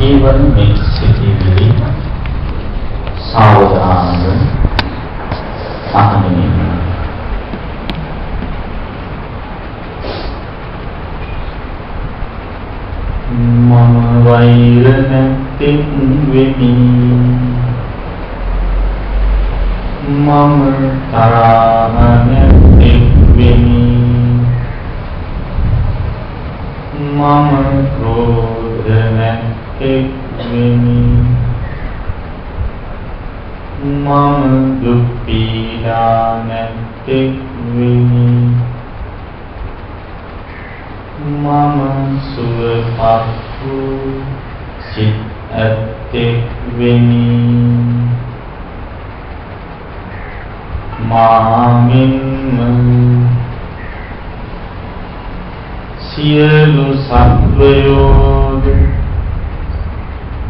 ජීවන මික්සිතිවිලි සාවධානව අහගෙන මම වෛර නැත්තෙක් වෙමි මම තරහ නැත්තෙක් වෙමි මම ක්‍රෝධ නැත්තෙක් වෙමි මම දුක් පීඩා නැත්තෙක් වෙමි මම සුවපත් වූ සිත් ඇත්තෙක් වෙමි මාමින්ම සියලු සත්වයෝද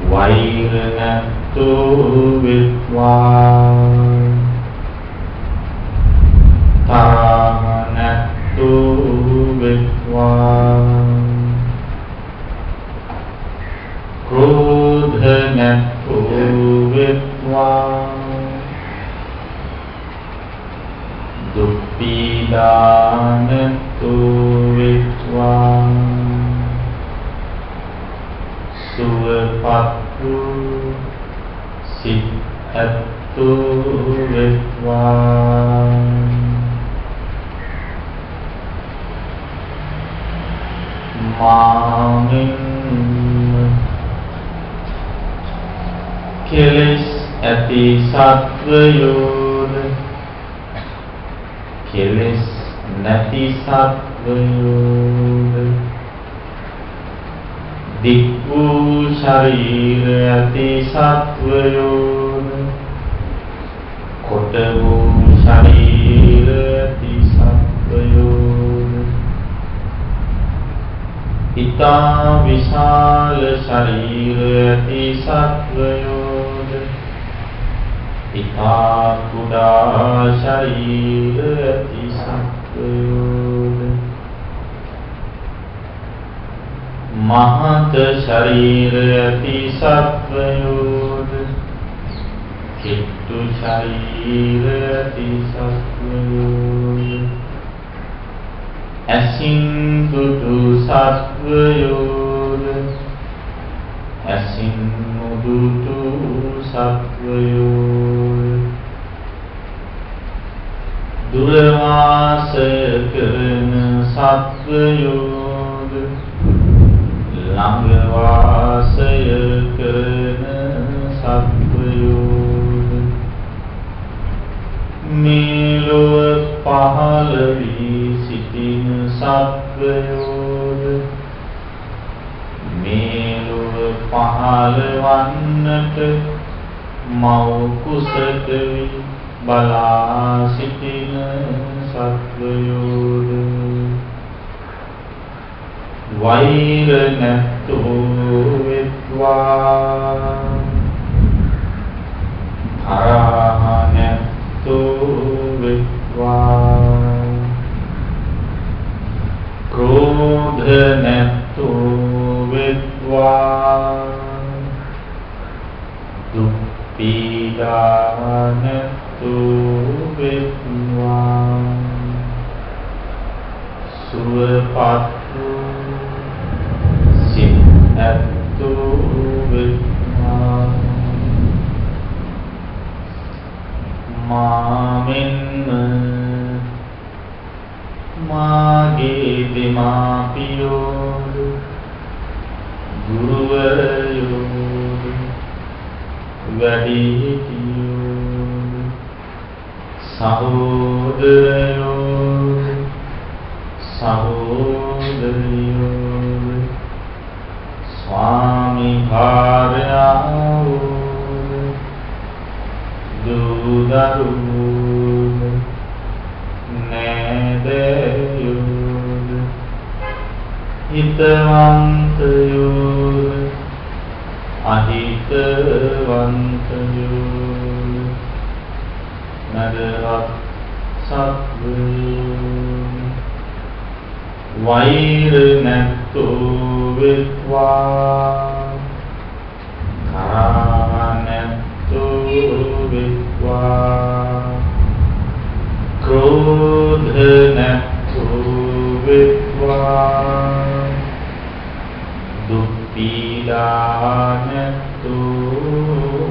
වෛර නැත්තෝ වෙත්වා තරහ නැත්තෝ වෙත්වා ක්‍රෝධ නැත්තෝ වෙත්වා දුක් පීඩා නැත්තෝ වෙත්වා සුවපත් වූ සිත් ඇත්තෝ වෙත්වා මාමින් කෙලෙස් ඇති සත්වයෝද කෙලෙස් නැති සත්වයෝද දික් වූ ශරීර ඇති සත්වයෝද කොට වූ ශරීර ඇති සත්වයෝද ඉතා විශාල ශරීර ඇති සත්වයෝද ඉතා කුඩා ශරීර ඇති සත්වයෝද මහත් ශරීර ඇති සත්වයෝද කිට්ටු ශරීර ඇති සත්වයෝද ඇසින් දුටු සත්වයෝද ඇසින් නොදුටු සත්වයෝද දුරවාසය කරන සත්වයෝද ළඟ වාසය කරන සත්වයෝද මේ ලොව පහළ වී සිටින සත්වයෝද මේ ලොව පහළ වන්නට මව් කුසට වී බලා සිටින සත්වයෝද වෛර නැත්තෝ වෙත්වා තරහ නැත්තෝ වෙත්වා ක්‍රෝධ නැත්තෝ වෙත්වා දුක් පීඩා නැත්තෝ වෙත්වා සුවපත් වූ සිත් ඇත්තෝ වෙත්වා මාමින්ම මාගේ දෙමාපියෝද ගුරුවරයෝද වැඩිහිටියෝද සහෝදරයෝද සහෝදරියෝද ස්වාමි භාර්යාවෝද දූ දරුවෝද නෑදෑයෝද හිතවන්තයෝද අහිතවන්තයෝද නරවත් සත්වයෝද වෛර නැත්තෝ වෙත්වා දුක් පීඩා නැතු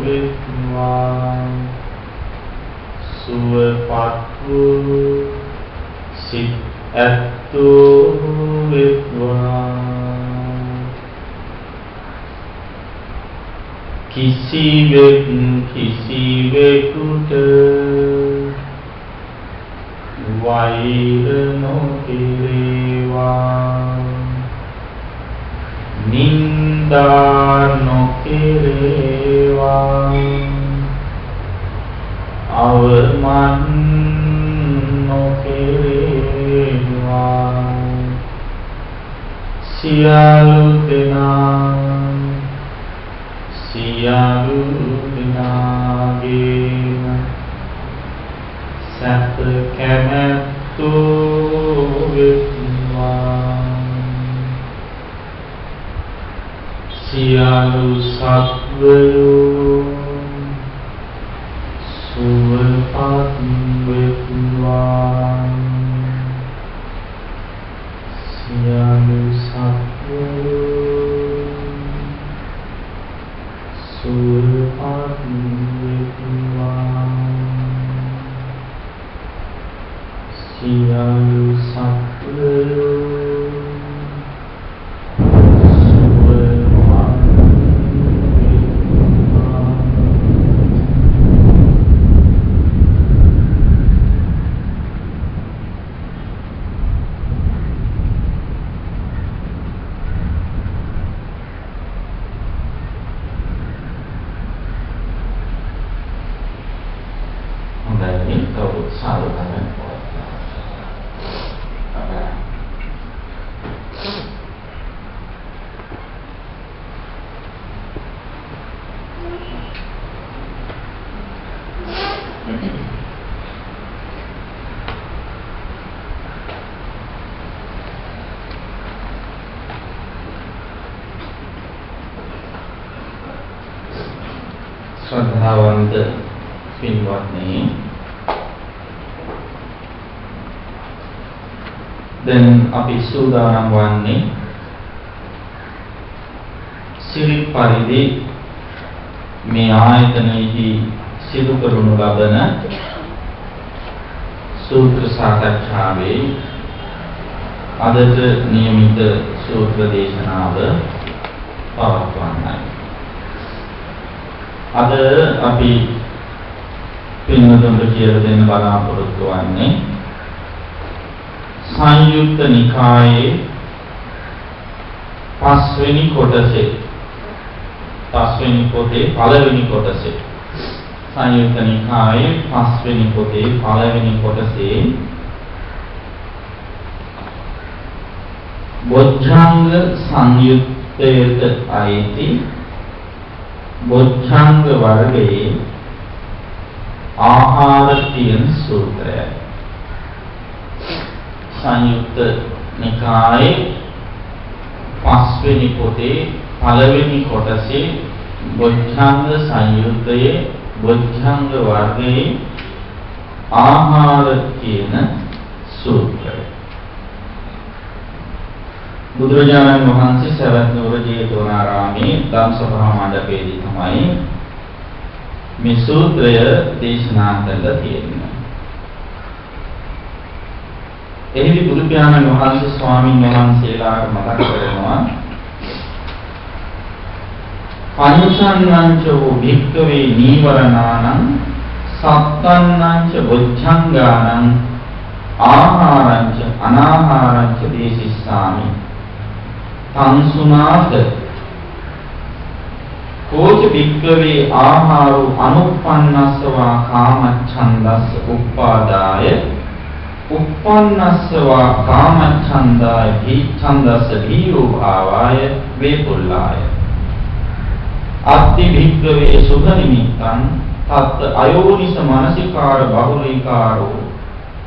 වෙත්වා සුවපත් වූ සිත් ඇතු වෙත්වා කිසිවෙකුට වෛර නොකෙරේවා නින්දා නොකෙරේවා අවමන් නොකෙරේවා සියලු දෙනාගේම සැප කැමැත්තෝ වෙත්වා සියලු සත්වයෝ සුවපත් වෙත්වා සියලු සත්වයෝ සුවපත් වෙත්වා සියලු සත්වයෝ ශ්‍රද්ධාවන්ත පින්වත්නි දැන් අපි සූදානම් වන්නේ සිරිත් පරිදි මේ ආයතනයේහි සිදු කරනු ලබන සූත්‍ර සාකච්ඡාවේ අදට නියමිත සූත්‍ර දේශනාව පවත්වන්නයි. අද අපි පින්වතුන්ට කියලා දෙන්න බලාපොරොත්තු වෙන්නේ සංයුක්ත නිකායේ පස්වෙනි කොටසේ පස්වෙනි පොතේ පළවෙනි කොටසේ සංයුක්ත නිකායේ පස්වෙනි පොතේ පළවෙනි කොටසේ බොජ්ජංග සංයුත්තයට අයිති බොජ්ජංග වර්ගයේ ආහාර තියෙන සූත්‍රය සංයුක්ත නිකායේ පස්වෙනි පොතේ පළවෙනි කොටසේ බොජ්ජංග සංයුත්තයේ බොජ්ජංග වර්ගයේ ආහාර කියන සූත්‍රය බුදුරජාණන් වහන්සේ සවැත් නුවර ජේතවනාරාමේ ධම්සභා මණ්ඩපයේදී තමයි මේ සූත්‍රය දේශනා කළා තියෙන්නේ. එහිදී බුදු පියාණන් වහන්සේ ස්වාමීන් වහන්සේලාට මතක් කරනවා පංචන්නංච වූ භික්ඛවේ නීවරණානං සත්තන්නංච බොජ්ජංගානං ආහාරංච අනාහාරංච දේශිස්සාමි සංසුනාත කෝච භික්ඛවේ ආහාරෝ අනුප්පන්නස්සවා කාමච්ඡන්දස්ස උප්පාදාය uppannasva කාමච්ඡන්දාය භීච්ඡන්දස්ස භීයෝ භාවාය වේපුල්ලාය අත්ති භික්ඛවේ සුඛ නිමිත්තං තත් අයෝනිස මනසිකාර බහුලීකාරෝ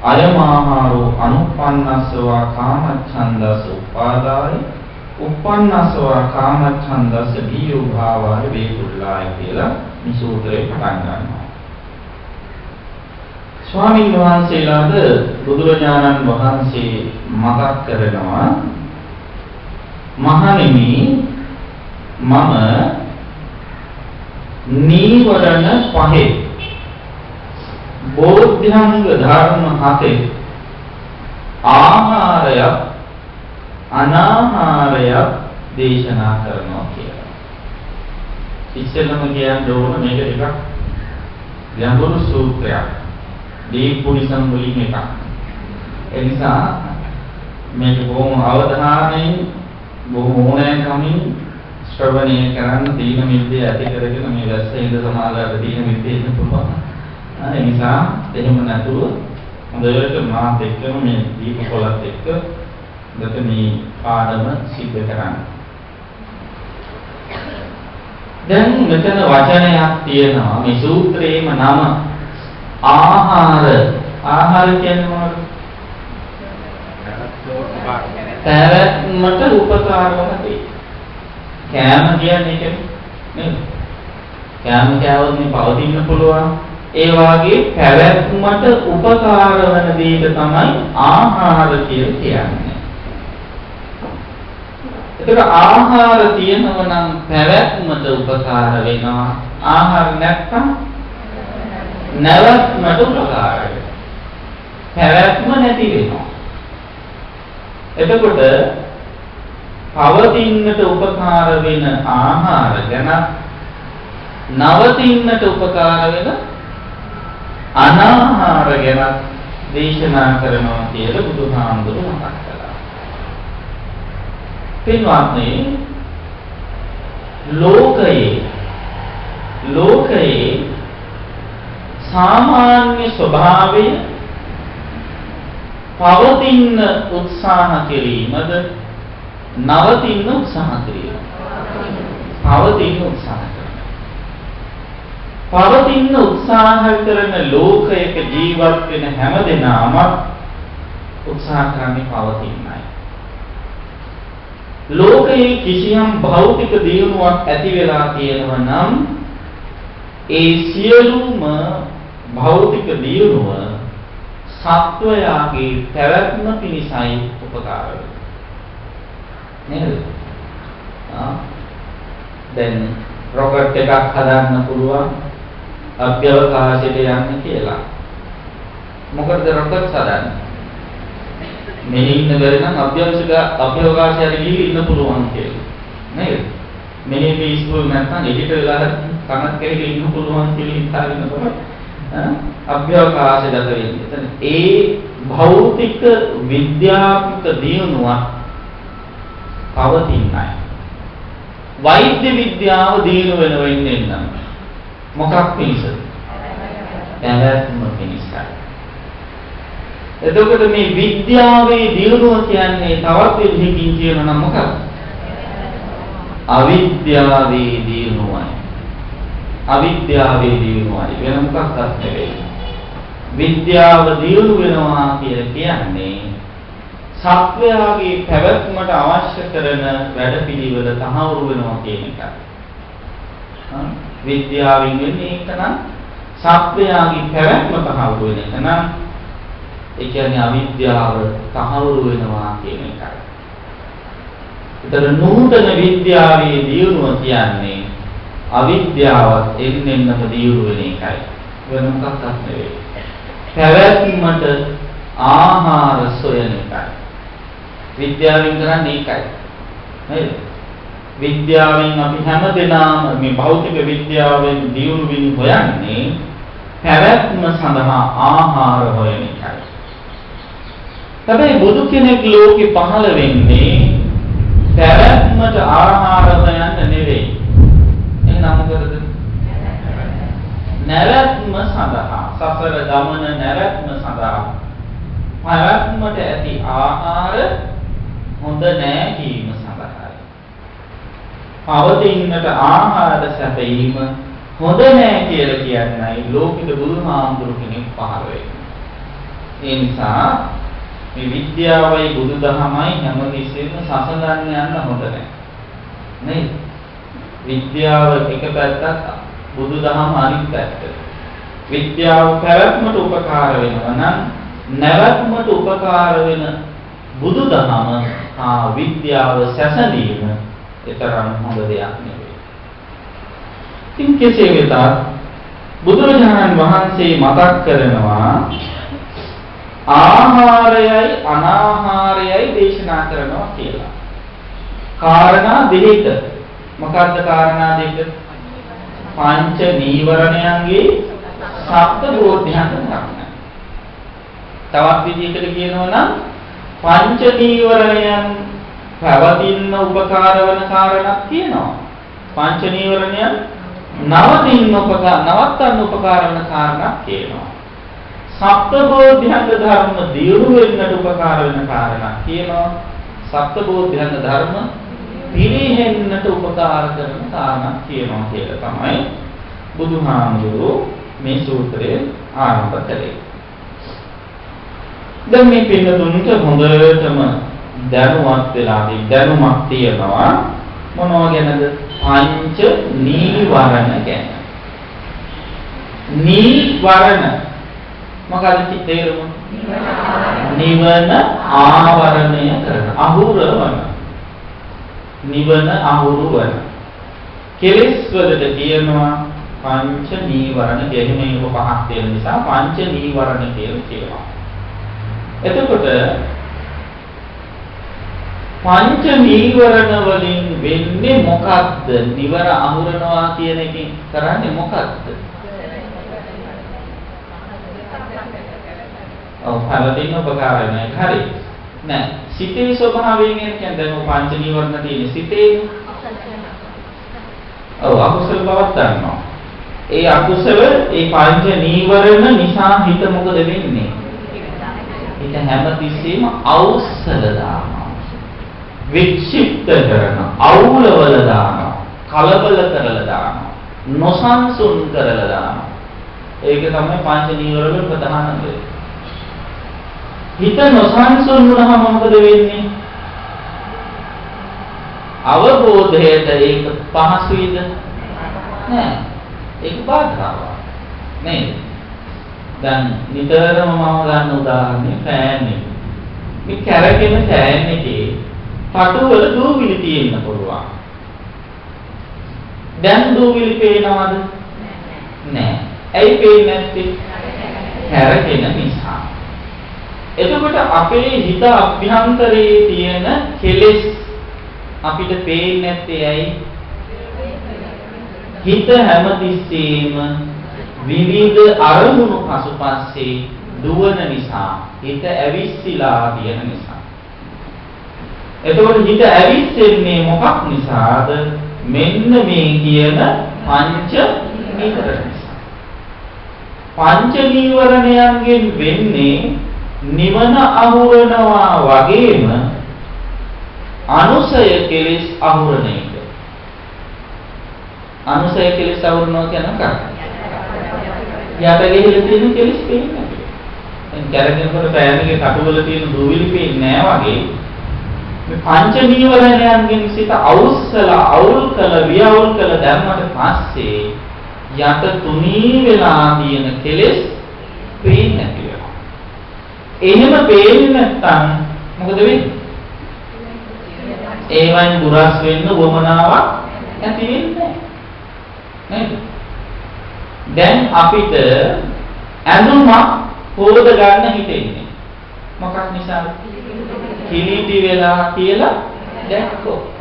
අයමාහාරෝ අනුප්පන්නස්වා කාමච්ඡන්දස්ස උපාදාය uppannasva කාමච්ඡන්දස්ස භීයෝ භාවාය වේපුල්ලාය කියලා මේ සූත්‍රේ පටන් ගන්නවා. ස්වාමීන් වහන්සේලාද බුදුරජාණන් වහන්සේ මතක් කරනවා මහණෙනි මම නීවරණ පහේ බෝධ්‍යංග ධර්ම හතේ ආහාරය අනාහාරය දේශනා කරනවා කියලා. ඉස්සෙල්ලම කියන්න ඕන මේක ටිකක් ගැඹුරු සූත්‍රයක්. දීපුනිසම් වලින් එකක්. ඒ නිසා මේක බොහොම අවධානයෙන් බොහොම ඕනෑකමින් ශ්‍රවණය කරන්න දීන මිද්දේ ඇති කරගෙන මේ වැස්ස ඉඳ සමාලාට දීන මිද්දේ ඉන්න පුළුවන්. ඒ නිසා එහෙම නැතුව හොඳට මාත් එක්කම මේ දීප පොළත් එක්ක මේ පාඩම සිද්ධ කරන්න. දැන් මෙතන වචනයක් තියෙනවා මේ සූත්‍රයේම නම ආහාර. ආහාර කියන්නේ මොනවද? පැවැත්මට උපකාර වන දේ. කෑම කියන්නේ ඒක නේද? කෑම කෑවොත් මේ පවතින්න පුළුවන්. ඒ වාගේ පැවැත්මට උපකාර වන දේක තමයි ආහාර කියලා කියන්නේ. ඒක ආහාර තියෙනවා නම් පැවැත්මට උපකාර වෙනවා. ආහාර නැත්නම් නැවැත්මට උපකාර වෙනවා. පැවැත්ම නැති වෙනවා. එතකොට පවතින්නට උපකාර වෙන ආහාර ගැන නවතින්නට උපකාර වෙන අනාහාර ගැන දේශනා කරනවා කියලා බුදුහාමුදුරුවෝ මතක් කළා. පින්වත්නි ලෝකයේ සාමාන්‍ය ස්වභාවය පවතින්න උත්සාහ කිරීමද නවතින්න උත්සාහ කිරීම? පවතින්න උත්සාහ කරන. පවතින්න උත්සාහ කරන ලෝකයක ජීවත් වෙන හැමදෙනාම උත්සාහ කරන්නේ පවතින්නයි. ලෝකයේ කිසියම් භෞතික දියුණුවක් ඇති වෙලා තියෙනවා නම් ඒ සියලුම භෞතික දියුණුව සත්වයාගේ පැවැත්ම පිණිසයි උපකාර වෙන්නේ. නේද? දැන් රොකට් එකක් හදන්න පුළුවන් අභ්‍යවකාශයට යන්න කියලා. මොකද රොකට් හදන්නේ? මෙහි ඉන්න බැරි නම් අභ්‍යවකාශයට ගිහින් ඉන්න පුළුවන් කියලා. නේද? මෙහි පීස්ෆුල් නැත්නම් එළියට වෙලා කනක් කෙරෙහි ඉන්න පුළුවන් කියලා හිතාගෙනකොට අභ්‍යවකාශයට වෙන්නේ. එතන ඒ භෞතික විද්‍යාත්මක දියුණුවක් පවතින්නයි. වෛද්‍ය විද්‍යාව දියුණු වෙන්නේ නම් මොකක් පිණිසද? පැවැත්ම පිණිසයි. එතකොට මේ විද්‍යාවේ දියුණුව කියන්නේ තවත් විදිහකින් කියනවා නම් මොකක්ද? අවිද්‍යාවේ දියුණුවයි. අවිද්‍යාවේ දියුණුවයි වෙන මොකක්වත් නෙවෙයි. විද්‍යාව දියුණු වෙනවා කියලා කියන්නේ සත්වයාගේ පැවැත්මට අවශ්‍ය කරන වැඩපිළිවෙල තහවුරු වෙනවා කියන එකයි. විද්‍යාවෙන් වෙන්නේ ඒක නම් සත්වයාගේ පැවැත්ම තහවුරු වෙන එක නම් ඒ කියන්නේ අවිද්‍යාව තහවුරු වෙනවා කියන එකයි. ඒතර නූතන විද්‍යාවේ දියුණුව කියන්නේ අවිද්‍යාවත් එන්නෙන්නම දියුණු වෙන එකයි. වෙන මොකක්වත් නෙවෙයි. පැවැත්මට ආහාර සොයන එකයි. විද්‍යාවෙන් කරන්නේ ඒකයි. නේද? විද්‍යාවෙන් අපි හැමදෙනාම මේ භෞතික විද්‍යාවෙන් දියුණු වෙන්න හොයන්නේ පැවැත්ම සඳහා ආහාර හොයන එකයි. හැබැයි බුදු කෙනෙක් ලෝකේ පහළ වෙන්නේ පැවැත්මට ආහාර හොයන්න නෙවෙයි. එහෙනම් මොකද? නැවැත්ම සඳහා සසර ගමන නැවැත්ම සඳහා පැවැත්මට ඇති ආහාර හොඳ නෑ කීම සඳහායි. පවතින්නට ආහාර සැපයීම හොඳ නෑ කියලා කියන්නයි ලෝකික බුදුහාමුදුරු කෙනෙක් පහළ වෙන්නේ. ඒ නිසා මේ විද්‍යාවයි බුදුදහමයි හැමතිස්සෙම සසඳන්න යන්න හොඳ නෑ. නේද? විද්‍යාව එක පැත්තක් බුදුදහම අනිත් පැත්ත. විද්‍යාව පැවැත්මට උපකාර වෙනවා නම් නැවැත්මට උපකාර වෙන බුදුදහම විද්‍යාව සැසඳීම ඊතරම් හොඳ දෙයක් නෙවෙයි. ඉතින් කෙසේ වෙතත් බුදුරජාණන් වහන්සේ මතක් කරනවා ආහාරයයි අනාහාරයයි දේශනා කරනවා කියලා. කාරණා දෙක. මොකක්ද කාරණා දෙක? පංච නීවරණයන්ගේ සප්ත බෝධ්‍යංග ධර්ම. තවත් විදිහකට කියනවා නම් පංච නීවරණයන් පැවතින්න උපකාර වන කාරණාවක් තියෙනවා. පංච නීවරණයන් නවතින්න නවත්තන්න උපකාර වන කාරණාවක් කියනවා. සප්ත බෝධ්‍යංග ධර්ම දියුණු වෙන්නට උපකාර වෙන කාරණාවක් කියනවා. සප්ත බෝධ්‍යංග ධර්ම පිළිහෙන්නට උපකාර කරන කාරණාවක් කියනවා කියලා තමයි බුදුහාමුදුරුවෝ මේ සූත්‍රය ආරම්භ කළේ. දැන් මේ පින්නතුන්ට හොඳටම දැනුමක් තියෙනවා මොනවා ගැනද? පංච නීවරණ ගැන. නීවරණ මොකක්ද තේරුම? නිවන ආවරණය කරන, අහුරවන. නිවන අහුරවන. කෙලෙස් වලට කියනවා පංච නීවරණ. දෙහිම එක පහක් තියෙන නිසා පංච නීවරණ කියලා කියනවා. එතකොට පංච නීවරණ වලින් වෙන්නේ මොකක්ද? නිවර අහුරනවා කියන එකෙන් කරන්නේ මොකක්ද? පළවෙනි උපකාර වෙන එක හරි. නෑ සිතේ ස්වභාවයෙන් කියන්නේ දැන් පංච නීවරණ තියෙන සිතේ. අකුසල බවක් ගන්නවා. ඒ අකුසල ඒ පංච නීවරණ නිසා හිත මොකද වෙන්නේ? ඒක හැමතිස්සෙම අවසල දානවා. වික්ෂිප්ත කරනවා. අවුලවල දානවා. කලබල කරලා දානවා. නොසන්සුන් කරලා දානවා. ඒක තමයි පංච නීවරණ ප්‍රධාන දේ. හිත නොසන්සුන් වුණාම මොකද වෙන්නේ? අවබෝධයට ඒක පහසුයිද? නෑ. ඒක බාධාවක්. නේද? දැන් නිතරම මම ගන්න උදාහරණය ෆෑන් එක. මේ කැරකෙන ෆෑන් එකේ පටුවල දූවිලි තියෙන්න පුළුවන්. දැන් දූවිලි පේනවද? නෑ. ඇයි පේන්නේ නැත්තේ? කැරකෙන නිසා. එතකොට අපේ හිත අභ්‍යන්තරයේ තියෙන කෙලෙස් අපිට පේන්නේ නැත්තේ ඇයි? හිත හැමතිස්සෙම විවිධ අරමුණු පසුපස්සේ දුවන නිසා, හිත ඇවිස්සීලා තියෙන නිසා. එතකොට හිත ඇවිස්සෙන්නේ මොකක් නිසාද? මෙන්න මේ කියන පංච නීවරණ නිසා. පංච නීවරණයන්ගෙන් වෙන්නේ නිවන අහුරනවා වගේම අනුසය කෙලෙස් අහුරන එක. අනුසය කෙලෙස් අහුරනවා කියන එක. යට ගෙහිලා තියෙන කෙලෙස් පේන්නේ නැහැ. දැන් කැරගෙනකොට පෑනගේ කටුවල තියෙන දූවිලි පේන්නේ නැහැ වගේ. මේ පංච නීවරණයන්ගෙන් සිත අවුල් කළ වියවුල් කළ ධර්මයට පස්සේ යට තුනී වෙලා තියෙන කෙලෙස් පේන්නේ නැහැ. එහෙම පේන්නේ නැත්නම් මොකද වෙන්නේ? ඒවෙන් දුරස් වෙන්න වමනාවක් ඇති වෙන්නේ නැහැ. දැන් අපිට ඇඳුමක් හොද ගන්න හිතෙන්නේ. මොකක් නිසාද? කිලිටි වෙලා කියලා දැක්කෝ.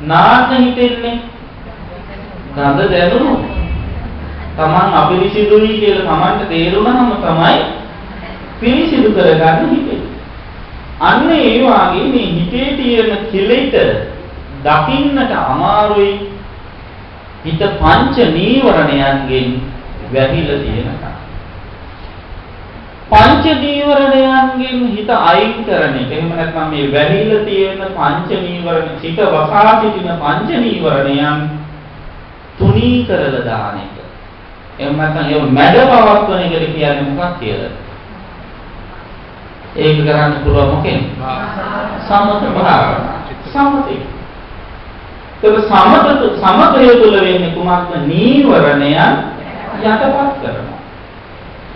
නාන්න හිතෙන්නේ. ගඳ දැනුණු. Taman අපිරිසිදුයි කියලා Tamanට තේරුණාම තමයි පිරිසිදු කරගන්න හිතෙන්නේ. අන්න ඒ වගේ මේ හිතේ තියෙන කෙලෙට දකින්නට අමාරුයි. හිත පංච නීවරණයන්ගෙන් වැහිලා තියෙනවා. පංච නීවරණයන්ගෙන් හිත අයින් කරන එක. එහෙම නැත්නම් මේ වැහිලා තියෙන පංච නීවරණ හිත වසා සිටින පංච නීවරණයන් තුනී කරලා දාන එක. එහෙම නැත්නම් ඒ මැඩ පවත්වන එකට කියන්නේ මොකක්ද කියලා? ඒක කරන්න පුළුවන් මොකෙන්? සමත භාවනා. සමතේ. සමතය තුළ වෙන්නේ කුමක්ද? නීවරණයන් යටපත් කරනවා.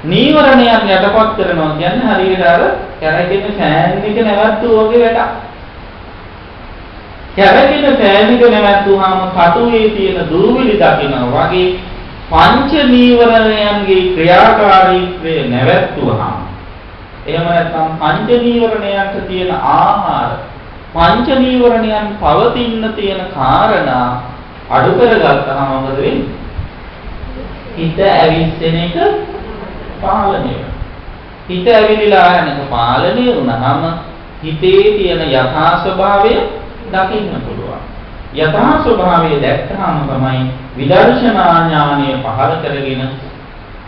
නීවරණයන් යටපත් කරනවා කියන්නේ හරියට අර කැරකෙන ෆෑන් එක නැවතුවා වගේ වැඩක්. කැරකෙන පෑනික නැවතුනහම කටුවේ තියෙන දුර්විලි දකිනවා වගේ පංච නීවරණයන්ගේ ක්‍රියාකාරීත්වය නැවැත්තුවහම එහෙම නැත්නම් පංච නීවරණයන්ට තියෙන ආහාර පංච නීවරණයන් පවතින්න තියෙන කාරණා අඩු කරගත්තාම මොකද වෙන්නේ? හිත ඇවිස්සෙන එක පාලනය වෙනවා. හිත ඇවිලිලා යන එක පාලනය වුණාම හිතේ තියෙන යථා ස්වභාවය දකින්න පුළුවන්. යථා ස්වභාවය දැක්කහම තමයි විදර්ශනා ඥානය පහළ කරගෙන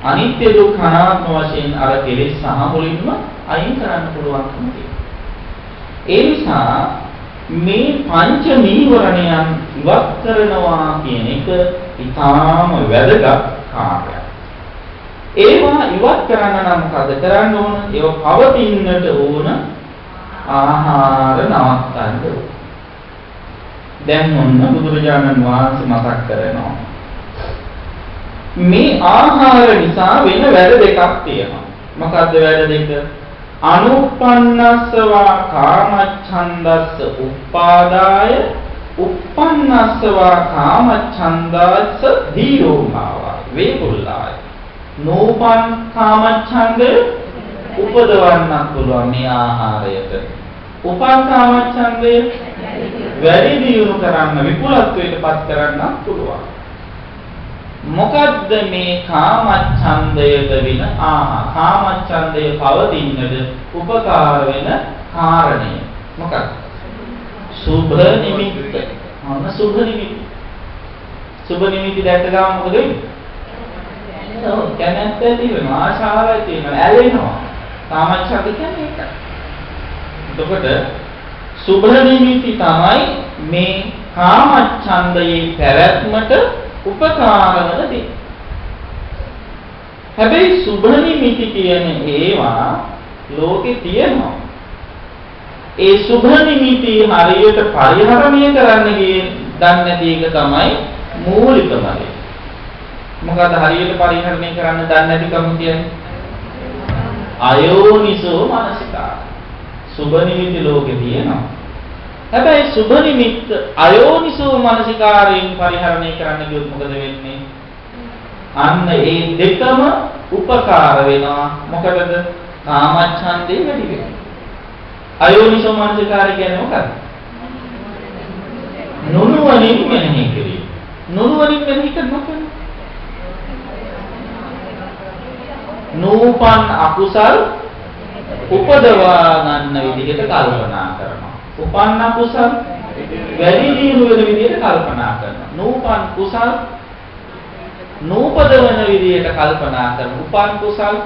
අනිත්‍ය දුක්ඛ අනාත්ම වශයෙන් අර කෙලෙස් සහ මුලින්ම අයින් කරන්න පුළුවන්කම තියෙනවා. ඒ නිසා මේ පංච නීවරණයන් ඉවත් කරනවා කියන එක ඉතාම වැදගත් කාර්යයක්. ඒවා ඉවත් කරන්න නම් මොකද කරන්න ඕන? ඒවා පවතින්නට ඕන ආහාර නවත්තන්න ඕන. දැන් ඔන්න බුදුරජාණන් වහන්සේ මතක් කරනවා මේ ආහාර නිසා වෙන වැඩ දෙකක් තියෙනවා. මොකද්ද වැඩ දෙක? අනුප්පන්නස්සවා කාමච්ඡන්දස්ස උප්පාදාය උප්පන්නස්සවා කාමච්ඡන්දස්ස ධීරෝ භාවය වේකුල්ලාය. නෝපන් කාමච්ඡන්දය උපදවන්නත් පුළුවන් මේ ආහාරයට. උපන් කාමච්ඡන්දය වැඩි දියුණු කරන්න විපුලත්වයට පත් කරන්නත් පුළුවන්. මොකද්ද මේ කාමච්ඡන්දයට වෙන ආහාර? කාමච්ඡන්දය පවතින්නට උපකාර වෙන කාරණය මොකක්ද? සුභ නිමිත්ත. මොන සුභ නිමිත්ත? සුභ නිමිති දැක්ක ගමන් මොකද වෙන්නේ? කැමැත්ත තියෙනවා, ආශාවයි තියෙනවා, ඇලෙනවා. කාමච්ඡන්ද කියන්නේ ඒක. එතකොට සුභ නිමිති තමයි මේ කාමච්ඡන්දයේ පැවැත්මට උපකාර වන දේ. හැබැයි සුභ නිමිති කියන ඒවා ලෝකේ තියෙනවා. ඒ සුභ නිමිති හරියට පරිහරණය කරන්න දන්නේ නැති එක තමයි මූලිකම දේ. මොකද හරියට පරිහරණය කරන්න දන්නේ නැතිකම කියන්නේ අයෝනිසෝ මනසිකාර. සුභ නිමිති ලෝකේ තියෙනවා. හැබැයි සුභ නිමිත්ත අයෝනිසෝ මනසිකාරයෙන් පරිහරණය කරන්න ගියොත් මොකද වෙන්නේ? අන්න ඒ දෙකම උපකාර වෙනවා. මොකටද? කාමච්ඡන්දේ වැඩි වෙනවා. අයෝනිසෝ මනසිකාරය කියන්නේ මොකක්ද? නුනුවණින් මෙනෙහි කිරීම. නුනුවණින් මෙනෙහි කරනකොට නූපන් අකුසල් උපදවා ගන්න විදිහට කල්පනා කරනවා. උපන්න කුසල් වැඩි දියුණු වෙන විදිහට කල්පනා කරනවා. නූපන් කුසල් නූපදවන විදිහට කල්පනා කරනවා. උපන් කුසල්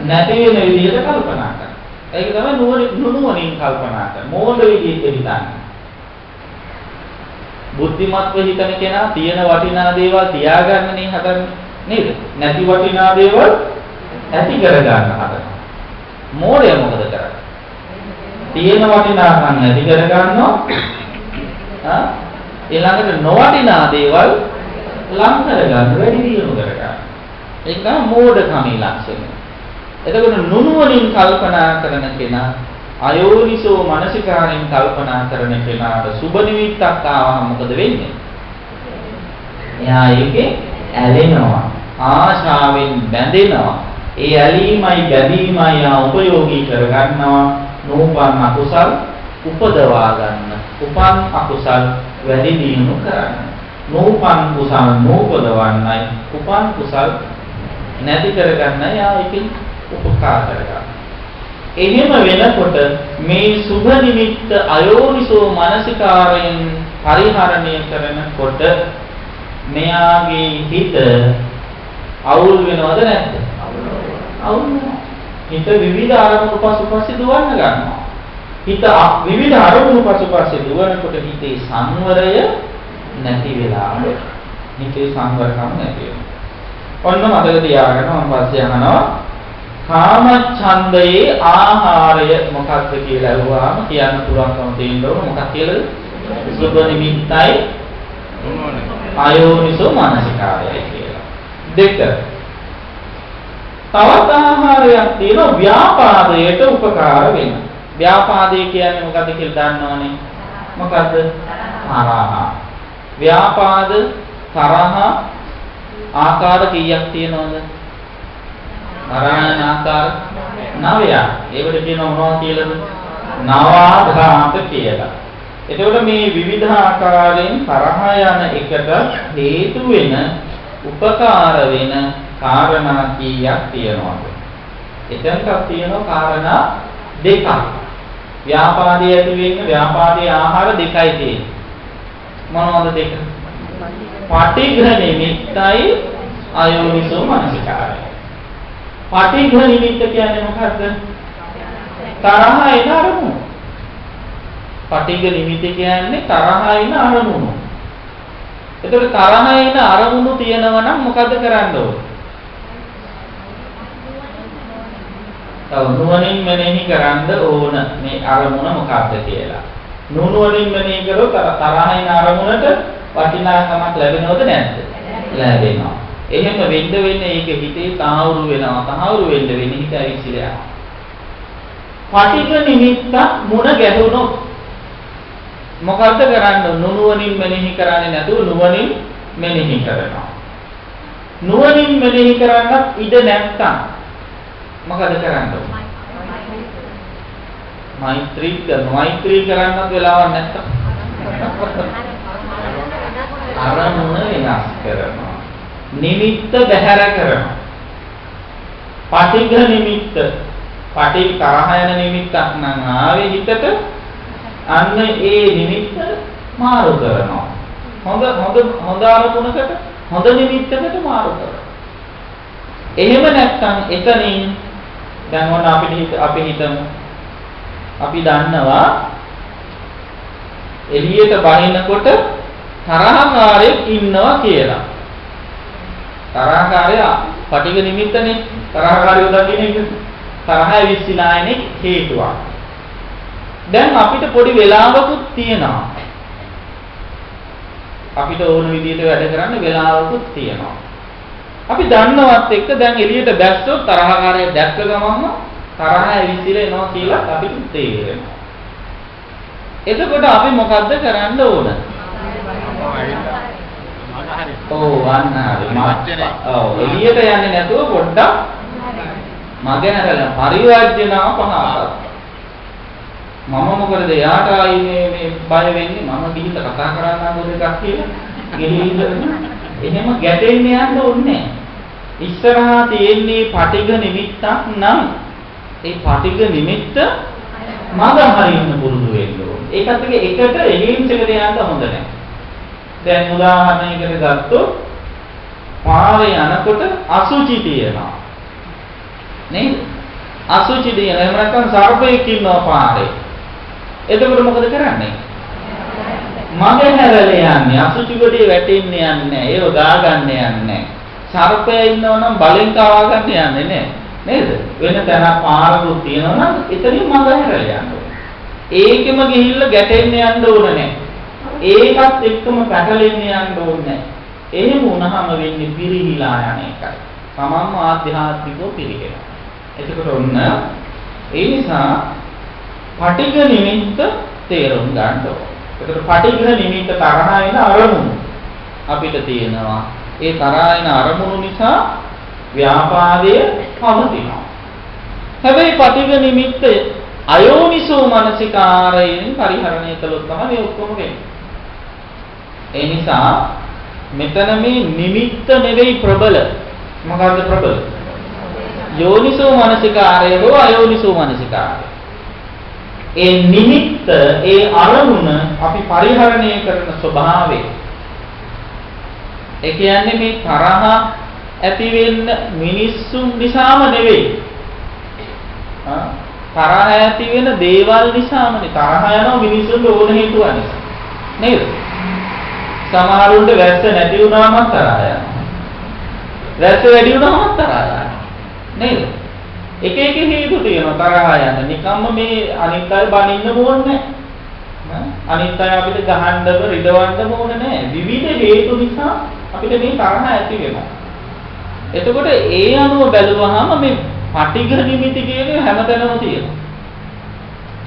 නැති වෙන විදිහට කල්පනා කරනවා. ඒක තමයි නුනුවණින් කල්පනා කරනවා. මෝඩ විදිහට හිතන්නේ. බුද්ධිමත්ව හිතන කෙනා තියෙන වටිනා දේවල් තියාගන්නනේ හදන්නේ නේද? නැති වටිනා දේවල් ඇති කරගන්න හදනවා. මෝඩය මොකද කරන්නේ? තියෙන වටිනාකම් නැති කර ගන්නවා. ඊළඟට නොවටිනා දේවල් ලං කර ගන්න වැඩි දියුණු කර ගන්න. ඒක තමයි මෝඩකමේ ලක්ෂණය. එතකොට නුනුවණින් කල්පනා කරන කෙනා අයෝනිසෝ මනසිකාරයෙන් කල්පනා කරන කෙනාට සුබ නිමිත්තක් ආවම මොකද වෙන්නේ? එයා ඒකේ ඇලෙනවා. ආශාවෙන් බැඳෙනවා. ඒ ඇලීමයි බැඳීමයි උපයෝගී කර ගන්නවා. නූපන් අකුසල් උපදවා ගන්න. උපන් අකුසල් වැඩි දියුණු කරන්න. නූපන් කුසල් නූපදවන්නයි. උපන් කුසල් නැති කර ගන්නයි ඒකෙන් උපකාර කරගන්න. එහෙම වෙනකොට මේ සුභ නිමිත්ත අයෝනිසෝ මනසිකාරයෙන් පරිහරණය කරනකොට මෙයාගේ හිත අවුල් වෙනවද නැද්ද? අවුල් වෙනවා. හිත විවිධ අරමුණු පසුපස්සේ දුවන්න ගන්නවා. හිත විවිධ අරමුණු පසුපස්සේ දුවනකොට හිතේ සංවරය නැති වෙලා යනවා. හිතේ සංවරකම නැති වෙනවා. ඔන්න මතක තියාගන්න මම පස්සේ අහනවා කාමච්ඡන්දයේ ආහාරය මොකක්ද කියලා අහුවාම කියන්න පුළුවන්කම තියෙන්න ඕන මොකක්ද කියලාද? සුභ නිමිත්තයි අයෝනිසෝ මානසිකාරයයි කියලා. දෙක තවත් ආහාරයක් තියෙනවා ව්‍යාපාදයට උපකාර වෙන. ව්‍යාපාදේ කියන්නේ මොකද්ද කියලා දන්නවනේ. මොකද්ද? තරහ. ව්‍යාපාද තරහ ආකාර කීයක් තියෙනවද? තරහන ආකාර 9ක්. ඒකට කියනවා මොනවද කියලාද? නවාඝාත කියලා. එතකොට මේ විවිධ ආකාරයෙන් තරහ යන එකට හේතු වෙන උපකාර වෙන කාරණා කීයක් තියෙනවද? එතනක් තියෙනවා කාරණා දෙකක්. ව්‍යාපාදයේ ඇති වෙන්නේ ව්‍යාපාදයේ ආහාර දෙකයි තියෙන්නේ. මොනවද දෙක? පටිඝ නිමිත්තයි අයෝනිසෝ මනසිකාරය. පටිඝ නිමිත්ත කියන්නේ මොකද්ද? තරහ එන අරමුණ. පටිඝ නිමිත්ත කියන්නේ තරහ එන අරමුණ. එතකොට තරහ එන අරමුණු තියෙනවා නම් මොකද කරන්න ඕනේ? නුවණින් මෙනෙහි කරන්න ඕන මේ අරමුණ මොකක්ද කියලා. නුවණින් මෙනෙහි කරොත් තරහින් අරමුණට වටිනාකමක් ලැබෙනවද නැද්ද? ලැබෙනවා. එහෙම වෙන්නේ ඒක හිතේ තාවුරු වෙනවා. තාවුරු වෙන්නේ හිත ඇවිසිලා. පටිඝ නිමිත්ත මුණ ගැහුණොත් මොකද්ද කරන්නේ? නුවණින් මෙනෙහි කරන්නේ නැතුව නුවණින් මෙනෙහි කරනවා. නුවණින් මෙනෙහි කරන්නත් ඉඩ නැත්තම් මොකද කරන්නේ? මෛත්‍රී කරන්නත් වෙලාවක් නැත්තම් අරමුණ වෙනස් කරනවා. නිමිත්ත බැහැර කරනවා. පටිඝ නිමිත්ත. තරහ යන නිමිත්තක් නම් ආවේ හිතට අන්න ඒ නිමිත්ත මාරු කරනවා. හොඳ අරමුණකට හොඳ නිමිත්තකට මාරු කරනවා. එහෙම නැත්නම් එතනින් දැන් ඔන්න අපි හිතමු අපි දන්නවා එළියට බහිනකොට තරහකාරයෙක් ඉන්නවා කියලා. තරහකාරය පටිඝ නිමිත්තනේ. තරහකාරයෝ දකින්න එක තරහ විශ්ිනායනේ හේතුවක්. දැන් අපිට පොඩි වෙලාවකුත් තියෙනවා. අපිට ඕන විදිහට වැඩ කරන්න වෙලාවකුත් තියෙනවා. අපි දන්නවත් එක්ක දැන් එළියට දැස්සොත් තරහකාරය දැක්ක ගමන්ම තරහ ඇවිස්සලා එනවා කියලා අපිට තේරෙනවා. එතකොට අපි මොකද්ද කරන්න ඕන? එළියට යන්නේ නැතුව පොඩ්ඩක් මගහැරලා පරිවර්ජනාව පහකට. මම මොකද යාට ආයේ මේ බය වෙන්නේ මම ගිහිල්ලා කතා කරන්න ඕන එකක් කියලා. ගිහිල්ලා එහෙම ගැටෙන්න යන්න ඕනේ. ඉස්සරහා තියෙන්නේ පටිඝ නිමිත්තක් නම් ඒ පටිඝ නිමිත්ත මඟ හරින්න පුරුදු වෙන්න ඕනේ. ඒකත් එකට එළින්සකට යන්න හොඳ නැහැ. දැන් උදාහරණයකට ගත්තොත් පාරේ යනකොට අසුචි තියෙනවා. නේද? අසුචි තියෙන එහෙම නැත්නම් සර්පයෙක් ඉන්නවා පාරේ. එතකොට මොකද කරන්නේ? මගේ හැරලා යන්නේ අසුචි ගොඩේ වැටෙන්නේ යන්නේ ඒව ගා ගන්න යන්නේ සර්පයා ඉන්නව නම් බලෙන් කවා ගන්න යන්නේ නේද වෙන තැන පාරකුත් තියෙනවා නම් එතනින් මගේ හැරලා යන්න ඒකෙම ගිහිල්ලා ගැටෙන්න යන්න ඕන නැහැ ඒකත් එක්කම පැටලෙන්න යන්න ඕන නැහැ එහෙම වුණාම වෙන්නේ පිරිහිලා යන එකයි තමන්ම ආධ්‍යාත්මිකව පිරිහෙනවා එතකොට ඔන්න ඒ නිසා පටිඝ නිමිත්ත තේරුම් ගන්න ඕන ඒකට පටිඝ නිමිත්ත තරහ වෙන අරමුණු අපිට තියෙනවා. ඒ තරහ වෙන අරමුණු නිසා ව්‍යාපාදයේ පවතිනවා. හැබැයි පටිඝ නිමිත්ත අයෝනිසෝ මනසිකාරයෙන් පරිහරණය කළොත් තමයි මේ ඔක්කොම වෙන්නේ. ඒ නිසා මෙතන මේ නිමිත්ත නෙවෙයි ප්‍රබල. මොකද්ද ප්‍රබල? යෝනිසෝ මනසිකාරය හෝ අයෝනිසෝ මනසිකාරය. ඒ නිමිත්ත ඒ අරමුණ අපි පරිහරණය කරන ස්වභාවය ඒ කියන්නේ මේ තරහ ඇති වෙන්න මිනිස්සුන් නිසාම නෙවෙයි තරහ ඇති වෙන දේවල් නිසාමනේ තරහ යනවා මිනිස්සුන්ට ඕන හේතුවක් නිසා නේද සමහරුන්ට වැස්ස නැති වුණාම තරහ යනවා වැස්ස වැඩි වුණාම තරහ යනවා නේද එක හේතු තියෙනවා තරහ යන. නිකම්ම මේ අනිත් අය බනින්න ඕනේ නැහැ. අනිත් අය අපිට ගහන්නව රිදවන්නම ඕනේ නැහැ. විවිධ හේතු නිසා අපිට මේ තරහ ඇති වෙනවා. එතකොට ඒ අනුව බැලුවහම මේ පටිඝ නිමිති කියන්නේ හැමතැනම තියෙනවා.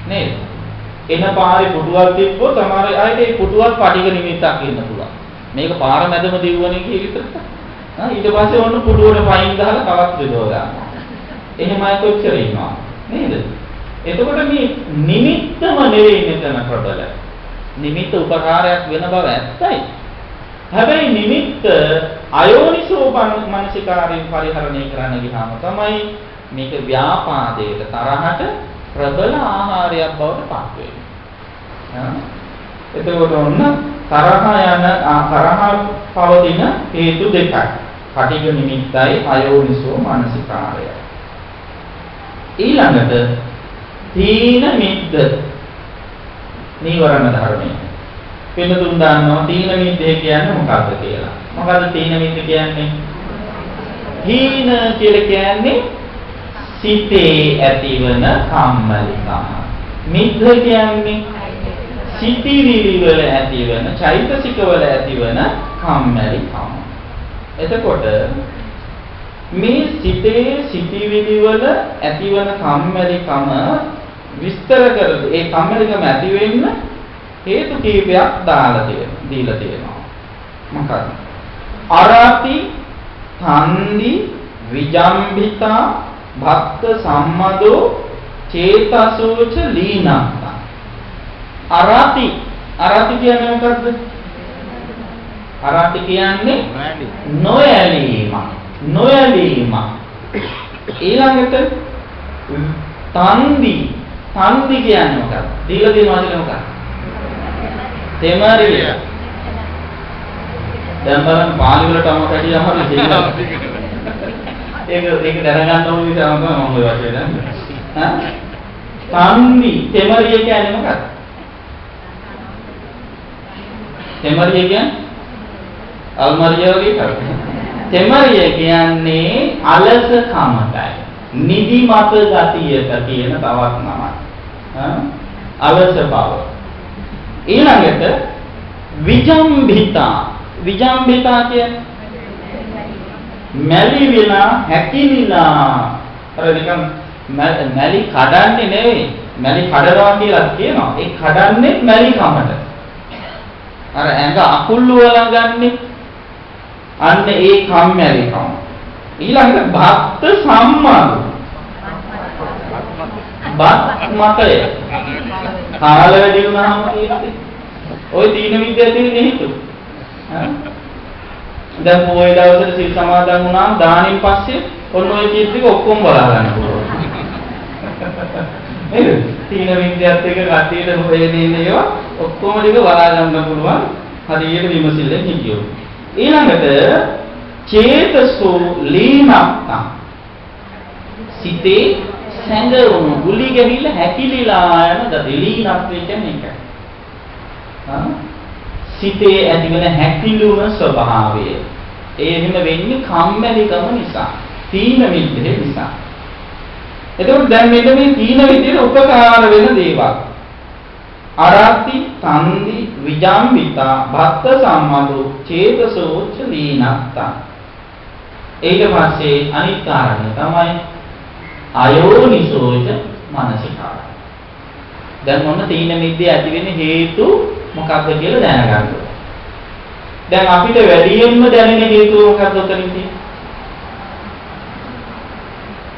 නේද? එන පාරේ පුටුවක් තිබ්බොත් තමයි ආයේ ඒ පුටුවත් පටික නිමිත්තක් ඉන්න පුළුවන්. මේක පාර මැදම දිවුවනේ කිය විතරක්. ඊට පස්සේ ඔන්න පුටුවට පයින් ගහලා තවත් යදව ගන්නවා. එහෙමයි කොච්චර ඉන්නවා නේද? එතකොට මේ නිමිත්තම නෙවෙයි මෙතන ප්‍රබල. නිමිත්ත උපකාරයක් වෙන බව ඇත්තයි. හැබැයි නිමිත්ත අයෝනිසෝ මනසිකාරයෙන් පරිහරණය කරන්න ගියාම තමයි මේක ව්‍යාපාදයට තරහට ප්‍රබල ආහාරයක් බවට පත් වෙන්නේ. එතකොට ඔන්න තරහ පවතින හේතු දෙකයි. පටිඝ නිමිත්තයි අයෝනිසෝ මනසිකාරය. ඊළඟට තීන මිද්ද නීවරණ ධර්මය. වෙනතුන් දන්නවා තීන මිද්දේ කියන්නේ මොකක්ද කියලා. මොකද්ද තීන මිද්ද කියන්නේ? තීන කියලා කියන්නේ සිතේ ඇතිවන කම්මැලිකම. මිද්ද කියන්නේ සිතිවිලි වල ඇතිවන චෛතසික වල ඇතිවන කම්මැලිකම. එතකොට මේ සිතේ සිතිවිලි වල ඇතිවන කම්මැලිකම විස්තර කරලා ඒ කම්මැලිකම ඇති වෙන්න හේතු කීපයක් දීලා තියෙනවා. මොකක්ද? අරති, තන්දි, විජම්භිතා, භක්ත සම්මදෝ, චේතසෝච ලීනක්ඛ. අරති කියන්නේ මොකක්ද? අරති කියන්නේ නොයැලීම. ඊළඟට තන්දි කියන්නේ මොකක්ද? දීලා දෙනවා කියන්නේ මොකක්ද? තෙමරිය. දැන් බලන්න පාලි වලටම කැටියම හරි දෙන්නා. ඒක දැනගන්න ඕන නිසා මම ඔය වචනේ දන්නේ. තන්දි තෙමරිය කියන්නේ මොකක්ද? තෙමරිය කියන්නේ අල්මරිය වගේ එකක්. තෙමරිය කියන්නේ අලස කමටයි. නිදිමත ගතියට කියන තවත් නමක්. අලස බව. ඊළඟට විජම්භිතා කියන්නේ මැලි විලා හැකිලිලා. අර නිකන් මැලි කඩන්නේ නෙවෙයි. මැලි කඩනවා කියලා කියනවා. ඒ කඩන්නේ මැලි කමට. අර ඇඟ අකුල්ලු වල ගන්නෙ අන්න ඒ කම්මැලිකම. ඊළඟට භක්ත සම්මාද. බත් මතය. කාල වැඩි වුණාම කියන්නේ ওই තීන විද්‍යාව තියෙන හේතු. දැන් පොයේ දවසට සිල් සමාදන් වුණාම දානින් පස්සේ ඔන්න ඔය කීප ටික ඔක්කොම බලා ගන්න පුළුවන්. නේද? තීන විද්‍යාවත් එක කට්ටියට හොයේ දෙන ඒවා ඔක්කොම ටික බලා ගන්න පුළුවන්. හරියට විමසිල්ලෙන් හිටියොත්. ඊළඟට චේතසෝ ලීනක්ඛ. සිතේ සංගරුණු ගුලි ගැහිලා හැකිලිලා යන දලීනත්වය කියන්නේ ඒකයි. සිතේ ඇතිවන හැකිලුන ස්වභාවය. ඒ එහෙම වෙන්නේ කම්මැලිකම නිසා. තීන මිද්දේ නිසා. එතකොට දැන් මෙන්න මේ තීන විදිහට උපකාර වෙන දේවල්. අරති, තන්දි, විජම්භිතා, භක්ත සම්මදෝ, චේතසෝච ලීනත්තා. ඊට පස්සේ අනිත් කාරණය තමයි අයෝනිසෝච මනසිකාරය. දැන් මොන තීන මිද්දේ ඇති වෙන හේතු මොකක්ද කියලා දැනගන්න ඕනේ. දැන් අපිට වැඩියෙන්ම දැනෙන හේතුව මොකක්ද උතනින්දී?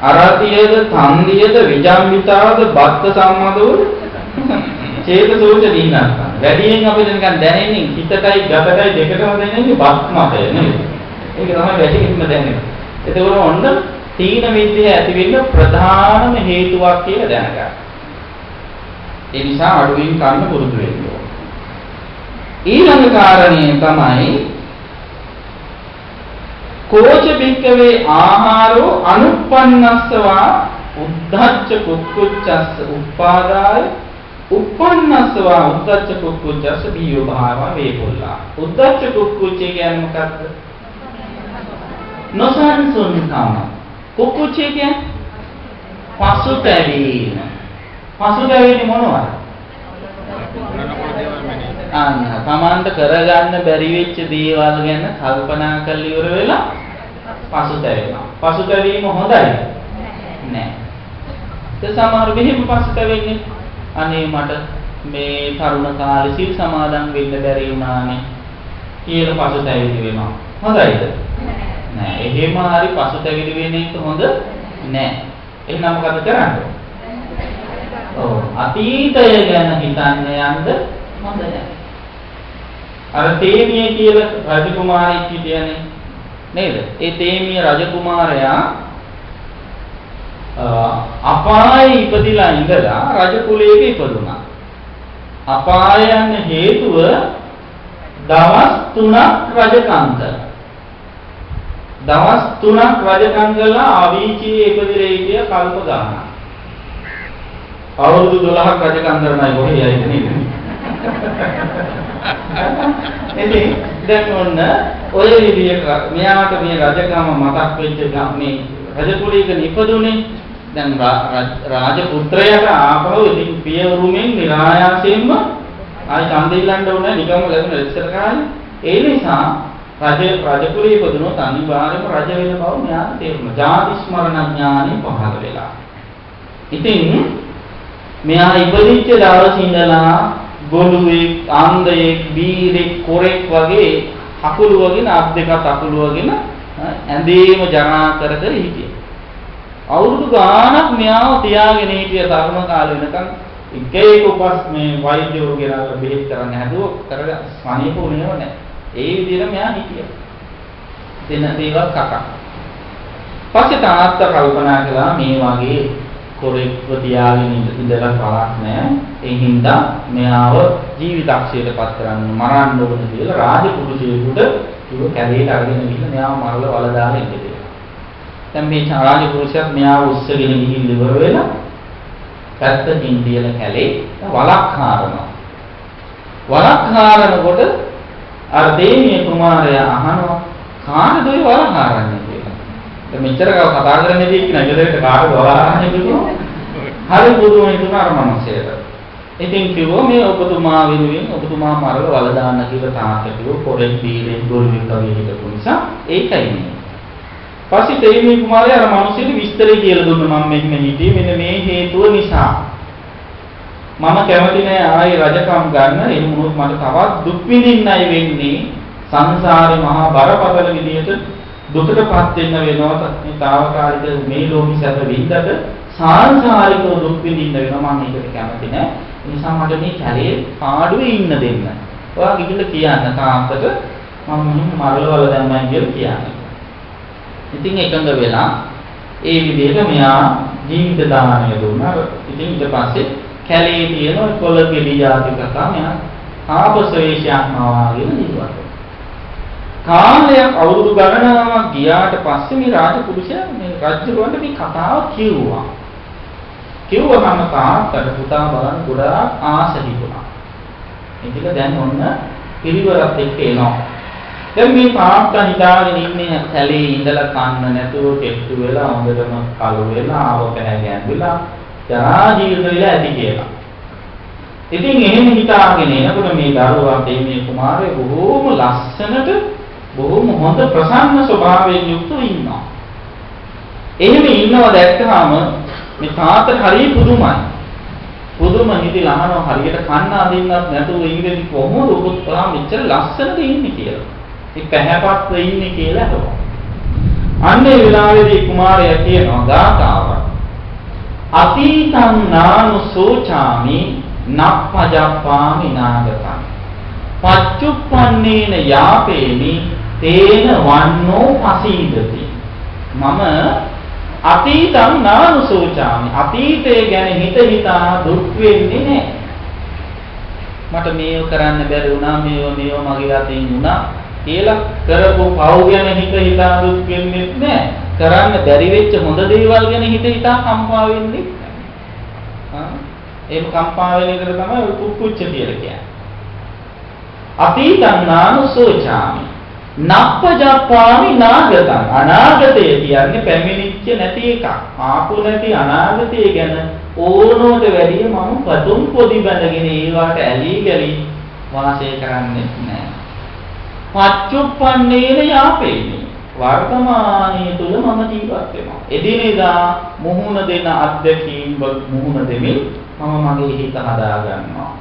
අරතියද, තන්දියද, විජම්භිතාවද, භක්ත සම්මදෝද, චේතසෝච ලීනත්තා. වැඩියෙන් අපිට නිකන් දැනෙන්නේ හිතටයි ගතටයි දෙකටම දැනෙන්නේ බත් මතය නේද? ඒක තමයි වැඩියෙන්ම දැනෙන්නේ. ඒකවල ඔන්න තීන විද්‍යාව ඇති වෙන්න ප්‍රධානම හේතුවක් කියලා දැනගන්න. ඒ නිසා අඩුවෙන් කන්න පුරුදු වෙන්න ඕන. ඊළඟ කාරණය තමයි කෝච බික්කවේ ආහාරෝ අනුප්පන්නස්සවා උද්ධච්ච කුක්කුච්චස්ස උපාදාය උප්පන්නස්සවා උද්ධච්ච කුක්කුච්චස්ස බියෝ භාව වේපොල්ලා. උද්ධච්ච කුක්කුච්ච කියන්නේ මොකක්ද? නොසන්සුන්කම. කුක්කුච්ච කියන්නේ පසුතැවීම. පසුතැවෙන්නේ මොනවද? තමන්ට කරගන්න බැරි වෙච්ච දේවල් ගැන කල්පනා කරලා ඉවර වෙලා පසුතැවෙනවා. පසුතැවීම හොඳයි නෑ. ඒ සමහර මෙහෙම පසුතැවෙන්නේ අනේ මට මේ තරුණ කාලේ සිල් සමාදන් වෙන්න බැරි වුණානේ කියලා පසුතැවිලි වෙනවා. හොඳයිද? නෑ. එහෙම හරි පසුතැවිලි වෙන එක හොඳ නෑ. එහෙනම් මොකද කරන්නේ? ඔව් අතීතය ගැන හිතන්න යන්න හොඳ නෑ. අර තේමිය කියලා රජකුමාරයෙක් හිටියනේ නේද? ඒ තේමිය රජකුමාරයා අපායේ ඉපදිලා ඉඳලා රජ කුලයක ඉපදුනා. අපායයන් හේතුව දවස් 3ක් රජකම් කළා. දවස් 3ක් රජකම් කළා අවීචියේ ඉපදිලා හිටිය කල්ප ගානක්. අවුරුදු 12ක් රජකම් කරනයි කොහේ යයිද නේද? එතෙන් දැන් ඔන්න ඔය විදියට මෙයාට මේ රජකම මතක් වෙච්ච මේ රජ කුලයක ඉපදුනේ. දැන් රාජ පුත්‍රයාට ආපහු ඉතින් පියවරුමෙන් නිරායාසයෙන්ම ආයි ඡන්දෙ ඉල්ලන්න ඕනේ නිකම්ම ලැබුණ ඉස්සර කාලේ. ඒ නිසා රජ කුලයේ ඉපදුනොත් අනිවාර්යයෙන්ම රජ වෙන බව මෙයාට තේරුණා. ජාති ස්මරණ ඥානෙ පහළ වෙලා. ඉතින් මෙයා ඉපදිච්ච දවසේ ඉඳලා ගොළුෙක්, අන්ධයෙක්, බීරෙක්, කොරෙක් වගේ අකුළු වගෙන අත් දෙකත් අකුළු වගෙන ඇඳේම ජරා කර කර හිටියා. අවුරුදු ගාණක් මෙයාව තියාගෙන හිටිය තරුණ කාලේ වෙනකන් එක උපස් මේ වෛද්‍යවරු ගෙනල්ලා බෙහෙත් කරන්න හැදුවා කරලා සනීප වුණේව නැහැ. ඒ විදිහට මෙයා හිටියා. දෙන දේවල් කකා. පස්සේ තාත්තා කල්පනා කළා මේ වගේ කොරෙක්ව තියාගෙන ඉඳලා කලක් නැහැ. ඒ හින්දා මෙයාව ජීවිතක්ෂයට පත් කරන්න මරන්න ඕන කියලා රාජපුරුෂයෙකුට කිව්ව කැලේට අරගෙන ගිහින් මෙයාව මරලා වල දාලා ඉන්න දෙනවා. දැන් මේ රාජපුරුෂයාත් මෙයාව උස්සගෙන ගිහින් ඉවර වෙලා පැත්තකින් තියන කැලේ වලක් හාරනවා. වලක් හාරනකොට අර දේවිය කුමාරයා අහනවා කාටද ඔය වල හාරන්නේ කියලා. දැන් මෙච්චර කතා කරන්නේ දී කියන ඉලදෙට කාටද වල හාරන්නේ කියලා. හරි බුදුම හිතුණා අර මනුස්සයට. ඉතින් කිව්වා මේ ඔබතුමා වෙනුවෙන් ඔබතුමා මරලා වල දාන්න කියලා තාත්තා කිව්වා පොරෙන් දීලෙන් ගොළුෙක් වගේ හිටපු නිසා ඒකයි නේ. පස්සේ තේමී කුමාරයා අර මිනිස්සුන්ට විස්තරය කියලා දුන්නා මම මෙහෙම හිටියේ මෙන්න මේ හේතුව නිසා. මම කැමති නෑ ආයේ රජකම් ගන්න. එහෙම වුණොත් මට තවත් දුක් විඳින්නයි වෙන්නේ. සංසාරේ මහා බරපතල විදියට දුකටපත් වෙන්න වෙනවා. මේ తాවකාලික මේ ලෝකෙ සැප විඳද්ද සංසාරිකව දුක් විඳින්න වෙනවා. මම ඒකට කැමති නෑ. ඒ නිසා මට මේ කැලේ පාඩුවේ ඉන්න දෙන්න. ඔයා ගිහිල්ලා කියන්න තාත්තට මම මෙහෙම මරලවල දැම්මයි කියලා කියන්න. ඉතින් එකඟ වෙලා ඒ විදිහට මෙයා ජීවිත දානය දුන්නා. ඉතින් ඊට පස්සේ කැලේ තියෙන කොළ ගෙඩි ආදී කතා මෙයා ආපසවේශයක් මාවාගෙන ජීවත් වෙනවා. කාලයක් අවුරුදු ගණනාවක් ගියාට පස්සේ මේ රාජපුරුෂයා මේ රජුරවන්ට මේ කතාව කිව්වා. කිව්වම තාත්තට පුතා බලන්න ගොඩාක් ආස හිතුණා. ඒක දැන් ඔන්න පිළිවෙලක් එක්ක එනවා. දැන් මේ තාත්තා හිතාගෙන ඉන්නේ කැලේ ඉඳලා කන්න නැතුව කෙට්ටු වෙලා හොඳටම කළු වෙලා ආව පැහැ ගැඹුලා ජරා ජීවිත වෙලා ඇති කියලා. ඉතින් එහෙම හිතාගෙන එනකොට මේ දරුවා මේ කුමාරය බොහෝම ලස්සනට බොහෝම හොඳ ප්‍රසන්න ස්වභාවයෙන් යුක්තව ඉන්නවා. එහෙම ඉන්නව දැක්කහම මේ තාත්තට හරිය පුදුමයි. පුදුම හිතිලා අහනවා හරියට කන්න අදින්නත් නැතුව ඉන්නේ කොහොමද ඔබත් මෙච්චර ලස්සනට ඉන්නේ කියලා. ඒ පැහැපත්ව ඉන්නේ කියලා හිතුවා. අන්නේ වෙලාවේදී කුමාරයා කියනවා ගාථාවක්. අතීතං නානුසෝචාමි නප්පජප්පාමි නාගතං. පච්චුප්පන්නේන යාපේමි තේන වන්නෝ පසීදති. මම අතීතං නානුසෝචාමි. අතීතය ගැන හිතා දුක් වෙන්නේ නැහැ. මට මේව කරන්න බැරි වුණා මේව මගේ අතින් වුණා කියලා කරපු පව් ගැන හිතා දුක් වෙන්නේ නැහැ. කරන්න බැරි වෙච්ච හොඳ දේවල් ගැන හිතා කම්පා වෙන්නේ නැහැ. ඒක කම්පා වෙන එකට තමයි කුක්කුච්ච කියලා කියන්නේ. අතීතං නානුසෝචාමි නප්පජප්පාමි නාගතං. අනාගතය කියන්නේ පැමිණිච්ච නැති එකක්. ආපු නැති අනාගතය ගැන ඕනෝට වැඩිය මම පතුම් පොඩි බඳගෙන ඒවට ඇලී ගලී වාසය කරන්නේ නැහැ. පච්චුප්පන්නේන යාපේමි. වර්තමානයේ තුල මම ජීවත් වෙනවා. එදිනෙදා මුහුණ දෙන අත්දැකීම් මුහුණ දෙමින් මම මගේ හිත හදා ගන්නවා.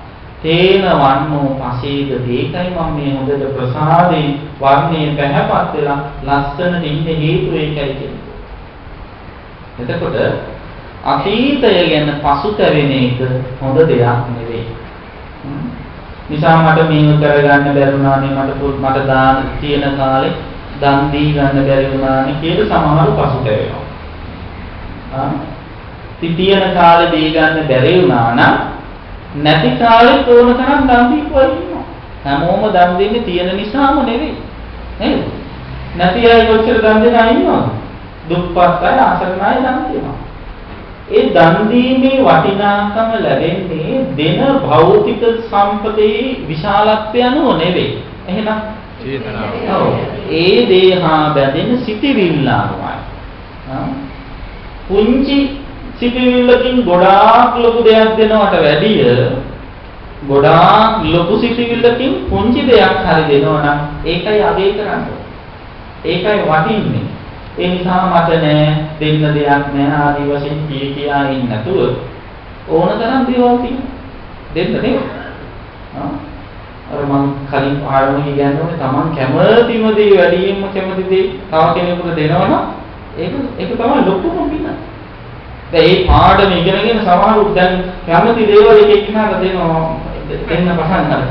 තේන වන්නෝ පසේද දෙකයි මම මේ හොඳට ප්‍රසාදේ වර්ණයේ පැහැපත් වෙලා ලස්සනට ඉන්න හේතුව ඒකයි කියන්නේ. එතකොට අතීතය ගැන පසුතැවෙන එක හොඳ දෙයක් නෙවෙයි. නිසා මට මේක කරගන්න බැරුණානේ මට දාන තියෙන කාලේ දන් දී ගන්න බැරි වුණානේ කියලා සමහරව පසුතැවෙනවා. තියෙන කාලේ දී ගන්න බැරි වුණා නම් නැති කාලේ ඕන තරම් දන් දීපුවා ඉන්නවා. හැමෝම දන් දෙන්නේ තියෙන නිසාම නෙවෙයි. නේද? නැති අය කොච්චර දන් දෙන අය ඉන්නවද? දුප්පත් අය අසරණ අය දන් දෙනවා. ඒ දන් දීමේ වටිනාකම ලැබෙන්නේ දෙන භෞතික සම්පතේ විශාලත්වය අනුව නෙවෙයි. එහෙනම් චේතනාව. ඒ දේ හා බැඳෙන සිටිවිල්ල අනුවයි. පුංචි සිටිවිල්ලකින් ගොඩාක් ලොකු දෙයක් දෙනවට වැඩිය ගොඩාක් ලොකු සිටිවිල්ලකින් පුංචි දෙයක් හරි දෙනවා නම් ඒකයි අගේ කරන්නේ. ඒකයි වටින්නේ. ඒ නිසා මට නෑ දෙන්න දෙයක් නෑ ආදී වශයෙන් කියා ඉන්න නැතුව ඕන තරම් දේවල් තියෙනවා. දෙන්න නේද? අර මං කලින් ආරම්භ කියන්නේ තමන් කැමතිම දේ වැඩියෙන්ම කැමති දේ තව කෙනෙකුට දෙනවනම් ඒක තමයි ලොකුම පින. දැන් මේ පාඩම ඉගෙනගෙන සමහරවිට දැන් කැමති දේවල් එක එක්කනට දෙනවා දෙන්න පටන් ගන්නවා.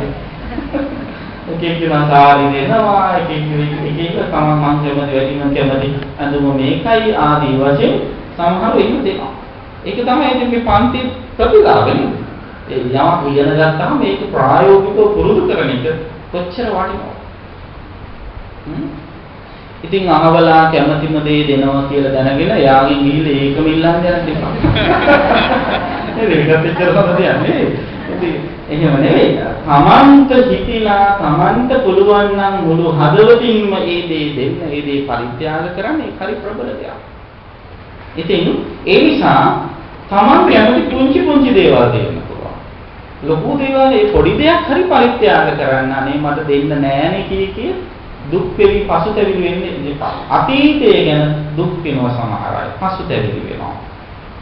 එක එක්කන සාරි දෙනවා එක එක තමන් මං කැමති වැඩිම කැමති අඳුම මේකයි ආදී වශයෙන් සමහරව එහෙම දෙනවා. ඒක තමයි ඉතින් මේ පන්ති ප්‍රතිලාභනේ. ඒ යමක් ඉගෙන ගත්තාම මේක ප්‍රායෝගිකව පුරුදු කරන එක කොච්චර වටිනවද? ඉතින් අහවලා කැමැතිම දේ දෙනවා කියලා දැනගෙන යාගෙන් ගිහිල්ලා ඒකම ඉල්ලන්න යන්න එපා. නේද? ඒකත් එච්චර සමහරවිට යන්නේ. ඉතින් එහෙම නෙවෙයි. තමන්ට හිතිලා තමන්ට පුළුවන් නම් මුළු හදවතින්ම ඒ දේ දෙන්න, ඒ දේ පරිත්‍යාග කරන්න ඒක හරි ප්‍රබල දෙයක්. ඉතින් ඒ නිසා තමන් කැමති පුංචි දේවල් දෙන්න. ලොකු දේවල් ඒ පොඩි දෙයක් හරි පරිත්‍යාග කරන්න අනේ මට දෙන්න නෑනේ කිය දුක් වෙවි පසුතැවිලි වෙන්නේ අතීතය ගැන දුක් වෙනවා සමහර අය පසුතැවිලි වෙනවා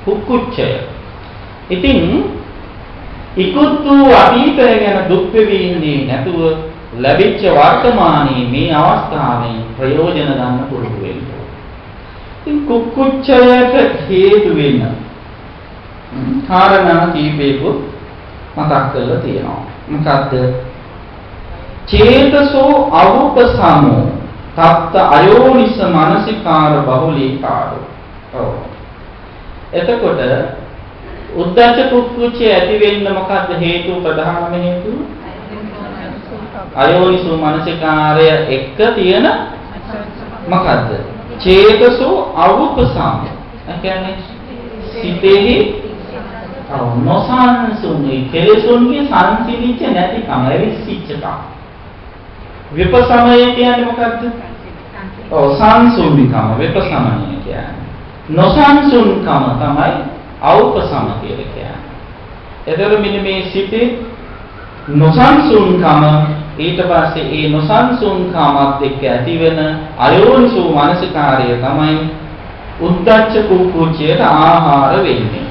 කුක්කුච්චය. ඉතින් ඉක්ුත් වූ අතීතය ගැන දුක් වෙවි ඉන්නේ නැතුව ලැබිච්ච වර්තමානයේ මේ අවස්ථාවෙන් ප්‍රයෝජන ගන්න පුරුදු වෙන්න. ඉතින් කුක්කුච්චයට හේතු වෙන කාරණා කීපයක මතක් කරලා තියෙනවා. මොකද්ද? චේතසෝ අවුපසමෝ තත්ත අයෝනිස මානසිකාර බහුලීකාරෝ. ඔව්. එතකොට උද්දච්ච කුක්කුච්චය ඇති වෙන්න මොකද්ද හේතුව? ප්‍රධානම හේතුව අයෝනිසෝ මානසිකාරය එක්ක තියෙන මොකද්ද? චේතසෝ අවුපසමෝ. ඒ කියන්නේ සිතෙහි නොසන්සුන්ගේ කෙලෙසුන්ගේ සංසිඳිච්ච නැතිකම ඇවිස්සිච්චකම. විපසමය කියන්නේ මොකක්ද? සංසුන්කම විපසමය කියන්නේ. නොසන්සුන්කම තමයි අවුපසම කියලා කියන්නේ. එතකොට මෙන්න මේ සිතේ නොසන්සුන්කම ඊට පස්සේ ඒ නොසන්සුන්කමත් එක්ක ඇතිවෙන අයෝනිසෝ මානසිකාරය තමයි උද්දච්ච කුක්කුච්චයට ආහාර වෙන්නේ.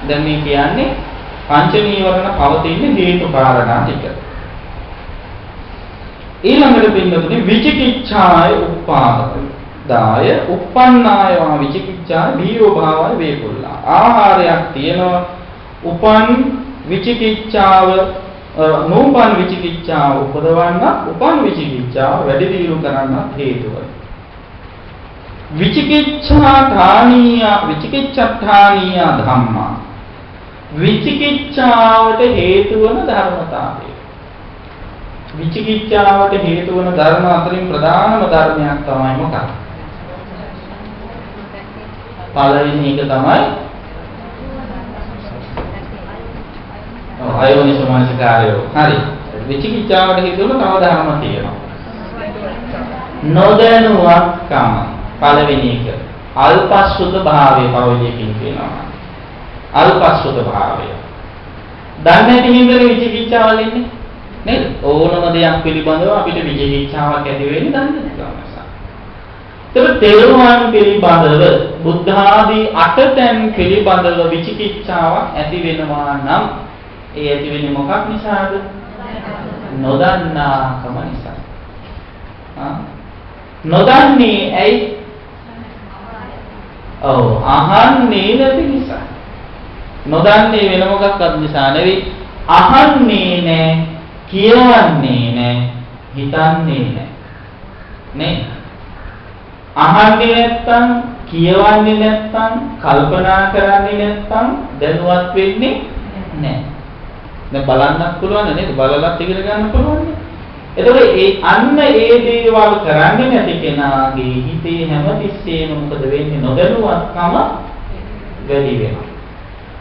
දැන් මේ කියන්නේ පංච නීවරණ පවතින හේතු කාරණා ටික. ඊළඟට පින්නතුනේ විචිකිච්ඡාය උපාදාය උප්පන්නාය වා විචිකිච්ඡාය බීරෝ භාවය වේකුල්ලා. ආහාරයක් තියෙනවා උපන් විචිකිච්ඡාව නෝපන් විචිකිච්ඡාව උපදවන්න උපන් විචිකිච්ඡාව වැඩි දියුණු කරන්න හේතුවයි. විචිකිච්ඡාඨානීය ධම්මා විචිකිච්ඡාවට හේතු වන ධර්මතාවය. විචිකිච්ඡාවට හේතු වන ධර්ම අතරින් ප්‍රධානම ධර්මයක් තමයි මොකක්ද? පළවෙනි එක තමයි අයෝනිසෝ මනසිකාරය. හරි. විචිකිච්ඡාවට හේතු වන තව ධර්ම තියෙනවා. නොදැනුවත්කම පළවෙනි එක. අල්පසුත භාවය පවජයකින් කියනවා. අල්පසුත භාවය. දන්නේ නැති හින්දා විචිකිච්ඡාවල් ඉන්නේ. නේද? ඕනම දෙයක් පිළිබඳව අපිට විචිකිච්ඡාවක් ඇති වෙන්නේ දන්නේ නැතිකම නිසා. ඒතර තේරුවන් පිළිබඳව බුද්ධ ආදී අටතැන් පිළිබඳව විචිකිච්ඡාවක් ඇති වෙනවා නම් ඒ ඇති වෙන්නේ මොකක් නිසාද? නොදන්නාකම නිසා. නොදන්නේ ඇයි? ඔව් අහන්නේ නැති නිසා. නොදන්නේ වෙන මොකක්වත් නිසා නෙවෙයි. අහන්නේ නැහැ, කියවන්නේ නැහැ, හිතන්නේ නැහැ. නේ? අහන්නේ නැත්තම්, කියවන්නේ නැත්තම්, කල්පනා කරන්නේ නැත්තම් දැනුවත් වෙන්නේ නැහැ. දැන් බලන්නත් පුළුවන් නේද? බලලත් ඉගෙන ගන්න පුළුවන්. එතකොට අන්න ඒ දේවල් කරන්නේ නැති කෙනාගේ හිතේ හැමතිස්සෙම මොකද වෙන්නේ? නොදැනුවත්කම වැඩි වෙනවා.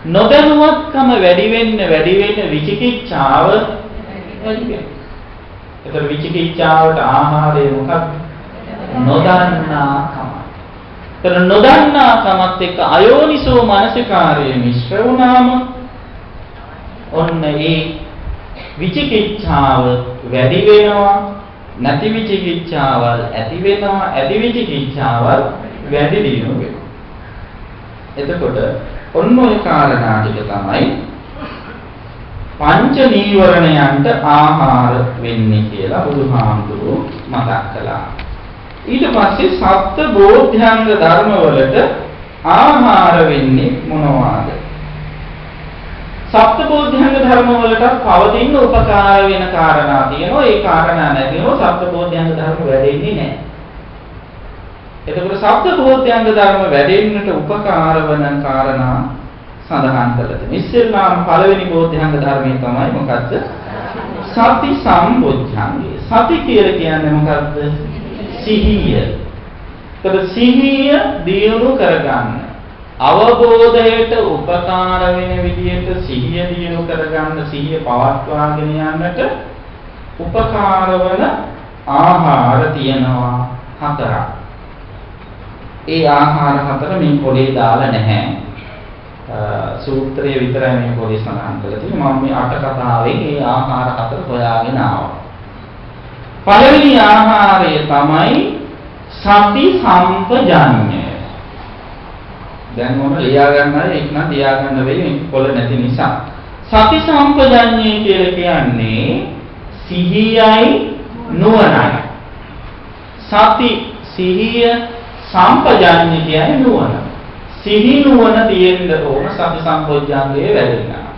නොදැනුවත්කම වැඩි වෙන්න විචිකිච්ඡාව වැඩි වෙනවා. ඒතර විචිකිච්ඡාවට ආහාරය මොකක්ද? නොදන්නාකම. ඒතර නොදන්නාකමත් එක්ක අයෝනිසෝ මනසිකාරය මිශ්‍ර වුණාම ඔන්න ඒ විචිකිච්ඡාව වැඩි වෙනවා, නැති විචිකිච්ඡාවල් ඇති වෙනවා, ඇති විචිකිච්ඡාවල් වැඩි දියුණු වෙනවා. එතකොට ඔන්න ඔය කාරණා ටික තමයි පංච නීවරණයන්ට ආහාර වෙන්නේ කියලා බුදුහාමුදුරුවෝ මතක් කළා. ඊට පස්සේ සප්ත බෝධ්‍යංග ධර්ම වලට ආහාර වෙන්නේ මොනවාද? සප්ත බෝධ්‍යංග ධර්ම වලට පවතින උපකාර වෙන කාරණා තියෙනවා. ඒ කාරණා නැතිව සප්ත බෝධ්‍යංග ධර්ම වැඩෙන්නේ නැහැ. එතකොට සප්ත බෝධ්‍යංග ධර්ම වැඩෙන්නට උපකාර වන කාරණා සඳහන් කළා. ඉස්සෙල්ලාම පළවෙනි බෝධ්‍යංග ධර්මයේ තමයි මොකද්ද? සති සම්බොධ්‍යංගය. සති කියලා කියන්නේ මොකද්ද? සිහිය. එතකොට සිහිය දියුණු කරගන්න. අවබෝධයට උපකාර වෙන විදිහට සිහිය දියුණු කරගන්න, සිහිය පවත්වාගෙන යන්නට උපකාර වන ආහාර තියෙනවා හතරක්. ඒ ආහාර හතර මේ පොලේ දාලා නැහැ. සූත්‍රයේ විතරයි මේ පොලේ සඳහන් කරලා තියෙන්නේ. මම මේ අට කතාවෙන් මේ ආහාර හතර හොයාගෙන ආවා. පළවෙනි ආහාරය තමයි සති සම්පජඤ්ඤය. දැන් මොන ලියා ගන්නද? ඒක නම් ලියා ගන්න වෙයි මේක පොළ නැති නිසා. සති සම්පජඤ්ඤය කියලා කියන්නේ සිහියයි නුවණයි. සති සිහිය, සම්පජඤ්ඤය කියන්නේ නුවණ. සිහි නුවණ තියෙන්න ඕන සති සම්පොඥාංගයේ වැඩෙනවා.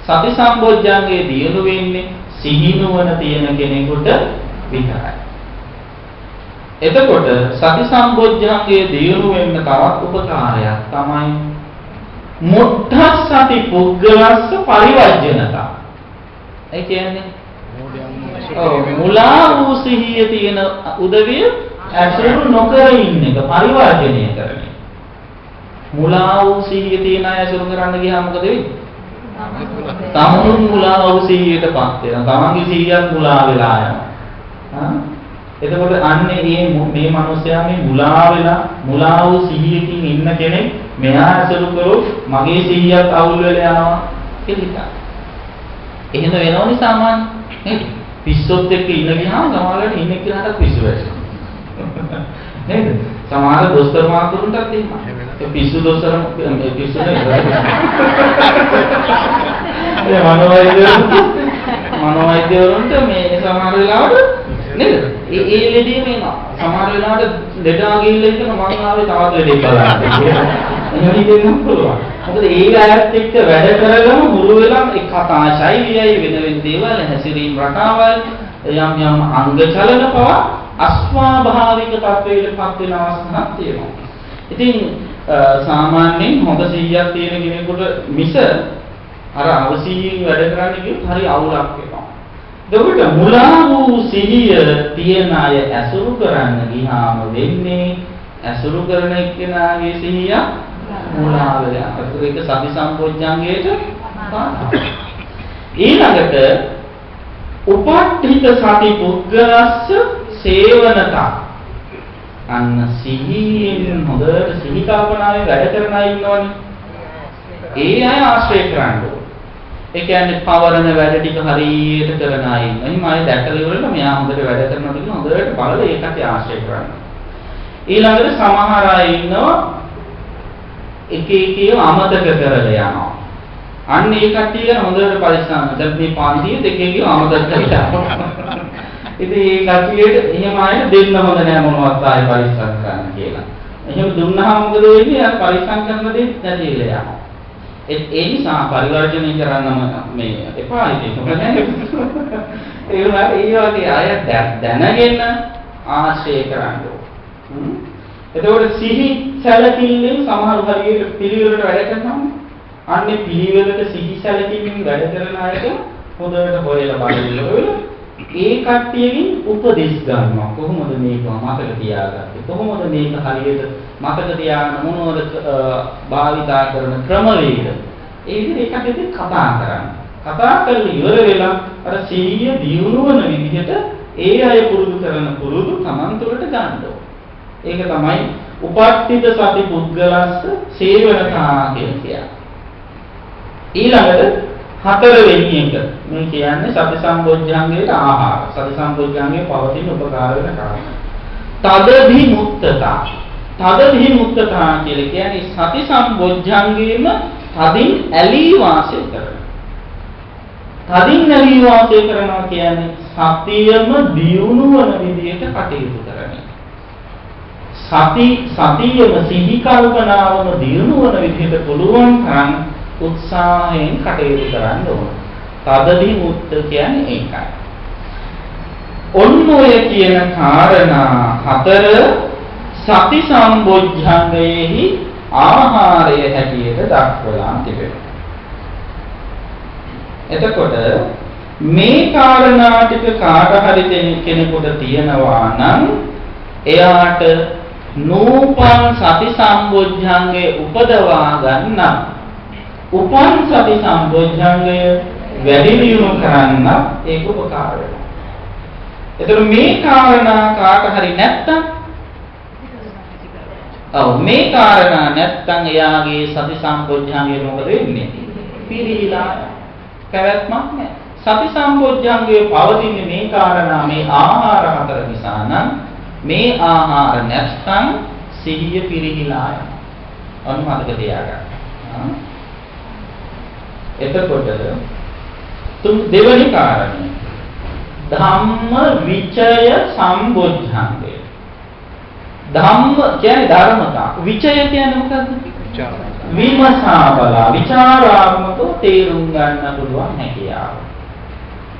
සති සම්පොඥාංගයේ දියුණු වෙන්නේ සිහි නුවණ තියෙන කෙනෙකුට විතරයි. එතකොට සති සම්පොඥාංගයේ දියුණු වෙන්න තවත් උපකාරයක් තමයි මුද්ධස්සති පුද්ගලස්ස පරිවර්ජනතා. ඒ කියන්නේ මුලා වූ සිහිය තියෙන උදවිය ඇසුරු නොකර ඉන්න එක, පරිවර්ජනය කරන එක. මුලා වූ සිහිය තියෙන අය ඇසුරු කරන්න ගියාම මොකද වෙන්නේ? තමනුත් මුලා වූ සිහියටපත් වෙනවා. තමන්ගේ සිහියත් මුලා වෙලා යනවා. එතකොට අන්නේ මේ මිනිස්යා මේ මුලා වූ සිහියකින් ඉන්න කෙනෙක් මෙහා ඇසුරු කරොත් මගේ සිහියත් අවුල් වෙලා යනවා කියලා. එහෙම වෙනවනේ සාමාන්‍ය නේද? පිස්සොත් එක්ක ඉන්න ගියාම සමහරවිට ඉන්නේ කියලාට පිස්සු වැටෙනවා. නේද? සමහර දොස්තර මාතුරුන්ටත් එහෙමයි. ඒ පිස්සු දොස්තර පිස්සු නේ. ඒ මනෝවෛද්‍යවරුන්ට මේ සමහර වෙලාවට නේද? ඒ ලෙඩේ මේනවා. සමහර වෙලාවට ලෙඩා ගිහිල්ලා ඉන්න මම ආවේ තවත් ලෙඩේ බලන්න. එහෙම ඉඳින්න පුළුවන්. මොකද ඒ වැයත් එක්ක වැඩ කරගම මුළු වෙලාවම ඒ කතා ශෛලියයි වෙන දේවල් හැසිරීම රටාවල් යම් අංග චලන පවා අස්වාභාවික තත්වයකටපත් වෙන අවස්ථාවක් තියෙනවා. ඉතින් සාමාන්‍යයෙන් හොඳ සිහියක් තියෙන කෙනෙකුට මිස අර අවසියෙන් වැඩ කරන්න කියොත් හරි අවුලක් වෙනවා. එතකොට මුලා වූ සිහිය තියන අය ඇසුරු කරන්න ගියාම වෙන්නේ ඇසුරු කරන එක්කෙනාගේ සිහිය මුලා වෙලා. ඒක සති සම්පෝඥාංගයට ඊළඟට උපට්ඨිත සති පුද්ගලස්ස සේවනතා. අන්න සිහියෙන් හොඳට සිහි කල්පනාවෙන් වැඩ කරන අය ඉන්නවනේ. ඒ අය ආශ්‍රය කරන්න ඕනේ. ඒ කියන්නේ පවරන වැඩ ටික හරියට කරන අය ඉන්නවා. එහෙනම් අය දැකලා ඉවරලා මෙයා හොඳට වැඩ කරනවා කියන හොඳට බලලා ඒකට ආශ්‍රය කරන්න. ඊළඟට සමහර අය ඉන්නවා එක එක අමතක කරලා යනවා. අන්න ඒ කට්ටිය ගැන හොඳට පරිස්සම්. දැන් මේ පන්තියේ දෙකේ ගියම අමතක කරලා. ඉතින් ඒ කට්ටියට එහෙම ආයෙත් දෙන්න හොඳ නෑ මොනවත් ආයෙ පරිස්සම් කරන්න කියලා. එහෙම දුන්නාම මොකද වෙන්නේ? අර පරිස්සම් කරන දේ නැතිලා යනවා. ඒ නිසා පරිවර්ජනය කරන්නම මේ එපා ඉතින්. මොකද ඒ වගේ අය දැනගෙන ආශ්‍රය කරන්න ඕන. එතකොට සිහි සැලකිල්ලෙන් සමහර හරියට පිළිවෙලට වැඩ කරනවා. අන්නේ පිළිවෙලට සිහි සැලකිල්ලෙන් වැඩ කරන අයට හොඳට හොයලා බලන්න ඒ කට්ටියකින් උපදෙස් ගන්නවා. කොහොමද මේක මතක තියාගත්තේ? කොහොමද මේක හරියට මතක තියාගන්න මොනවද භාවිතා කරන ක්‍රමවේද? ඒ විදිහට ඒකට කතා කරන්න. කතා කරලා ඉවර වෙලා අර සිහිය දියුණු වෙන විදිහට ඒ අය පුරුදු කරන පුරුදු Taman තුළට ගන්න ඕන. ඒක තමයි උපට්ඨිත සති පුද්ගලස්ස සේවනතා කියන්නේ. ඊළඟට හතරවෙනි එක මේ කියන්නේ සති සම්බොජ්ජංගයේ ආහාර. සති සම්බොජ්ජංගයේ පවතින උපකාර වෙන කාරණා. තදධි මුක්තතා. තදධි මුක්තතා කියලා කියන්නේ සති සම්බොජ්ජංගයේම තදින් ඇලී වාසය කරන. තදින් ඇලී වාසය කරනවා කියන්නේ සතියම දියුණු වන විදිහට කටයුතු කරන. සතියම සිහි කල්පනාවම දියුණු වන විදිහට පුළුවන් තරම් උත්සාහයෙන් කටයුතු කරන්න ඕන. තදදී මුත්ත කියන්නේ ඒකයි. ඔන්න ඔය කියන කාරණා හතර සති සම්බොජ්ජංගයේහි ආහාරය හැටියට දක්වලා තිබෙනවා. එතකොට මේ කාරණා ටික කාට හරි කෙනෙකුට තියෙනවා නම් එයාට නූපන් සති සම්බොජ්ජංගයේ උපදවා ගන්න උපන් සති සම්බොජ්ජංගය වැඩි දියුණු කරන්න ඒක උපකාර වෙනවා. එතකොට මේ කාරණා කාට හරි නැත්තම් මේ කාරණා නැත්තම් එයාගේ සති සම්බොජ්ජංගය මොකද වෙන්නේ? පිරිහිලා පැවැත්මක් නැහැ. සති සම්බොජ්ජංගයේ පවතින මේ කාරණා මේ ආහාර හතර නිසා නම් මේ ආහාර නැත්තම් සිහිය පිරිහිලා යනවා. අන්න මතක තියාගන්න. එතකොට දෙවැනි කාරණය ධම්ම විචය සම්බොජ්ජංගය. ධම්ම කියන්නේ ධර්මතා. විචය කියන්නේ මොකද්ද? විමසා බලා විචාරාත්මකව තේරුම් ගන්න පුළුවන් හැකියාව.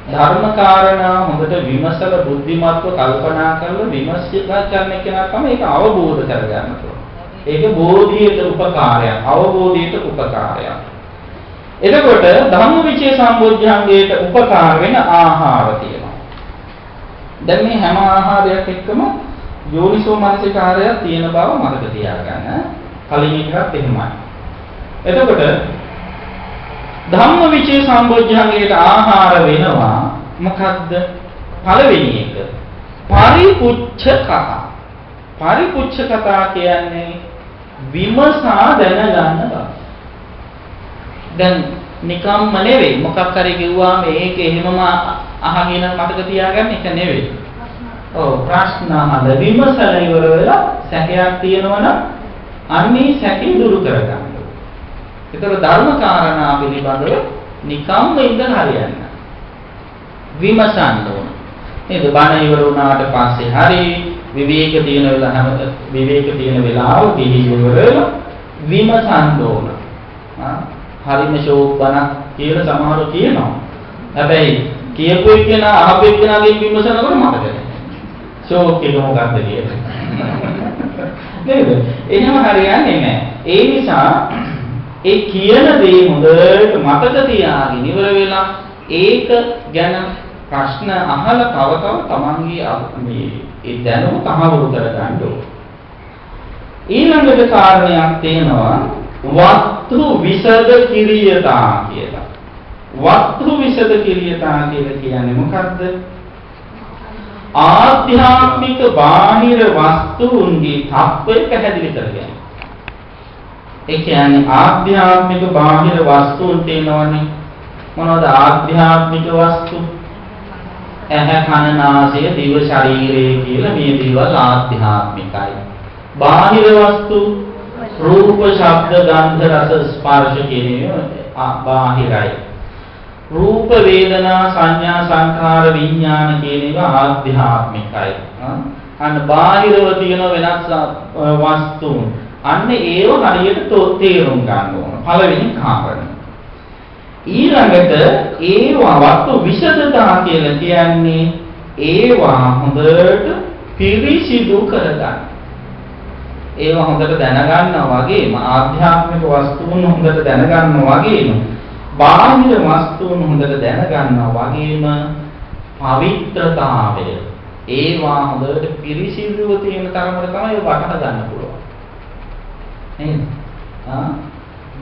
ධර්ම කාරණා හොඳට විමසලා බුද්ධිමත්ව කල්පනා කරලා විමර්ශනා කරන කෙනා තමයි ඒක අවබෝධ කරගන්න පුළුවන්. ඒක බෝධියට උපකාරයක්, අවබෝධයට උපකාරයක්. එතකොට ධම්මවිචේ සම්බොජ්ජංගයට උපකාර වෙන ආහාර තියෙනවා. දැන් මේ හැම ආහාරයක් එක්කම යෝනිසෝ මනසිකාරයක් තියෙන බව මතක තියාගන්න. කලින් එකත් එහෙමයි. එතකොට ධම්මවිචේ සම්බොජ්ජංගයට ආහාර වෙනවා මොකද්ද? පළවෙනි එක පරිපුච්ඡකතා. පරිපුච්ඡකතා කියන්නේ විමසා දැනගන්න බව. දැන් නිකම්ම නෙවෙයි මොකක් හරි කිව්වාම ඒක එහෙමම අහගෙන මතක තියාගන්න එක නෙවෙයි. ඔව් ප්‍රශ්න අහලා විමසලා ඉවර වෙලා සැකයක් තියෙනවනම් අන්නේ සැකේ දුරු කරගන්න. ඒතර ධර්ම කාරණා පිළිබඳව නිකම්ම ඉඳලා හරියන්නේ. විමසන්න ඕන. නේද? බණ ඉවර වුණාට පස්සේ හරි විවේක තියෙන වෙලාව පිළිවෙල විමසන්න ඕන. හරිම ෂෝක් බණක් කියලා සමහරව කියනවා. හැබැයි කියපු එක්කෙනා අහපු එක්කෙනාගෙන් විමසනකොට මතක නැහැ. ෂෝක් එක මොකක්ද කියලා. නේද? එහෙම හරියන්නේ නැහැ. ඒ නිසා ඒ කියන දේ හොඳට මතක තියාගෙන ඉවර වෙලා ඒක ගැන ප්‍රශ්න අහලා තව තමන්ගේ මේ ඒ දැනුම තහවුරු කරගන්න ඕන. ඊළඟට කාරණයක් තියෙනවා වස්තු විසද කිරියතා කියලා. වස්තු විසද කිරියතා කියලා කියන්නේ මොකද්ද? ආධ්‍යාත්මික බාහිර වස්තුන්ගේ තත්ත්වය පැහැදිලි කරගන්න. ඒ කියන්නේ ආධ්‍යාත්මික බාහිර වස්තුන් තියෙනවනේ. මොනවද ආධ්‍යාත්මික වස්තු? ඇහැ කන නාසය දිව ශරීරය කියලා මේ දේවල් ආධ්‍යාත්මිකයි. බාහිර වස්තු රූප ශබ්ද ගන්ධ රස ස්පර්ශ කියන බාහිරයි. රූප වේදනා සංඥා සංඛාර විඥාන කියන ඒවා ආධ්‍යාත්මිකයි. අන්න බාහිරව තියෙන වෙනස් වස්තුන්. අන්න ඒව හරියට තේරුම් ගන්න ඕන. පළවෙනි කාරණය. ඊළඟට ඒවා වස්තු විෂදතා කියලා කියන්නේ ඒවා හොඳට පිරිසිදු කරගන්න. ඒවා හොඳට දැනගන්නවා වගේම ආධ්‍යාත්මික වස්තුන් හොඳට දැනගන්නවා වගේම බාහිර වස්තුන් හොඳට දැනගන්නවා වගේම පවිත්‍රතාවය ඒවා හොඳට පිරිසිදුව තියෙන තරමට තමයි වටහා ගන්න පුළුවන්. නේද?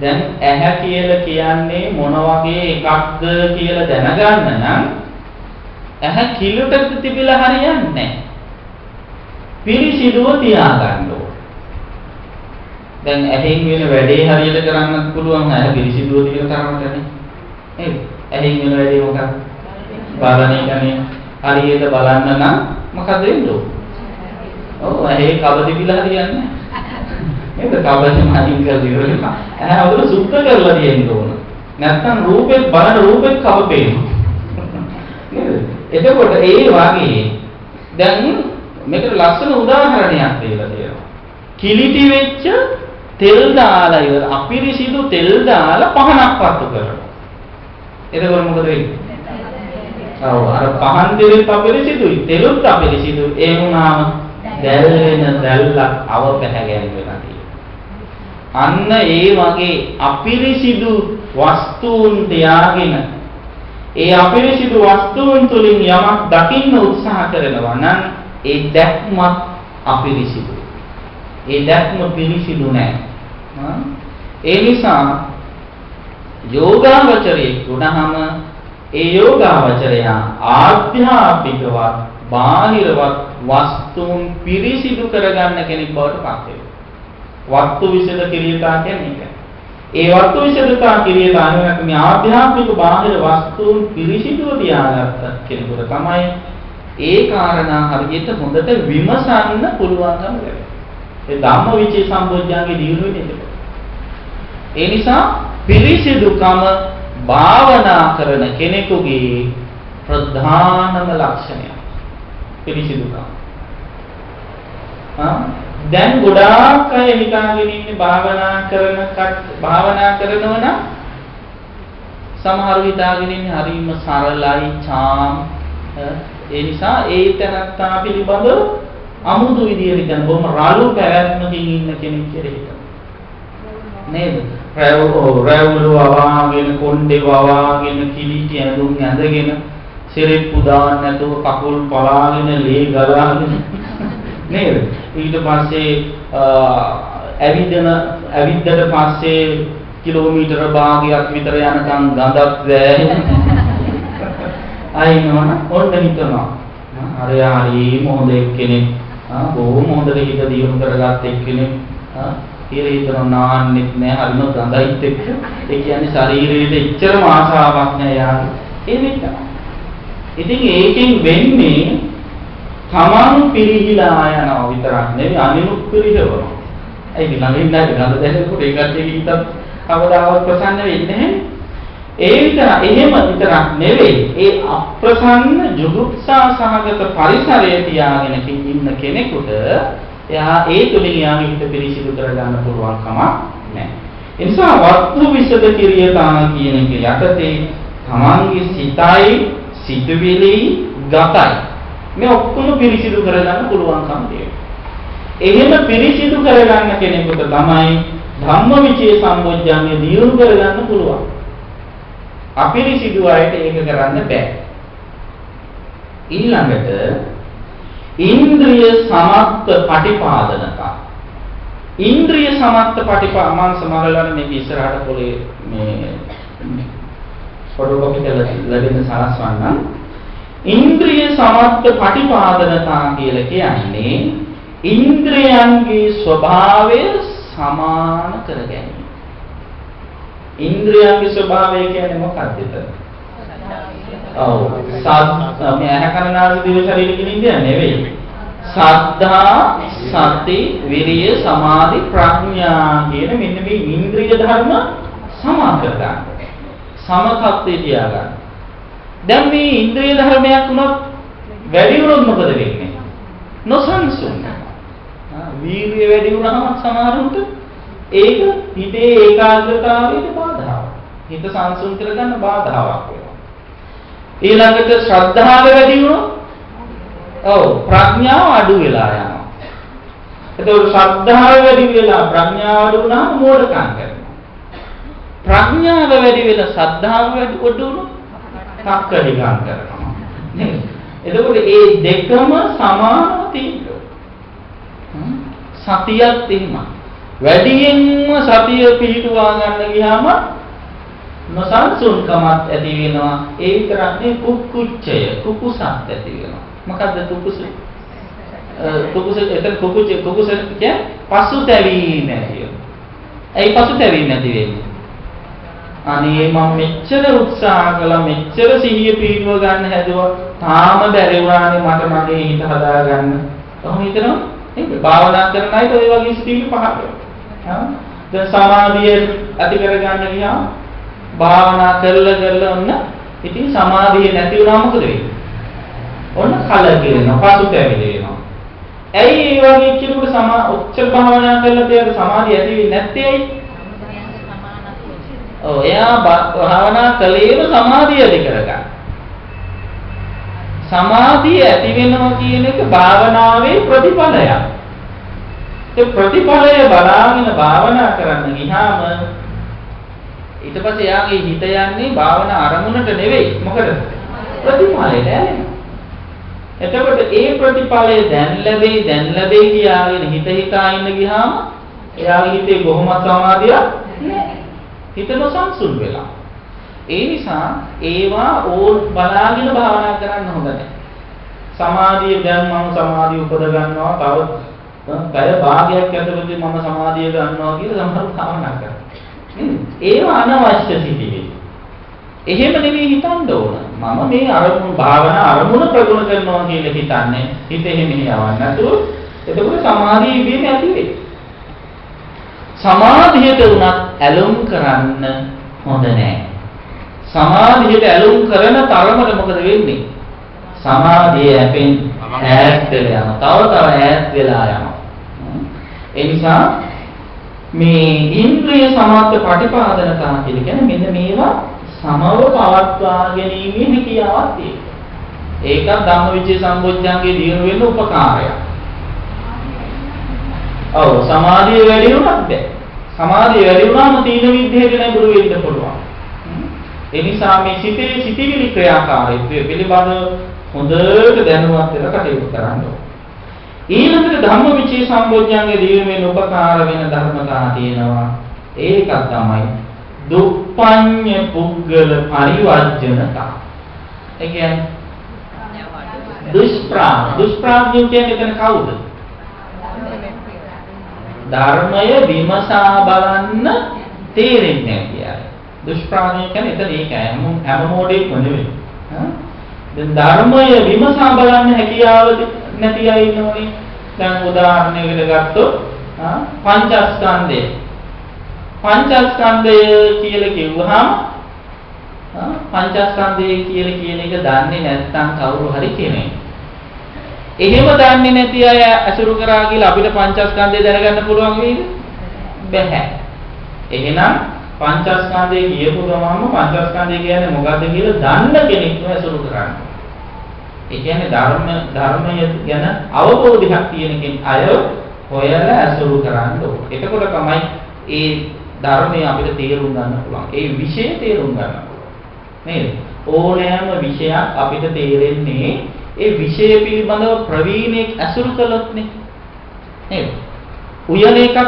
දැන් ඇහැ කියලා කියන්නේ මොන වගේ එකක්ද කියලා දැනගන්න නම් ඇහැ කිලුට තිබිලා හරියන්නේ නැහැ. පිරිසිදුව තියාගන්න ඕන. දැන් ඇහෙන් වෙන වැඩේ හරියට කරන්නත් පුළුවන් ඇහැ පිරිසිදුව තියෙන තරමටනේ. නේද? ඇහෙන් වෙන වැඩේ මොකක්ද? බලන එකනේ. හරියට බලන්න නම් මොකද වෙන්නේ? ඔව් ඇහි කබ තිබිලා හරියන්නේ නැහැ. නේද? කබෙන් මනින් කරලා ඉවරලා ඇහැ අවුල සුද්ධ කරලා තියෙන්න ඕන. නැත්නම් රූපෙත් බලන රූපෙත් කබ පේනවා. නේද? එතකොට ඒ වගේ දැන් මේකට ලස්සන උදාහරණයක් දෙලා තියෙනවා. කිලිටි වෙච්ච තෙල් දාලා ඉවර අපිරිසිදු තෙල් දාලා පහනක් පත්තු කරනවා. එතකොට මොකද වෙන්නේ? ඔව් අර පහන් දෙලෙත් අපිරිසිදුයි තෙලුත් අපිරිසිදුයි ඒ වුණාම දැල්වෙන දැල්ලක් අව පැහැගෙන වෙනවා. අන්න ඒ වගේ අපිරිසිදු වස්තුන් තියාගෙන ඒ අපිරිසිදු වස්තුන් තුලින් යමක් දකින්න උත්සාහ කරනවා නම් ඒ දැක්මත් අපිරිසිදුයි. ඒ දැක්ම පිරිසිදු නැහැ. ඒ නිසා යෝගාවචරයේ ගුණහම ඒ යෝගාවචරය ආධ්‍යාත්මිකවත් බාහිරවත් වස්තුන් පිරිසිදු කරගන්න කෙනෙක් බවට පත් වෙනවා. වස්තු විසද කිරියතා කියන්නේ ඒ වස්තු විසදතා කිරියතා අනුව මේ ආධ්‍යාත්මික බාහිර වස්තුන් පිරිසිදුව තියාගත්ත කෙනෙකුට තමයි ඒ කාරණා හරියට හොඳට විමසන්න පුළුවන්කම ලැබෙන්නේ. ඒ ධම්මවිචේ සම්බොධ්‍යංගේ දියුණු වෙන්නේ. ඒ නිසා පිරිසිදුකම භාවනා කරන කෙනෙකුගේ ප්‍රධානම ලක්ෂණය. පිරිසිදුකම. දැන් ගොඩාක් අය හිතාගෙන ඉන්නේ භාවනා කරනවා නම් සමහරව හිතාගෙන ඉන්නේ හරිම සරලයි චාම් ඒ නිසා ඒ තැනත්තා පිළිබඳ අමුතු විදියට හිතන බොහොම රළු පැවැත්මකින් ඉන්න කෙනෙක් කියලා හිතනවා නේද? රැවුළු වවාගෙන කොණ්ඩේ වවාගෙන කිලිටි ඇඳුම් ඇඳගෙන සිරිප්පු දාන්න නැතුව කකුල් පලාගෙන ලේ ගලාගෙන නේද? ඊට පස්සේ ඇවිද්දට පස්සේ කිලෝමීටර භාගයක් විතර යනකම් ගඳක් වැහෙන අයිනවන ඔන්න හිතනවා අරයා හරි මොහොත එක්කෙනෙක් බොහොම හොඳට හිත දියුණු කරගත්ත එක්කෙනෙක් කියලා හිතනවා නාන්නෙත් නෑ හරිම ගඳයිත් එක්ක ඒ කියන්නේ ශරීරයේ එච්චරම ආශාවක් නෑ යාළුවෝ ඒ වෙන්න. ඉතින් ඒකෙන් වෙන්නේ තමන් පිරිහිලා යනවා විතරක් නෙවෙයි අනිනුත් පිරිහවනවා. ඒක ළඟින් නැති ගඳ දැනෙනකොට ඒකත් එක්ක හිතත් කවදාවත් ප්‍රසන්න වෙන්නේ නැහැ. ඒ එහෙම විතරක් නෙවෙයි ඒ අප්‍රසන්න ජුගුප්සා සහගත පරිසරය තියාගෙන ඉන්න කෙනෙකුට එයා ඒ තුලින් යාගේ හිත පිරිසිදු කරගන්න පුළුවන් කමක් නැහැ. ඒ නිසා වස්තු විසද කිරියතාන කියන එක යටතේ තමන්ගේ සිතයි සිතුවිලි ගතයි මේ ඔක්කොම පිරිසිදු කරගන්න පුළුවන්කම තියෙනවා. එහෙම පිරිසිදු කරගන්න කෙනෙකුට තමයි ධම්මවිචේ සම්බොජ්ජංගේ දියුණු කරගන්න පුළුවන්. අපිරිසිදු අයට ඒක කරන්න බෑ. ඊළඟට ඉන්ද්‍රිය සමත්ත පටිපාදනතා. ඉන්ද්‍රිය සමත්ත පටිපාදන සමහරවල් මේක ඉස්සරහට පොලේ මේ ෆොටෝකොපි කරලා ලැබෙන සලස්වන්න. ඉන්ද්‍රිය සමත්ත පටිපාදනතා කියලා කියන්නේ ඉන්ද්‍රයන්ගේ ස්වභාවය සමාන කර ගැනීම. ඉන්ද්‍රයන්ගේ ස්වභාවය කියන්නේ මොකක්ද? ඔව් මේ ඇහැකරනාදී දිව ශරීර කියන ඉන්ද්‍රිය නෙවෙයි. සද්ධා, සති, විරිය, සමාධි, ප්‍රඥා කියන මෙන්න මේ ඉන්ද්‍රිය ධර්ම සමා කර ගන්න. සමතත්වයේ තියා ගන්න. දැන් මේ ඉන්ද්‍රිය ධර්මයක් වුණොත් වැඩි වුණොත් මොකද වෙන්නේ? නොසන්සුන්. වීර්යය වැඩි වුණාම සමහරුන්ට ඒක හිතේ ඒකාග්‍රතාවයට බාධාවක්. හිත සංසුන් කරගන්න බාධාවක් වෙනවා. ඊළඟට ශ්‍රද්ධාව වැඩි වුණොත් ප්‍රඥාව අඩු වෙලා යනවා. එතකොට ශ්‍රද්ධාව වැඩි වෙලා ප්‍රඥාව අඩු වුණාම මෝඩකම් කරනවා. ප්‍රඥාව වැඩි වෙලා ශ්‍රද්ධාව වැඩි වුණොත් කක්කඩිකම් කරනවා. නේද? එතකොට මේ දෙකම සමානව තියෙනවා. සතියත් එහෙම. වැඩියෙන්ම සතිය පිළිටුවා ගන්න ගියාම නොසන්සුන්කමත් ඇති වෙනවා. ඒ විතරක් නෙවෙයි කුක්කුච්චය, කුකුසත් ඇති වෙනවා. මොකද්ද කුකුස? එතන කුකුස කියන්නේ පසුතැවීම නැති වෙනවා. ඇයි පසුතැවීම නැති වෙන්නේ? අනේ මම මෙච්චර උත්සාහ කළා, මෙච්චර සිහිය පිළිටුව ගන්න හැදුවා, තාම බැරි වුණානේ මට මගේ හිත හදා ගන්න. කොහොම හිතනවා? නේද? භාවනා කරන අයට ඔය වගේ ස්ථಿತಿ පහක් වෙනවා. දැන් සමාධිය ඇති කර ගන්න ගියාම භාවනා කරලා ඔන්න ඉතින් සමාධිය නැති වුණා මොකද වෙන්නේ? ඔන්න කලකිරෙනවා, පසුතැවිලි වෙනවා. ඇයි මේ වගේ කෙනෙකුට උච්ච භාවනා කරලා තියද සමාධිය ඇති වෙන්නේ නැත්තේ ඇයි? එයා භාවනා කලේම සමාධිය ඇති කරගන්න. සමාධිය ඇති වෙනවා කියන එක භාවනාවේ ප්‍රතිඵලයක්. ඒ ප්‍රතිඵලය බලාගෙන භාවනා කරන්න ගියාම ඊට පස්සේ යාගේ හිත යන්නේ භාවනා අරමුණට නෙවෙයි. මොකද? ප්‍රතිඵලයට ඇලෙනවා. එතකොට ඒ ප්‍රතිඵලය දැන් ලැබෙයි කියාගෙන හිතා ඉන්න ගියාම එයාගේ හිතේ කොහොමද සමාධියක් නැහැ. හිත නොසන්සුන් වෙලා. ඒ නිසා ඒවා ඕන් බලාගෙන භාවනා කරන්න හොඳ නැහැ. සමාධිය දැන් මම සමාධිය උපද ගන්නවා තව පැය භාගයක් ඇතුළතදී මම සමාධිය ගන්නවා කියලා සමහරව භාවනා කරනවා. ඒවා අනවශ්‍ය සිටිවිලි. එහෙම නෙවෙයි හිතන්න ඕන. මම මේ අරමුණු භාවනා අරමුණ ප්‍රගුණ කරනවා කියලා හිතන්නේ. හිත එහෙම යවන්න නැතුව එතකොට සමාධිය ඉබේම ඇති වෙයි. සමාධියට උනත් ඇලුම් කරන්න හොඳ නැහැ. සමාධියට ඇලුම් කරන තරමට මොකද වෙන්නේ? සමාධිය අපෙන් ඈත් වෙලා යනවා. තව ඈත් වෙලා යනවා. ඒ නිසා මේ ඉන්ද්‍රිය සමාත්‍ය ප්‍රතිපාදනතා කියලා කියන්නේ මෙන්න මේවා සමව පවත්වා ගැනීමේ හැකියාවක් තියෙනවා. ඒකත් ධම්මවිචේ සම්බොජ්ජංගේ දිනු වෙන්න උපකාරයක්. සමාධිය වැඩි වුණත් බෑ. සමාධිය වැඩි වුණාම තීන විද්ධියට නැඹුරු වෙන්න පුළුවන්. ඒ නිසා මේ සිතිවිලි ක්‍රියාකාරීත්වය පිළිබඳව හොඳට දැනුවත් වෙලා කටයුතු කරන්න ඕනේ. ඊළඟට ධම්මවිචේ සම්බොජ්ජංගේ දිනු වෙන්න උපකාර වෙන ධර්මතා තියෙනවා. ඒක තමයි දුප්පඤ්ඤ පුද්ගල පරිවර්ජනතා. ඒ කියන්නේ දුෂ්ප්‍රාඥ කියන්නේ එතන කවුද? ධර්මය විමසා බලන්න තේරෙන්නේ නැහැ කියන්නේ. දුෂ්ප්‍රාඥ කියන්නේ එතන ඒකයි. හැම මොඩේක්ම නෙවෙයි. දැන් ධර්මය විමසා බලන්න හැකියාව නැති අය ඉන්නෝනේ. දැන් උදාහරණයකට ගත්තොත් පංචස්කන්ධය කියලා කිව්වහම පංචස්කන්ධය කියලා කියන එක දන්නේ නැත්නම් කවුරු හරි කෙනෙක්. එහෙම දන්නේ නැති අය අසුරු කරා කියලා අපිට පංචස්කන්ධය දැනගන්න පුළුවන් වේද? බැහැ. එහෙනම් පංචස්කන්ධය කියපු ගමන්ම පංචස්කන්ධය කියන්නේ මොකක්ද කියලා දන්න කෙනෙක්ව අසුරු කරන්න. ඒ කියන්නේ ධර්මය ගැන අවබෝධයක් තියෙන අය හොයලා අසුරු කරන්න ඕනේ. එතකොට තමයි ඒ ධර්මය අපිට තේරුම් ගන්න පුළුවන්. ඒ විෂය තේරුම් ගන්න පුළුවන්. නේද? ඕනෑම විෂයක් අපිට තේරෙන්නේ ඒ විෂය පිළිබඳව ප්‍රවීණෙක් අසුරු කළොත්නේ. නේද? උයන එකක්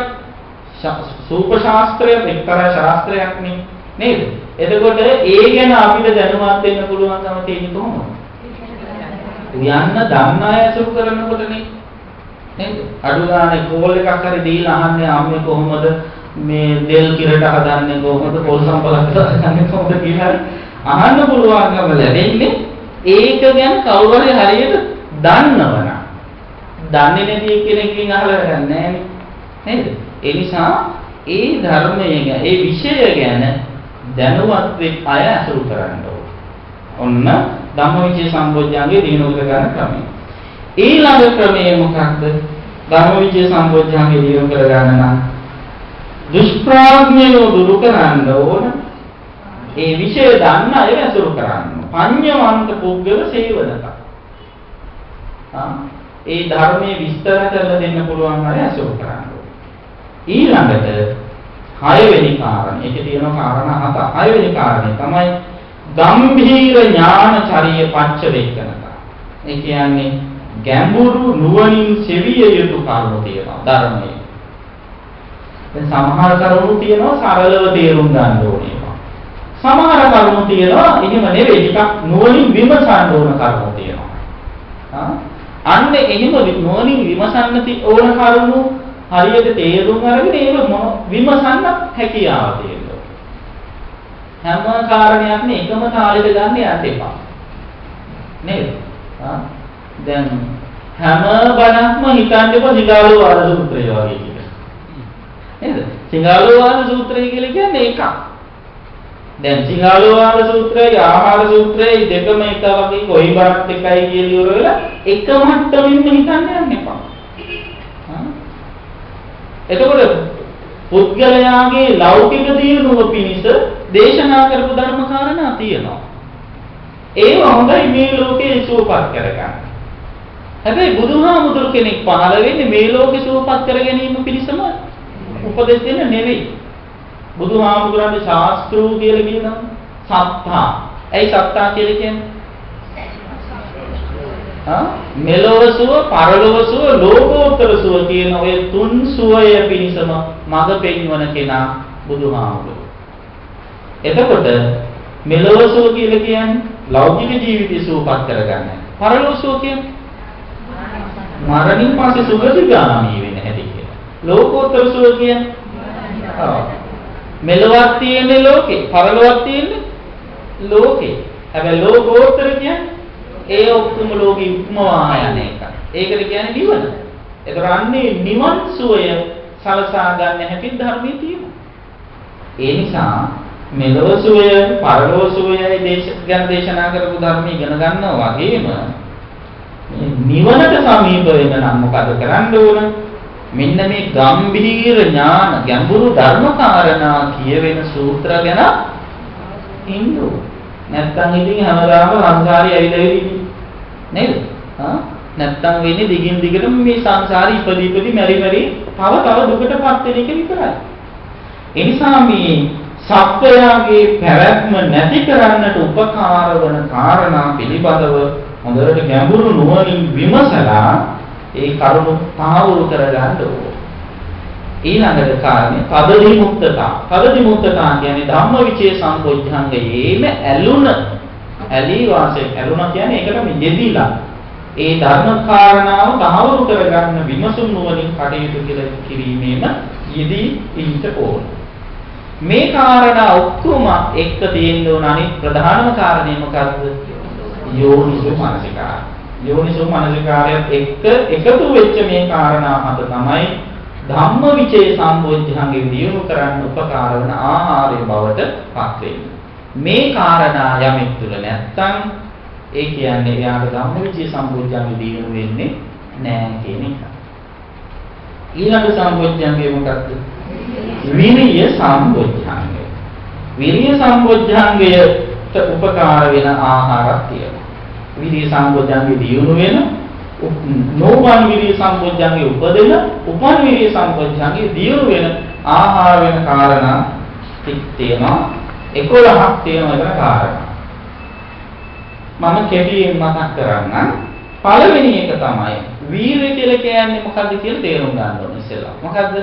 සූප ශාස්ත්‍රය එක්තරා ශාස්ත්‍රයක් නේ. නේද? එතකොට ඒ ගැන අපිට දැනුවත් වෙන්න පුළුවන්කම තියෙන්නේ කොහොමද? උයන්න දන්න අය අසුරු කරනකොටනේ. නේද? අඩු ගානේ කෝල් එකක් හරි දීලා අහන්නේ අම්මේ කොහොමද මේ දෙල් කිරට හදන්නේ කොහොමද පොල් සම්පලක් හදන්නේ කොහොමද කියලා අහන්න පුළුවන්කම ලැබෙන්නේ ඒක ගැන කවුරු හරි හරියට දන්නවනම්. දන්නේ නැති කෙනෙක්ගෙන් අහලා ගන්න නෑනේ. නේද? ඒ නිසා ඒ ධර්මයේ ඒ විෂය ගැන දැනුවත් වෙච්ච අය අසුරු කරන්න ඕන. ඔන්න ධම්මවිචේ සම්බොජ්ජංගේ දිනු කර ගන්න ක්‍රමය. ඊළඟ ක්‍රමය මොකක්ද? ධම්මවිචේ සම්බොජ්ජංගේ දිනු කර ගන්න නම් දුෂ්ප්‍රඥයෝ දුරු කරන්න ඕන. ඒ විෂය දන්න අය අසුරු කරන්න. පඤ්ඤවන්ත පුද්ගල සේවනක. ඒ ධර්මයේ විස්තර කරලා දෙන්න පුළුවන් අය අසුරු කරන්න ඕන. ඊළඟට 6 වෙනි කාරණේ. ඒකේ තියෙන කාරණා 7. 6 වෙනි කාරණේ තමයි ගම්භීර ඥානචරිය පච්චවේක්කනතා. ඒ කියන්නේ ගැඹුරු නුවණින් සෙවිය යුතු කරුණු තියෙනවා ධර්මයේ. දැන් සමහර කරුණු තියෙනවා සරලව තේරුම් ගන්න ඕනේ. සමහර කරුණු තියෙනවා එහෙම නෙවෙයි ටිකක් නුවණින් විමසන්න ඕන කරුණු තියෙනවා. අන්න එහෙම නුවණින් විමසන්න ඕන කරුණු හරියට තේරුම් අරගෙන ඒක විමසන්න හැකියාව තියෙනවා. හැම කාරණයක්ම එකම තාලෙට ගන්න යන්න එපා. නේද? දැන් හැම බණක්ම හිතන්නකො සිගාලෝ වාද සූත්‍රය වගේ කියලා. නේද? සිගාලෝ වාද සූත්‍රය කියලා කියන්නේ එකක්. දැන් සිගාලෝ වාද සූත්‍රයයි ආහාර සූත්‍රයයි දෙකම එක වගේ කොයි බණක් එකයි කියලා ඉවරලා එක මට්ටමින්ම හිතන්න යන්න එපා. එතකොට පුද්ගලයාගේ ලෞකික දියුණුව පිණිස දේශනා කරපු ධර්ම කාරණා තියෙනවා. ඒව හොඳයි මේ ලෝකේ සුවපත් කරගන්න. හැබැයි බුදුහාමුදුරු කෙනෙක් පහළ වෙන්නේ මේ ලෝකේ සුවපත් කර ගැනීම පිණිසම උපදෙස් දෙන්න නෙවෙයි. බුදුහාමුදුරන්ගේ ශාස්ත්‍රූ කියලා කියනවා සත්තා. ඇයි සත්තා කියලා කියන්නේ? මෙලොව සුව, පරලොව සුව, ලෝකෝත්තර සුව කියන ඔය තුන් සුවය පිණිසම මඟ පෙන්වන කෙනා බුදුහාමුදුරුවෝ. එතකොට මෙලොව සුව කියලා කියන්නේ ලෞකික ජීවිතය සුවපත් කරගන්න. පරලොව සුව කියන්නේ මරණින් පස්සේ සුගතිගාමී වෙන හැටි කියලා. ලෝකෝත්තර සුව කියන්නේ මෙලොවක් තියෙන ලෝකේ, පරලොවක් තියෙන ලෝකේ. හැබැයි ලෝකෝත්තර කියන්නේ ඒ ඔක්කොම ලෝකෙ ඉක්මවා යන එක. ඒකට කියන්නේ නිවන. ඒතර අන්නේ නිවන් සුවය සලසා ගන්න හැටි ධර්මයේ තියෙනවා. ඒ නිසා මෙලොව සුවය, පරලොව සුවයයි ගැන දේශනා කරපු ධර්ම ඉගෙන ගන්නවා වගේම නිවනට සමීප වෙන්න නම් මොකද කරන්න ඕන? මෙන්න මේ ගම්භීර ඥාන, ගැඹුරු ධර්ම කාරණා කියවෙන සූත්‍ර ගැන ඉන්න ඕන. නැත්තම් ඉතින් හැමදාම සංසාරේ ඇවිල්ලා නේද? නැත්තම් වෙන්නේ දිගින් දිගටම මේ සංසාරේ ඉපදි මැරි තව දුකටපත් වෙන එක විතරයි. ඒ නිසා මේ සත්වයාගේ පැවැත්ම නැති කරන්නට උපකාර වන කාරණා පිළිබඳව හොඳට ගැඹුරු නුවණින් විමසලා ඒ කරුණු පාවුරු කරගන්න ඕනේ. ඊළඟට කාරණේ තදදිමුක්තතා. තදදිමුක්තතා කියන්නේ ධම්මවිචේ සම්පොච්චංගයේම ඇලී වාසය. ඇලුනා කියන්නේ ඒකටම යෙදিলা. ඒ ධර්ම කාරණාව තහවුරු කරගන්න විමසුම් නුවණින් කටයුතු කිරීමේම යෙදී ඉන්න ඕන. මේ කාරණා ඔක්කොම එක්ක තියෙන්න ඕන අනිත් ප්‍රධානම කාරණේ මොකද්ද? යෝනිසෝ මනසිකාරය. යෝනිසෝ මනසිකාරයත් එක්ක එකතු වෙච්ච මේ කාරණා මත තමයි ධම්මවිචේ සම්බොධ්‍යංගේ දියුණු කරන්න උපකාර වන ආහාරය බවට පත් වෙන්නේ. මේ කාරණා යමෙක් තුල නැත්තම් ඒ කියන්නේ එයාට ධම්මවිචේ සම්බොධ්‍යංගේ දියුණු වෙන්නේ නැහැ කියන එක. ඊළඟ සම්බොධ්‍යංගේ මොකක්ද? විරිය සම්බොධ්‍යංගය. විරිය සම්බොධ්‍යංගයට උපකාර වෙන ආහාරක් තියෙනවා. විරිය සම්බොධ්‍යංගේ දියුණු වෙන නෝවන් විරිය සම්බොධ්‍යංගේ උපදින උපන් විරිය සම්බොධ්‍යංගේ දියුණු වෙන ආහාර වෙන කාරණා තියෙනවා 11ක් තියෙනවා එතන කාරණා. මම කෙටියෙන් මතක් කරන්නම්. පළවෙනි එක තමයි වීරිය කියලා කියන්නේ මොකද්ද කියලා තේරුම් ගන්න ඕනේ ඉස්සෙල්ලා. මොකද්ද?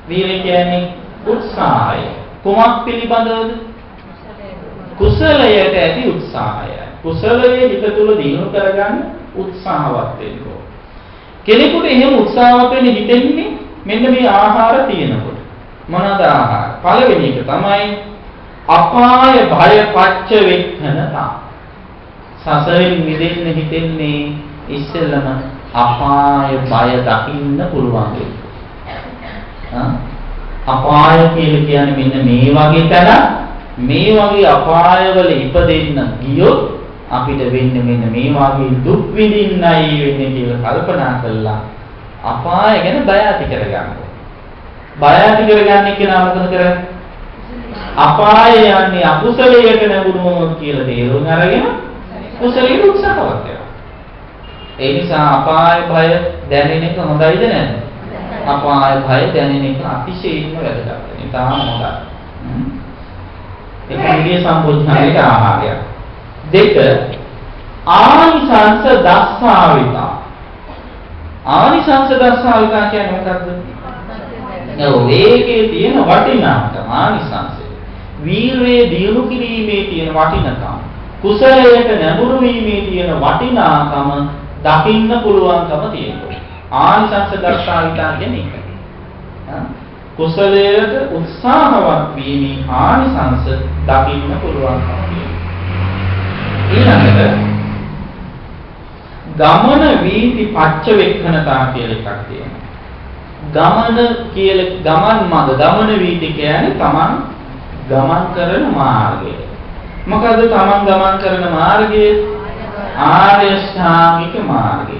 වීරිය කියන්නේ උත්සාහය. කොමක් පිළිබඳවද? කුසලයට ඇති උත්සාහය. කුසලයේ හිත තුළ දිනු කරගන්න උත්සාහවත් වෙන්න ඕන. කෙනෙකුට එහෙම උත්සාහවත් වෙන්න හිතෙන්නේ මෙන්න මේ ආහාර තියෙනකොට. මොනවාද ආහාර? පළවෙනි එක තමයි අපාය භය පච්ච වෙක්ඛනතා. සසරෙන් මිදෙන්න හිතෙන්නේ ඉස්සෙල්ලම අපාය බය දකින්න පුළුවන් වෙන්න. අපාය කියලා කියන්නේ මෙන්න මේ වගේ තැන. මේ වගේ අපායවල ඉපදෙන්න ගියොත් අපිට වෙන්නේ මෙන්න මේ වගේ දුක් විඳින්නයි වෙන්නේ කියලා කල්පනා කළා. අපාය ගැන බය ඇති කරගන්න. බය ඇති කරගන්න කෙනා මොකද කරන්නේ? අපාය යන්නේ අකුසලයකට නැඹුරුම කියලා තේරුම් අරගෙන කුසලයට උත්සාහවත් වෙනවා. ඒ නිසා අපාය භය දැනෙන එක හොඳයිද නැද්ද? අපාය භය දැනෙන එක අතිශයින්ම වැදගත්. ඉතාම හොඳයි. ඒක ඉන්ද්‍රිය සම්පූර්ණයට ආහාරය. දෙක ආනිසංස දස්සාවිතා. ආනිසංස දස්සාවිතා කියන්නේ මොකක්ද? ඒකේ තියෙන වටිනාකම ආනිසංසය. වීරයේ දියුණු කිරීමේ තියෙන වටිනාකම. කුසලයට නැඹුරු වීමේ තියෙන වටිනාකම දකින්න පුළුවන්කම තියෙනවා. ආනිසංස දස්සාවිතා කියන්නේ ඒක. කුසලයට උත්සාහවත් වීමේ ආනිසංස දකින්න පුළුවන්කම තියෙනවා. ඊළඟට ගමන වීති පච්චවෙක්ඛනතා කියලා එකක් තියෙනවා. ගමන මඟ වීති කියන්නේ තමන් ගමන් කරන මාර්ගය. මොකද තමන් ගමන් කරන මාර්ගය ආර්ය ශ්‍රාමික මාර්ගය.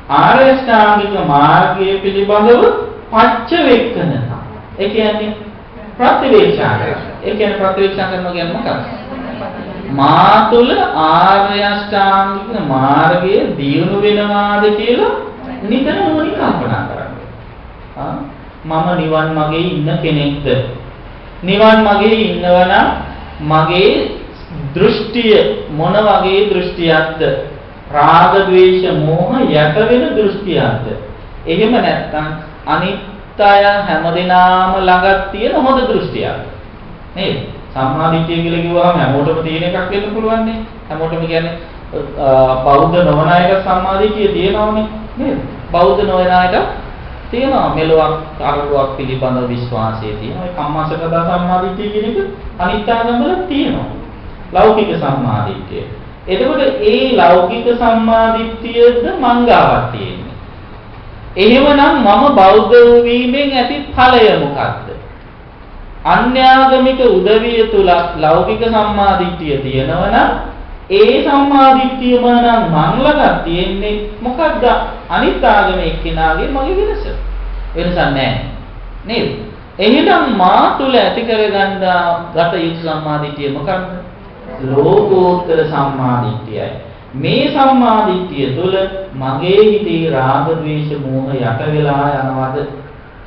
ආර්ය ශ්‍රාමික මාර්ගය පිළිබඳව පච්චවෙක්ඛනතා. ඒ කියන්නේ ප්‍රතිවේක්ෂා කරනවා. ඒ කියන්නේ ප්‍රතිවේක්ෂා කරනවා කියන්නේ මොකක්ද? මා තුළ ආර්ය ශ්‍රාමික මාර්ගය දියුණු වෙනවාද කියලා නිතර මොනික කල්පනා කරන්න. මම නිවන් මාගේ ඉන්න කෙනෙක්ද? නිවන් මාගේ ඉන්නවනම් මගේ දෘෂ්ටිය මොන වගේ දෘෂ්ටියක්ද? රාග ద్వේෂ මෝහ යට වෙන දෘෂ්ටියක්ද? එහෙම නැත්නම් අනිත්‍ය හැමදෙනාම ළඟ තියෙන හොඳ දෘෂ්ටියක් නේද? සම්මාදිට්ඨිය කියලා කිව්වහම හැමෝටම තියෙන එකක් වෙන්න පුළුවන් නේ. හැමෝටම කියන්නේ බෞද්ධ නොවන අයට සම්මාදිට්ඨිය තියෙනවනේ නේද? බෞද්ධ නොවන අයට තියෙනවා මෙලොවක් අරලොවක් පිළිබඳ විශ්වාසය තියෙනවා. ඒ කම්මස්සකදා සම්මාදිට්ඨිය කියන එක අනිත්‍යගමවල තියෙනවා. ලෞකික සම්මාදිට්ඨිය. එතකොට ඒ ලෞකික සම්මාදිට්ඨියද මංගාවක් තියෙන්නේ. එහෙමනම් මම බෞද්ධ වීමෙන් ඇති ඵලය මොකක්ද? අන්‍යාගමික උදවිය තුල ලෞකික සම්මාදිට්ඨිය තියෙනවනම් ඒ සම්මාදිට්ඨියම නම් මං ළඟ තියෙන්නේ මොකද්ද? අනිත් ආගමේ එක්කෙනාගේ මගේ වෙනස. වෙනසක් නැහැ. නේද? එහෙනම් මා තුල ඇති කරගන්න ගත යුතු සම්මාදිට්ඨිය මොකක්ද? ලෝකෝත්තර සම්මාදිට්ඨියයි. මේ සම්මාදිට්ඨිය තුල මගේ හිතේ රාග ద్వේෂ මෝහ යට වෙලා යනවද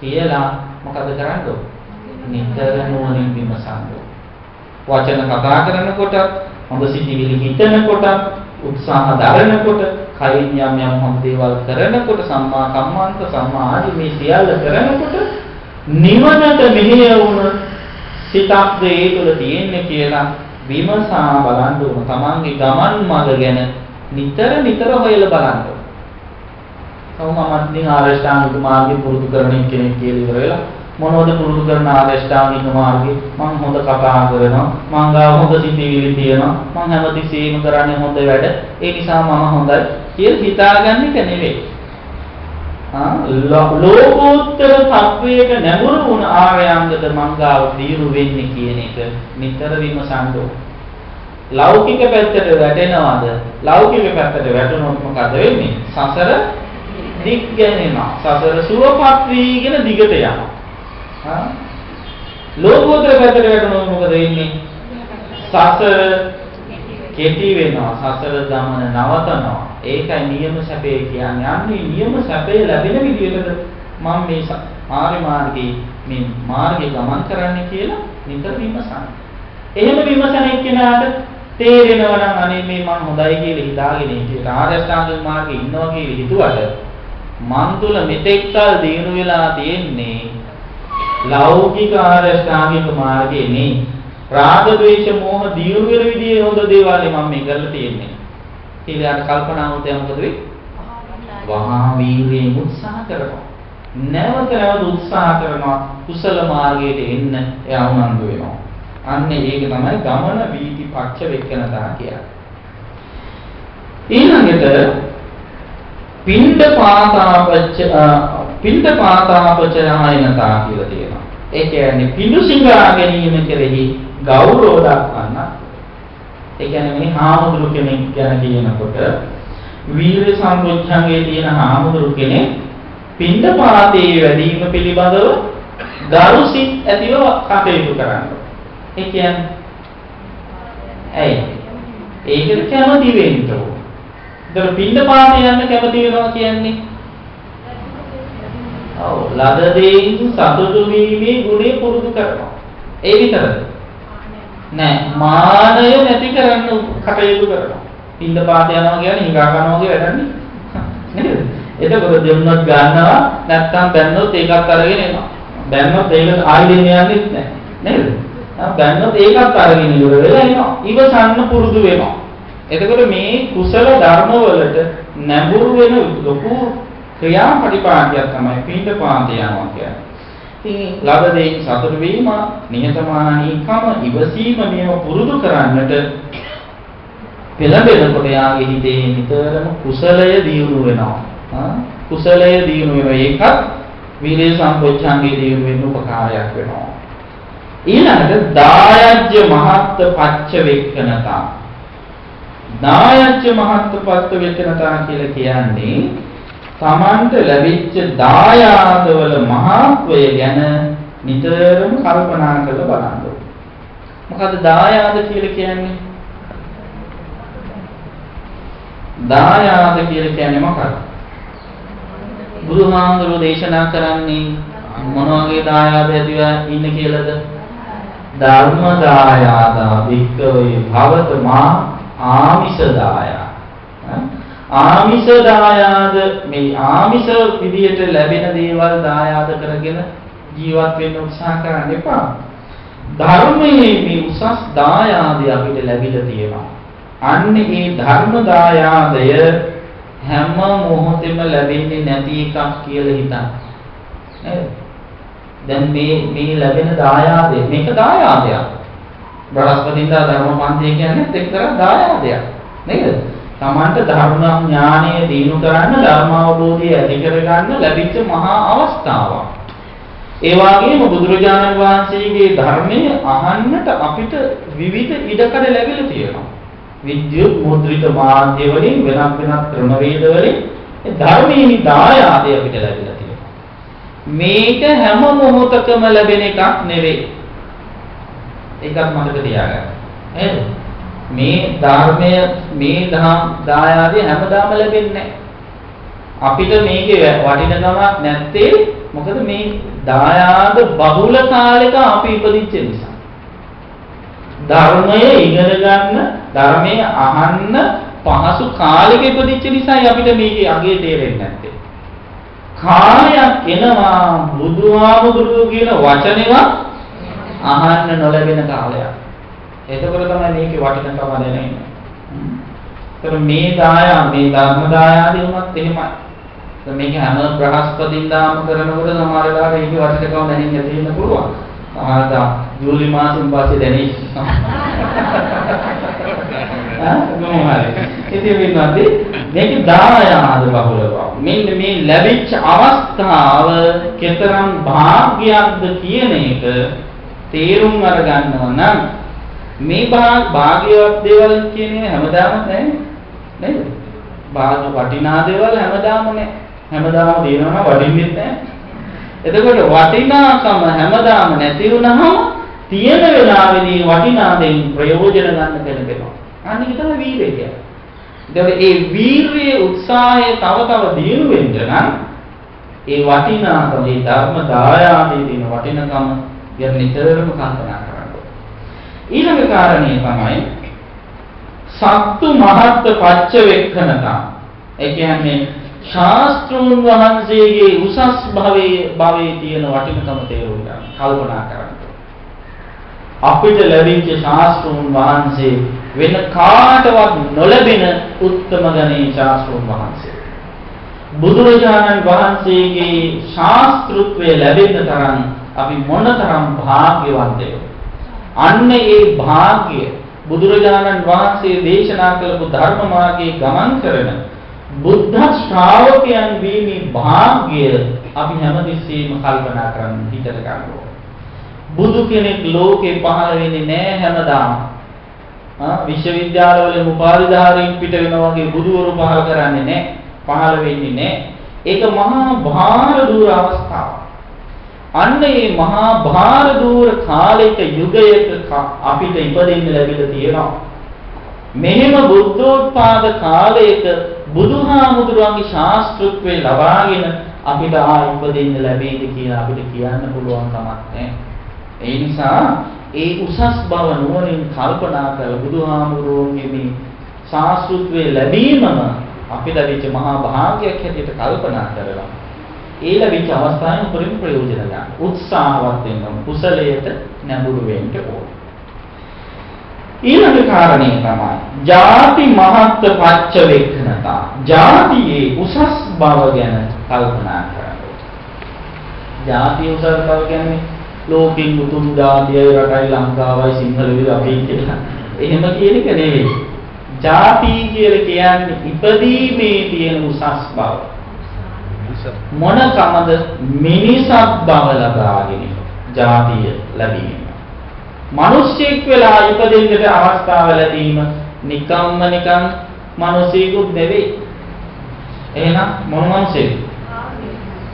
කියලා මොකද කරන්නේ? නිතර නුවණින් විමසන්න. වචන කතා කරනකොට, හොඳ සිතිවිලි හිතනකොට, උත්සාහ දරනකොට, කයින් යම් හොඳ දේවල් කරනකොට, සම්මා කම්මන්ත, සම්මා ආදී මේ සියල්ල කරනකොට නිවනට මෙහෙය වුණ සිතක්ද ඒ තුළ තියෙන්නේ කියලා විමසා බලන්න ඕන. තමන්ගේ ගමන් මඟ ගැන නිතර හොයලා බලන්න ඕන. සෝමමත් දින ආරෂ්ඨාංගික මාර්ගය පුරුදු කරන කෙනෙක් කියලා ඉවර වෙලා මොනවද පුරුදු කරන ආරෂ්ඨාංගික මාර්ගේ? මම හොඳ කතා කරනවා, මං ගාව හොඳ සිතිවිලි තියෙනවා, මං හැමතිස්සෙම කරන්නේ හොඳ වැඩ, ඒ නිසා මම හොඳයි කියලා හිතාගන්න එක නෙවෙයි. ලෝකෝත්තර තත්වයට නැඹුරු වුණ ආර්යයන්ගද මං ගාව දීරු වෙන්නේ කියන එක නිතර විමසන්න ඕන. ලෞකික පැත්තට වැටෙනවද? ලෞකික පැත්තට වැටුණොත් මොකද වෙන්නේ? සසර දිග් ගැනෙනවා. සසර සුවපත් වීගෙන දිගට යනවා. ලෝකෝත්තර පැත්තට වැටුණොත් මොකද වෙන්නේ? සසර කෙටි වෙනවා. සසර ගමන නවතනවා. ඒකයි නියම සැපේ කියන්නේ. අන්නේ නියම සැපේ ලැබෙන විදිහට මම මේ ආර්ය මාර්ගයේ මේ මාර්ගේ ගමන් කරන්න කියලා නිතර විමසන්න. එහෙම විමසන එක්කෙනාට තේරෙනවා නම් අනේ මේ මම හොඳයි කියලා හිතාගෙන ඉතින් ආර්ය අෂ්ටාංගික මාර්ගේ ඉන්නවා කියලා හිතුවට මන් තුල මෙතෙක් කල දිනු වෙලා තියෙන්නේ ලෞකික ආර්ය අෂ්ටාංගික මාර්ගේ නේ. රාග ద్వේෂ මෝහ දියුණු වෙන විදිහේ හොඳ දේවල් මම මේ කරලා තියෙන්නේ. ඊළඟ කල්පනා වුණොත් මොකද වෙන්නේ? වහා වීර්යයෙන් උත්සාහ කරනවා. නැවත උත්සාහ කරනවා කුසල මාර්ගයට එන්න එයා උනන්දු වෙනවා. අන්න ඒක තමයි ගමන වීති පක්ෂ වෙක්කනතා කියන්නේ. ඊළඟට පිණ්ඩ පාතාපච්ච පින්ඩපාතාපචයනතා කියලා තියෙනවා. ඒ කියන්නේ පිඬු සිඟා ගැනීම කෙරෙහි ගෞරව දක්වන්න. ඒ කියන්නේ මේ හාමුදුරු කෙනෙක් ගැන කියනකොට වීර සම්පොච්චංගේ තියෙන හාමුදුරු කෙනෙක් පින්ඩපාතේ වැඩිම පිළිබඳව ගරුසිත ඇතිව කටයුතු කරනවා. ඒ කියන්නේ ඇයි? ඒකට කැමති වෙන්න ඕන. ඒතර පින්ඩපාතේ යන්න කැමති වෙනවා කියන්නේ ඔව් ලද දෙයින් සතුටු වීමේ ගුණය පුරුදු කරනවා. ඒ විතරද? නෑ මානය නැති කරන්න කටයුතු කරනවා. පින්ඩපාත යනවා කියන්නේ හිඟා කනවා වගේ වැඩන්නේ. නේද? එතකොට දෙන්නොත් ගන්නවා නැත්තම් බැන්නොත් ඒකත් අරගෙන එනවා. බැන්නොත් ඒක ආයෙ දෙන්න යන්නේ නැහැ. නේද? බැන්නොත් ඒකත් අරගෙන ඉවර වෙලා එනවා. ඉවසන්න පුරුදු වෙනවා. එතකොට මේ කුසල ධර්ම වලට නැඹුරු වෙන ලොකු ක්‍රියාපටිපාටියක් තමයි පින්ඩපාත යනවා කියන්නේ. ඉතින් ලබ දෙයින් සතුට වීම, නිහතමානීකම, ඉවසීම මේව පුරුදු කරන්නට පෙළඹෙනකොට යාගේ හිතේ නිතරම කුසලය දියුණු වෙනවා. කුසලය දියුණු වෙනවා. ඒකත් වීර්ය සම්පොච්චංගේ දියුණු වෙන්න උපකාරයක් වෙනවා. ඊළඟට දායජ්‍ය මහත්ත පච්ච වෙක්කනතා. දායජ්‍ය මහත්ත පච්ච වෙක්කනතා කියලා කියන්නේ තමන්ට ලැබිච්ච දායාදවල මහත්වය ගැන නිතරම කල්පනා කරලා බලන්න ඕනේ. මොකද දායාද කියලා කියන්නේ? දායාද කියලා කියන්නේ මොකක්ද? බුදුහාමුදුරුවෝ දේශනා කරන්නේ මොන වගේ දායාද ඇතිව ඉන්න කියලාද? ධර්ම දායාදා වික්කවේ භවතමා ආමිෂ දායාද. ආමිෂ දායාද මේ ආමිෂ විදියට ලැබෙන දේවල් දායාද කරගෙන ජීවත් වෙන්න උත්සාහ කරන්න එපා. ධර්මයේ මේ උසස් දායාදය අපිට ලැබිලා තියෙනවා. අන්න ඒ ධර්ම දායාදය හැම මොහොතෙම ලැබෙන්නේ නැති එකක් කියලා හිතන්න. නේද? දැන් මේ ලැබෙන දායාදය මේක දායාදයක්. බ්‍රහස්පතින්දා ධර්ම පන්තිය කියන්නේ එක්තරා දායාදයක්. නේද? තමන්ට ධර්ම ඥානය දිනු කරන්න ධර්ම අවබෝධය ඇති කරගන්න ලැබිච්ච මහා අවස්ථාවක්. ඒ වගේම බුදුරජාණන් වහන්සේගේ ධර්මය අහන්නට අපිට විවිධ ඉඩකඩ ලැබිලා තියෙනවා. විද්‍යුත් මුද්‍රිත මාධ්‍ය වලින් වෙනත් ක්‍රමවේද වලින් ඒ ධර්මයේ දායාදය අපිට ලැබිලා තියෙනවා. මේක හැම මොහොතකම ලැබෙන එකක් නෙවෙයි. ඒකත් මතක තියාගන්න. නේද? මේ ධර්මය මේ දායාදය හැමදාම ලැබෙන්නේ නැහැ. අපිට මේකේ වටිනකමක් නැත්තේ මොකද මේ දායාද බහුල කාලයක අපි ඉපදිච්ච නිසා. ධර්මය ඉගෙන ගන්න, ධර්මය අහන්න පහසු කාලෙක ඉපදිච්ච නිසායි අපිට මේකේ අගය තේරෙන්නේ නැත්තේ. කාලයක් එනවා බුදුහාමුදුරුවෝ කියන වචනේවත් අහන්න නොලැබෙන කාලයක්. එතකොට තමයි මේකේ වටිනකම දැනෙන්නේ. ඒතර මේ ධර්ම දායාදී වුණත් එහෙමයි. මේක හැම බ්‍රහස්පතින්දාම කරනකොට සමහර වෙලාවට ඒකේ වටිනකම දැනෙන්නේ නැති වෙන්න පුළුවන්. සමහරවිට ජූලි මාසෙන් පස්සේ දැනෙයි. ඉතින් මේක දායාද බහුල බව. මෙන්න මේ ලැබිච්ච අවස්ථාව කෙතරම් වාග්යක්ද කියන එක තේරුම් අරගන්නවා නම් මේ භාග්‍යවත් දේවල් කියන්නේ හැමදාම නැහැ නේද? වටිනා දේවල් හැමදාම නැහැ. හැමදාම දිනනවා වටින්නේ නැහැ. එතකොට වටිනාකම හැමදාම නැති වුනහම තියෙන වෙලාවෙදී වටිනා දෙයින් ප්‍රයෝජන ගන්න පෙළඹෙනවා. අනික තමයි වීරය කියන්නේ. ඒතකොට ඒ වීරියේ උත්සාහය තව දියුණු වෙන්න නම් ඒ වටිනාකම ඒ ධර්ම දායාදී දින වටිනකම ගැන නිතරම කල්පනා කරන්න. ඊළඟ කාරණේ තමයි සත්තු මහත් පච්ච වෙක්ඛනතා. ඒ කියන්නේ ශාස්ත්‍රූන් වහන්සේගේ උසස් භවයේ තියෙන වටිනකම තේරුම් ගන්න කල්පනා කරන්න. අපිට ලැබිච්ච ශාස්ත්‍රූන් වහන්සේ වෙන කාටවත් නොලැබෙන උත්තම ගණේ ශාස්ත්‍රූන් වහන්සේ. බුදුරජාණන් වහන්සේගේ ශාස්ත්‍රත්වය ලැබෙන්න තරම් අපි මොනතරම් වාග්යවන්තද? අන්න ඒ වාග්ය බුදුරජාණන් වහන්සේ දේශනා කළපු ධර්ම මාර්ගයේ ගමන් කරන බුද්ධ ශ්‍රාවකයන් වීමේ භාග්‍ය අපි හැමතිස්සෙම කල්පනා කරන්න හිතට ගන්නවා. බුදු කෙනෙක් ලෝකේ පහළ වෙන්නේ නැහැ හැමදාම. විශ්වවිද්‍යාලවල උපාධිධාරීන් පිට වෙනවා වගේ බුදුවරු පහළ කරන්නේ නැහැ. පහළ වෙන්නේ නැහැ. ඒක මහා භාර දූර අවස්ථාවක්. අන්න මේ මහා භාර දූර කාලයක යුගයක අපිට ඉපදෙන්න ලැබිලා තියෙනවා. මෙහෙම බුද්ධෝත්පාද කාලයක බුදුහාමුදුරන්ගේ ශාස්ත්‍රත්වයේ ලබාගෙන අපිට ඉපදෙන්න ලැබෙයිද කියලා අපිට කියන්න පුළුවන් කමක් නැහැ. ඒ නිසා ඒ උසස් බව නුවණින් කල්පනා කරලා බුදුහාමුදුරන්ගේ මේ ශාස්ත්‍රත්වයේ ලැබීමම අපිට ලැබිච්ච මහා භාග්‍යයක් හැටියට කල්පනා කරලා ඒ ලැබිච්ච අවස්ථාවෙන් උපරිම ප්‍රයෝජන ගන්න. උත්සාහවත් වෙන්න කුසලයට නැඹුරු වෙන්න ඕන. ඊළඟ කාරණේ තමයි ಜಾති මහත් පච්ච වේක්ඛනතා. ಜಾතියේ උසස් බව ගැන කල්පනා කරන්න. ಜಾතිය උසස් බව කියන්නේ ලෝකෙන් උතුම් ජාතියයි රටයි ලංකාවයි සිංහලයි අපි කියලා. එහෙම කියන එක නෙවෙයි. ಜಾති කියලා කියන්නේ ඉපදීමේ තියෙන උසස් බව. මොන කමද මිනිසත් බව ලබාගෙන ජාතිය ලැබීම. මිනිසෙක් වෙලා ඉපදෙන්නට අවස්ථාව ලැබීම නිකම්ම නිකන් මිනිසෙකුත් නෙවෙයි. එහෙනම් මොන මිනිසෙක්?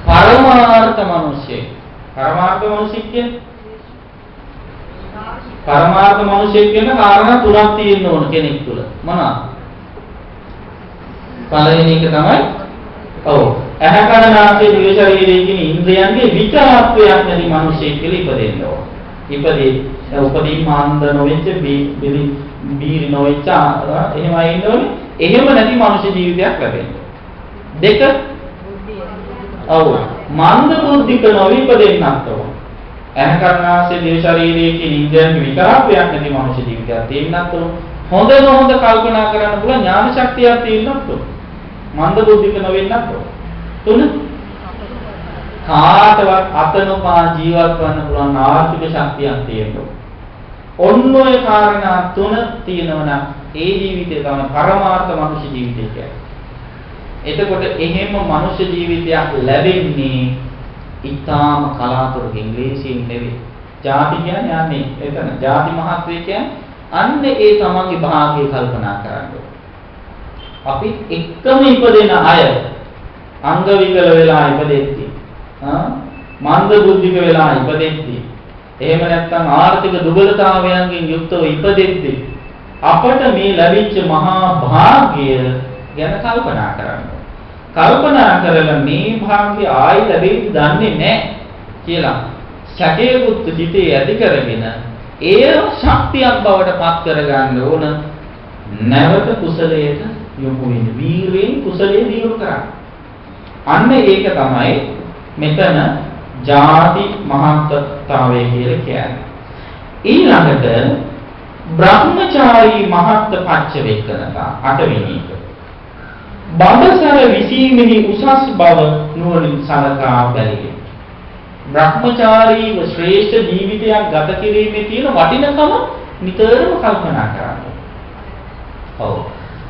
පරමාර්ථ මිනිසෙක්. පරමාර්ථ මිනිසෙක් කියන්නේ පරමාර්ථ මිනිසෙක් කියන කාරණා තුනක් තියෙන්න ඕන කෙනෙක් තුල. මොනවාද? පළවෙනි එක තමයි ඇහැ කන නාසය දිව ශරීරය කියන ඉන්ද්‍රයන්ගේ විචාරත්වයක් නැති මිනිසෙක් කියලා ඉපදෙන්න ඕන. උපදී මාන්ද නොවෙච්ච බීරි නොවෙච්ච එහෙමයි ඉන්න ඕනේ. එහෙම නැති මනුෂ්‍ය ජීවිතයක් ලැබෙන්න. දෙක මන්ද බුද්ධික නොවිපදෙන්නත් ඕන. ඇහැ කන නාසය දිව ශරීරය කියන ඉන්ද්‍රයන්ගේ විචාරත්වයක් නැති මනුෂ්‍ය ජීවිතයක් තියෙන්නත් ඕන. හොඳ කල්පනා කරන්න පුළුවන් ඥාන ශක්තියක් තියෙන්නත් ඕන. මන්ද බුද්ධික නොවෙන්නත් ඕන. තුන කාටවත් අතනපා ජීවත් වෙන්න පුළුවන් ආර්ථික ශක්තියක් තියෙනවා. ඔන්න ඔය කාරණා තුන තියෙනවා නම් ඒ ජීවිතය තමයි පරමාර්ථ මනුෂ්‍ය ජීවිතය කියන්නේ. එතකොට එහෙම මනුෂ්‍ය ජීවිතයක් ලැබෙන්නේ ඊටාම කලාතුරකින් ලේසියෙන් නෙවෙයි. ಜಾති කියන්නේ යන්නේ එතන. ಜಾති මහත්වය කියන්නේ අන්න ඒ තමන්ගේ භාගය කල්පනා කරන්න. අපි එක්කම ඉපදෙන අය අංග විකල වෙලා ඉපදෙද්දී මන්ද බුද්ධික වෙලා ඉපදෙද්දී එහෙම නැත්නම් ආර්ථික දුබලතාවයන්ගෙන් යුක්තව ඉපදෙද්දී අපට මේ ලැබිච්ච මහා භාග්‍ය ගැන කල්පනා කරන්න. කල්පනා කරලා මේ භාග්‍ය ආයි ලැබෙයි දන්නේ නැහැ කියලා සැකේකුත් හිතේ ඇති කරගෙන ඒ ශක්තියක් බවට පත් කරගන්න ඕන. නැවත කුසලයට යොමු වෙන්න වීරයෙන් කුසලයේ දියුණු කරන්න. අන්න ඒක තමයි මෙතන ಜಾති මහත්තාවය කියලා කියන්නේ. ඊළඟට බ්‍රහ්මචාරී මහත් පච්ච වේකනතා අටවෙනි එක. බඹසර විසීමෙහි උසස් බව නුවණින් සලකා බැලීම. බ්‍රහ්මචාරීව ශ්‍රේෂ්ඨ ජීවිතයක් ගත කිරීමේ තියෙන වටිනකම නිතරම කල්පනා කරන්න.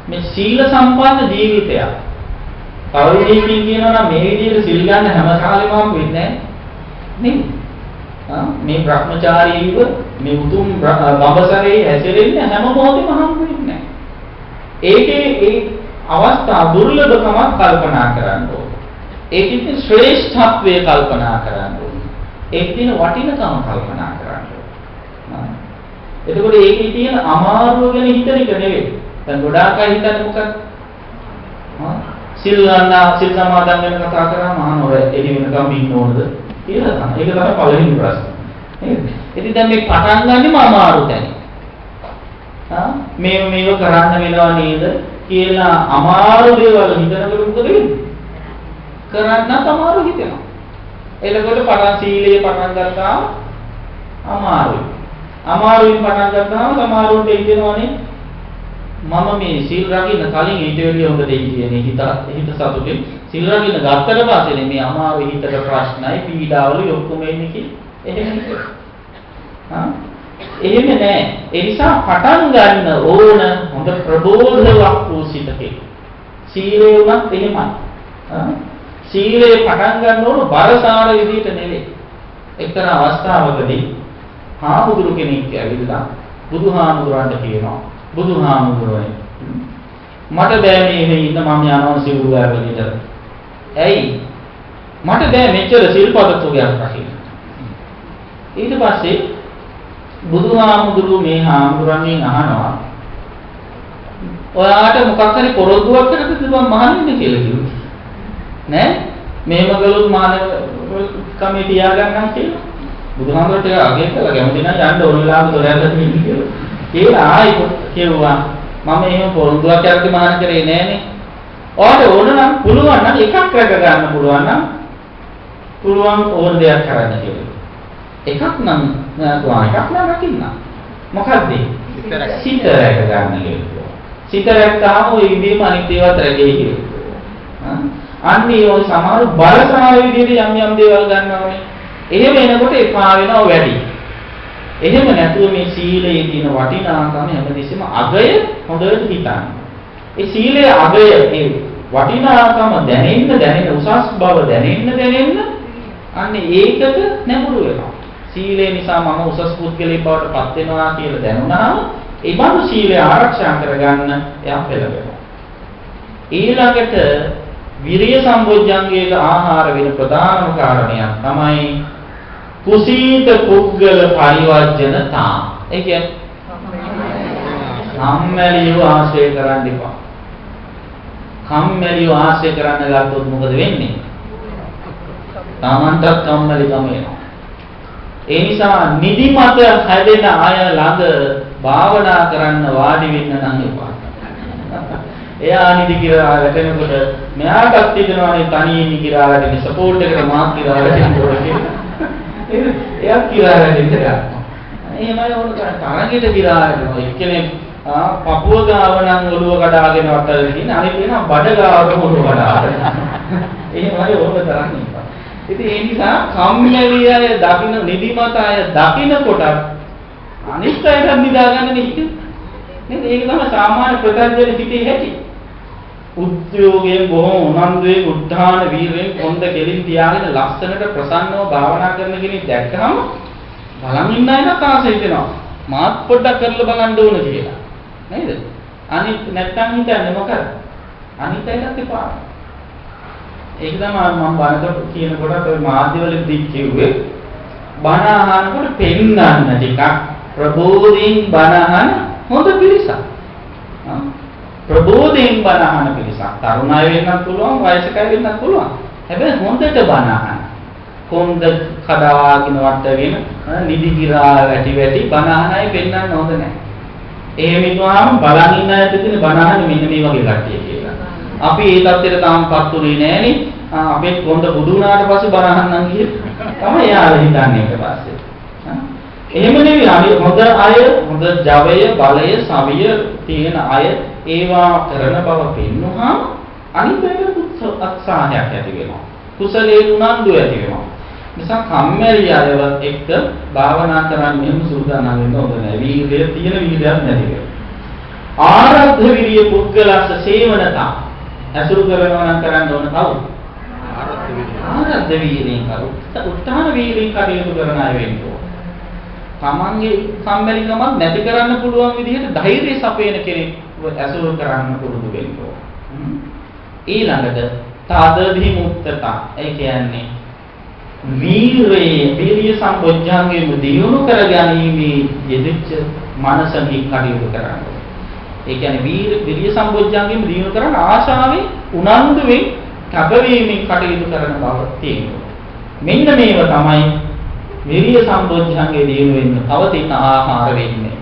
මේ සීල සම්පන්න ජීවිතයක්. පරිදීකින් කියනවා නම් මේ විදිහට සිල් ගන්න හැම කාලෙම වෙන්නේ නැහැ. මේ බ්‍රහ්මචාරීව මේ උතුම් බඹසරේ හැසිරෙන්නේ හැම මොහොතෙම හම්බ වෙන්නේ නැහැ. ඒකේ ඒ අවස්ථා දුර්ලභකමක් කල්පනා කරන්න ඕනේ. ඒකේ ශ්‍රේෂ්ඨත්වය කල්පනා කරන්න ඕනේ. ඒකේ තියෙන වටිනකම කල්පනා කරන්න ඕනේ. එතකොට ඒකේ තියෙන අමාරුව ගැන හිතන එක නෙවෙයි. දැන් ගොඩාක් අය හිතන්නේ මොකක්ද? සිල් සමාදන් වෙන කතා කරාම අහනවා එළි වෙනකම් ඉන්න ඕනද කියලා තමයි. ඒක තමයි පළවෙනි ප්‍රශ්නේ. නේද? ඉතින් දැන් මේ පටන් ගන්නෙම අමාරු තැන. මේව කරන්න වෙනවා නේද කියලා අමාරු දේවල් හිතනකොට මොකද වෙන්නේ? කරන්නත් අමාරු හිතෙනවා. එතකොට පටන් සීලයේ පටන් ගත්තාම අමාරුයි. අමාරුයි පටන් ගත්තාම සමහරුන්ට හිතෙනවනේ මම මේ සීල් රකින්න කලින් ඊට වැඩිය හොඳ දෙයක් කියන්නේ හිත සතුටින් සීල් රකින්න ගත්තට පස්සේ මේ අමාරු හිතට ප්‍රශ්නයි පීඩාවලු ඔක්කොම එන්නේ කි එහෙම එහෙම නෑ. ඒ නිසා පටන් ගන්න ඕන හොඳ ප්‍රබෝධයක් වූ සිතකින් සීලේ උනත් එහෙමයි. සීලේ පටන් ගන්න ඕන බරසාර විදිහට නෙවෙයි. එක්තරා අවස්ථාවකදී හාමුදුරු කෙනෙක් ඇවිල්ලා බුදුහාමුදුරන්ට කියනවා බුදුහාමුදුරනේ මට බෑ මේ ඉන්න මම යනවා සිවුරු ඇරලිට. ඇයි? මට බෑ මෙච්චර සිල්පද තුගයක් රකින්න. ඊට පස්සේ බුදුහාමුදුරු මේ හාමුදුරන්ගෙන් අහනවා ඔයාට මොකක් හරි පොරොන්දුවක් කරද්දී මම මහන්නේ කියලා කිව්වා. නෑ මේම ගලොත් මානව කමේ තියාගන්නම් කියලා. බුදුහාමුදුරට අගය කළා ගැම දිනා යන්න ඕන වෙලාව දොර ඇරලා ඉන්න කියලා. ඒලා ආයි කිව්වා මම එහෙම පොරොන්දුවක් කරද්දී මහාන කරේ නෑනේ. ඔයාට ඕන නම් පුළුවන් නම් එකක් රැක ගන්න පුළුවන් නම් පුළුවන් ඕන දෙයක් කරන්න කියලා. එකක් නම් එකක් නම් රකින්න. මොකද්ද? සිත රැක ගන්න කියලා. සිත රැක්කාම ওই විදිහම අනිත් ඒවාත් රැකෙයි කියලා. අන්නේ ඔය සමහර බලසාර විදිහට යම් දේවල් ගන්නවානේ. එහෙම එනකොට එපා වෙනවා වැඩි. එහෙම නැතුව මේ සීලයේ තියෙන වටිනාකම හැමදෙස්සෙම අගය හොඳට හිතන්න. ඒ සීලයේ අගය ඒ වටිනාකම දැනෙන්න උසස් බව දැනෙන්න අන්නේ ඒකට නැඹුරු වෙනවා. සීලය නිසා මම උසස් පුද්ගලයෙක් බවට පත් වෙනවා කියලා දැනුණාම ඒ බඳු සීලය ආරක්ෂා කරගන්න එයා පෙළඹෙනවා. ඊළඟට විරිය සම්බොජ්ජංගයේ ආහාර වෙන ප්‍රධානම කාරණයක් තමයි කුසීත පුද්ගල පරිවර්ජනතා. ඒ කියන්නේ කම්මැලිව ආශ්‍රය කරන්න එපා. කම්මැලිව ආශ්‍රය කරන්න ගත්තොත් මොකද වෙන්නේ? Tamanට කම්මැලිකම එනවා. ඒ නිසා නිදිමත හැදෙන අය ළඟ භාවනා කරන්න වාඩි වෙන්න නම් එපා. එයා නිදි කියලා වැටෙනකොට මෙයාටත් හිතනවානේ තනියෙන් කියලා වැටෙන සපෝට් එකට මාත් කියලා වැටෙනකොට කියලා. එයා කියලා වැටෙන්න ගන්නවා. එහෙමයි ඕන තරගෙට කියලා වැටෙනවා. එක්කෙනෙක් පපුව ගාව නම් ඔළුව කඩාගෙන වටලා ඉන්න අනිත් වෙනා බඩ ගාවට ඔළුව කඩාගෙන. එහෙමයි ඕන තරන්නේ. ඉතින් ඒ නිසා කම්මැලි අය දකින්න නිදිමත අය දකින්නකොට අනිත් අයට නිදාගන්න නෙහිද? නේද? ඒක තමයි සාමාන්‍ය ප්‍රත්‍යක්ෂ පිටේ හැටි. උද්‍යෝගයෙන් බොහොම උනන්දුවේ උද්ධාන වීරයෙන් කොන්ද කෙලින් තියාගෙන ලස්සනට ප්‍රසන්නව භාවනා කරන කෙනෙක් දැක්කම බලන් ඉන්න අය නැතාස හිතෙනවා. මාත් පොඩ්ඩක් කරලා බලන්න ඕන කියලා. නේද? අනිත් නැත්තම් හිතන්නේ මොකද? අනිත් අයටත් එපා. ඒක තමයි මම බණකට කියනකොට ඔය මාධ්‍යවලදී කිව්වේ බණ අහනකොට පෙන්නන්න ටිකක් ප්‍රබෝධයෙන් බණ අහන හොඳ පිරිසක්. ප්‍රබෝධයෙන් බණ අහන පිරිසක්. තරුණ අය වෙන්නත් පුළුවන්, වයසක අය වෙන්නත් පුළුවන්. හැබැයි හොඳට බණ අහන. කොන්ද කඩාගෙන වටගෙන නිදි කිරා වැටි බණ අහන අය පෙන්නන්න හොඳ නැහැ. එහෙම ඉන්නවා බලන් ඉන්න අයට තියෙන බණ අහන්නේ මෙන්න මේ වගේ කට්ටිය කියලා. අපි ඒ தත්ත්වයට තාමපත් උනේ නෑනේ. අපේ කොන්ද බුදු වුණාට පස්සේ බණ අහන්නම් කියලා. තමයි යාළ හිතන්නේ ඊට පස්සේ. එහෙම නෙවෙයි හොඳ අය, හොඳ ජවය, බලය, සවිය තියෙන අය ඒවා කරන බව පෙන්වුවාම අනිත් අයට උත්සාහයක් ඇති වෙනවා. කුසලයේ උනන්දු ඇති වෙනවා. නිසා කම්මැලි අයව එක්ක භාවනා කරන්න සූදානම් වෙන්න ඕන නැහැ. වීර්යය තියෙන වීර්යයක් නැති වෙනවා. ආරද්ධ විරිය පුද්ගලස්ස සේවනතා අසුරු කරනවා නම් කරන්න ඕන කවුද? ආරද්ධ වීරියෙන් කරු. උත්තාන වීරියෙන් කටයුතු කරන අය වෙන්න ඕන. තමන්ගේ සම්බැලිකමක් නැති කරන්න පුළුවන් විදිහට ධෛර්යය සපයන කෙනෙක් අසුරු කරන්න පුරුදු වෙන්න ඕන. ඊළඟට තදදි මුත්තතා. ඒ කියන්නේ වීරිය සම්පෝඥාංගෙම දියුණු කරගැනීමේ යෙදෙච්ච මනසකින් කටයුතු කරන්න. ඒ කියන්නේ විරිය සම්පෝඥාංගෙම දියුණු කරන ආශාවෙන් උනන්දුවෙන් කැපවීමෙන් කටයුතු කරන බව තියෙනවා. මෙන්න මේව තමයි විරිය සම්පෝඥාංගේ දියුණු වෙන්න තව තියෙන ආහාර වෙන්නේ.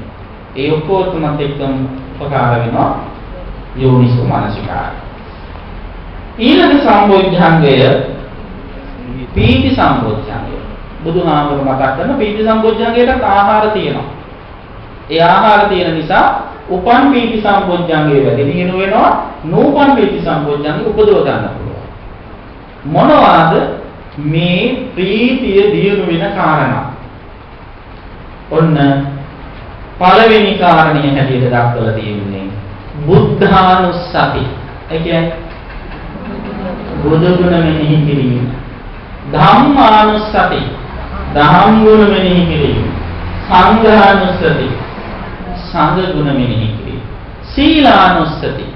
ඒ ඔක්කොටමත් එක්කම උපකාර වෙනවා යෝනිසෝ මනසිකාරය. ඊළඟ සම්පෝඥාංගය පීති සම්පෝඥාංගය. බුදුහාමුදුරුවෝ මතක් කරන පීති සම්පෝඥාංගයටත් ආහාර තියෙනවා. ඒ ආහාර තියෙන නිසා උපන් පීති සම්පෝඥාංගය වැඩි දියුණු වෙනවා. නූපන් පීති සම්පෝඥාංගය උපදව ගන්න පුළුවන්. මොනවාද මේ ප්‍රීතිය දියුණු වෙන කාරණා? ඔන්න පළවෙනි කාරණිය හැටියට දක්වලා තියෙන්නේ බුද්ධානුස්සති. ඒ කියන්නේ බුදු ගුණ මෙනෙහි කිරීම. ධම්මානුස්සති දහම් ගුණ මෙනෙහි කිරීම. සංඝානුස්සති සංඝ ගුණ මෙනෙහි කිරීම. සීලානුස්සති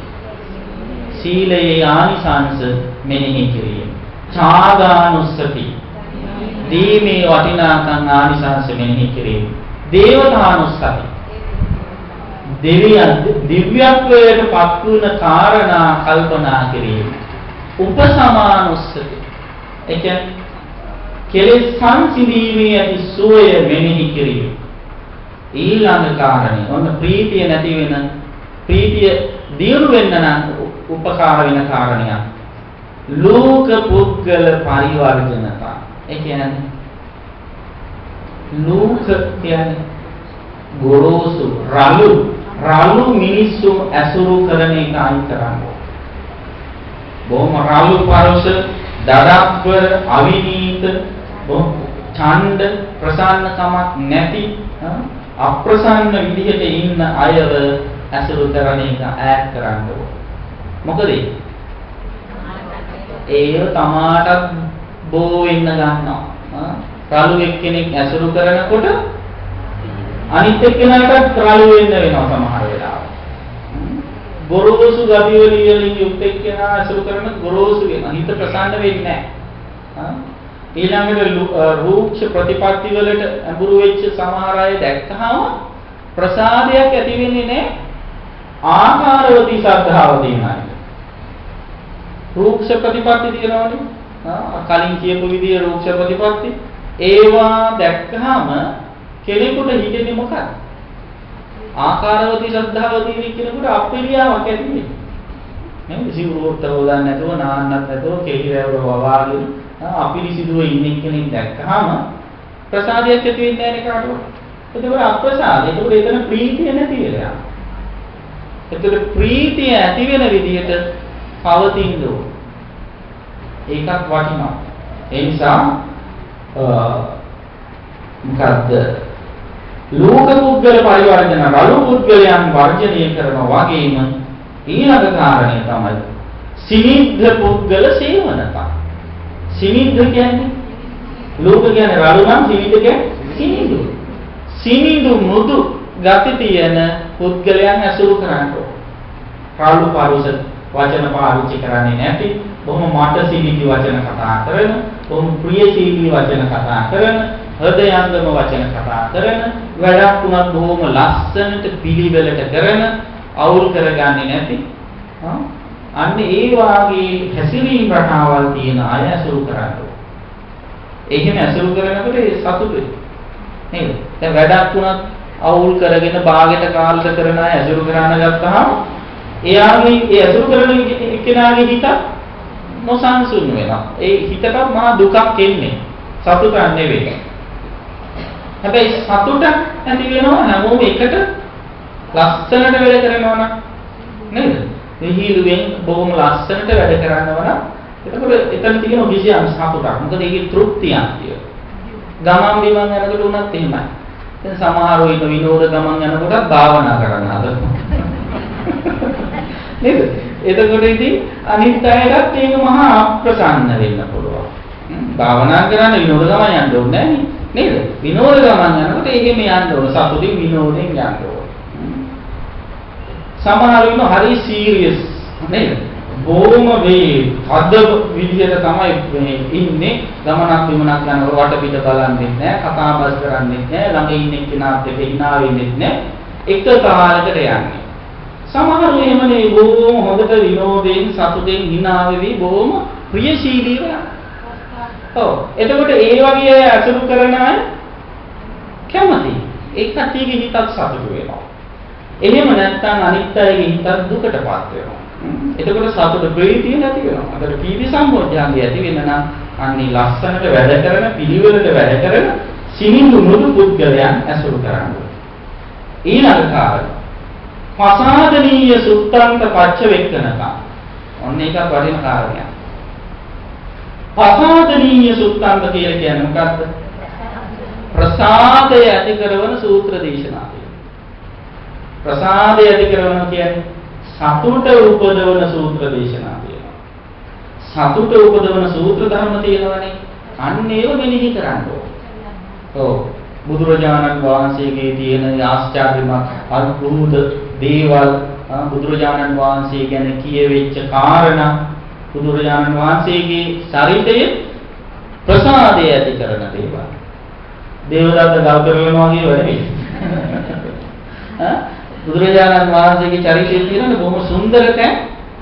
සීලයේ ආනිසංස මෙනෙහි කිරීම. ඡාගානුස්සති දීමේ වටිනාකම් ආනිසංස මෙනෙහි කිරීම. දේවතානුස්සති දෙවියන් දිව්‍යත්වයට පත් වුණ කාරණා කල්පනා කිරීම. උපසමානුස්සති ඒ කියන්නේ කෙලෙස් සංසිඳීමේ ඇති සෝය මෙනෙහි කිරීම. ඊළඟ කාරණේ ඔන්න ප්‍රීතිය නැති වෙන ප්‍රීතිය දියුණු වෙන්න නම් උපකාර වෙන කාරණයක්. ලෝක පුද්ගල පරිවර්ජනතා. ඒ කියන්නේ ලෝක කියන්නේ ගොරෝසු රළු මිනිස්සු ඇසුරු කරන එක අයින් කරන්න. බොහොම රළු පරස දඩබ්බර අවිනීත බොහොම ඡණ්ඩ ප්‍රසන්නකමක් නැති අප්‍රසන්න විදිහට ඉන්න අයව ඇසුරු කරන එක ඈත් කරන්න ඕන. මොකද ඒව තමාටත් බෝ වෙන්න ගන්නවා. රළු එක්කෙනෙක් ඇසුරු කරනකොට අනිත් එක්කෙනාටත් රළු වෙන්න වෙනවා සමහර වෙලාවට. ගොරෝසු ගති වලින් යුක්ත එක්කෙනා ඇසුරු කරන ගොරෝසු වෙන හිත ප්‍රසන්න වෙන්නේ නැහැ. ඊළඟට රූක්ෂ ප්‍රතිපත්ති වලට අඹුරු වෙච්ච සමහර අය දැක්කහම ප්‍රසාදයක් ඇති වෙන්නේ නැහැ. ආකාරවදී ශ්‍රද්ධාව තියෙන අය. රූක්ෂ ප්‍රතිපත්ති තියෙනවනේ. කලින් කියපු විදිහේ රූක්ෂ ප්‍රතිපත්ති ඒවා දැක්කහම කෙනෙකුට හිතෙන්නේ මොකක්ද? ආකාරවදී ශ්‍රද්ධාව තියෙන කෙනෙකුට අප්‍රියාවක් ඇති වෙන්නේ. නේද? සිවුරුවට හොදන්න නැතුව නාන්නත් නැතුව කෙලිරව වවාගෙන අපිරිසිදුව ඉන්න කෙනෙක් දැක්කහම ප්‍රසාදයක් ඇති වෙන්නේ නැහැ නේ කාටවත්. ඒකවල අප්‍රසාද. ඒකවල එතන ප්‍රීතිය නැති වෙලා. ඒතර ප්‍රීතිය ඇති වෙන විදිහට පවතින්න ඕන. ඒකත් වටිනවා. ඒ නිසා මොකද්ද? ලෝක පුද්ගල පරිවර්ජන රළු පුද්ගලයන් වර්ජනය කරනවා වගේම ඊළඟ කාරණය තමයි සිනිද්ධ පුද්ගල සේවනතා. සිනිද්ධ කියන්නේ ලෝක කියන්නේ රළු නම් සිනිද්ධ කියන්නේ සිනිඳු. සිනිඳු මෘදු ගති තියෙන පුද්ගලයන් ඇසුරු කරනවා. රළු පරුස වචන පාවිච්චි කරන්නේ නැති, බොහොම මටසිනිති වචන කතා කරන, බොහොම ප්‍රියශීලී වචන කතා කරන, හෘදයාංගම වචන කතා කරන, වැඩක් උනත් බොහොම ලස්සනට පිළිවෙලට කරන, අවුල් කරගන්නේ නැති. අන්න ඒ වාගේ හැසිරීම් රටාවල් තියෙන අය ඇසුරු කරනවා. එහෙම ඇසුරු කරනකොට ඒ සතුටුයි. නේද? දැන් වැඩක් උනත් අවුල් කරගෙන බාගෙට කාලට කරන අය ඇසුරු කරන ගත්තාම එයාගේ ඒ ඇසුරු කරන එක්කෙනාගේ හිත නොසන්සුන් වෙනවා. ඒ හිතට මහා දුකක් එන්නේ. සතුටක් නෙවෙයි. හැබැයි සතුට ඇති වෙනවා හැමෝම එකට ලස්සනට වැඩ කරනවා නම් නේද? විහිළුවෙන් බොහොම ලස්සනට වැඩ කරනවා නම් එතකොට එතන තියෙන කිසියම් සතුටක්. මොකද ඒකේ තෘප්තියක් තියෙනවා. ගමන් බිමන් යනකොට උනත් එහෙමයි. දැන් සමහරව ඉන්න විනෝද ගමන් යනකොට භාවනා කරන්න හදනවා. නේද? එතකොට ඉතින් අනිත් අයටත් ඒක මහා අප්‍රසන්න වෙන්න පුළුවන්. භාවනා කරන්න විනෝද ගමන් යන්න ඕනේ නෑනේ. නේද? විනෝද ගමන් යනකොට එහෙම යන්න ඕන. සතුටින් විනෝදෙන් යන්න ඕන. සමහර වෙලාව හරි සීරියස් නේද? බොහොම මේ අද විදියට තමයි ඉන්නේ. ගමනක් විමනක් යනකොට වටපිට බලන්නේ නැහැ, කතා බස් කරන්නේ නැහැ, ළඟ ඉන්න කෙනාට hina වෙන්නේ නැහැ. එක කාලයකට යන්නේ. සමහරව එහෙමනේ බොහොම හොඳට විනෝදයෙන් සතුටෙන් hina වෙවි බොහොම ප්‍රියශීලීව යනවා. ඔව්. එතකොට ඒ වගේ අය අසුරු කරන අය කැමති. ඒ කට්ටියගේ හිතත් සතුටු වෙනවා. එහෙම නැත්නම් අනිත් අයගේ හිතත් දුකටපත් වෙනවා. එතකොට සතුට ප්‍රීතිය නැති වෙනවා. අතට පීති සම්පෝඥාංගය ඇති වෙන නම් අන්නේ ලස්සනට වැඩ කරන, පිළිවෙලට වැඩ කරන සිනිඳු මෘදු පුද්ගලයන් ඇසුරු කරනවා. ඊළඟ කාරණය පසාදනීය සුත්තන්ත පච්ච වෙක්කනකම්. ඔන්න ඒකත් වටින කාරණයක්. පසාදනීය සුත්තන්ත කියලා කියන්නේ මොකක්ද? ප්‍රසාදය ඇති කරන සූත්‍ර දේශනා. ප්‍රසාදය ඇති කරන කියන්නේ සතුට උපදවන සූත්‍ර දේශනා තියෙනවා. සතුට උපදවන සූත්‍ර ධර්ම තියෙනවනේ. අන්න ඒව මෙනෙහි කරන්න ඕනේ. ඔව්. බුදුරජාණන් වහන්සේගේ තියෙන ආශ්චර්යමත් අద్භූත දේවල්, බුදුරජාණන් වහන්සේ ගැන කියවෙච්ච කාරණා, බුදුරජාණන් වහන්සේගේ චරිතයේ ප්‍රසාදය ඇති කරන දේවල්. දේවදත්ත ගල්පරවනවා කියවනේ. බුදුරජාණන් වහන්සේගේ චරිතයේ තියෙන බොහොම සුන්දර තැන්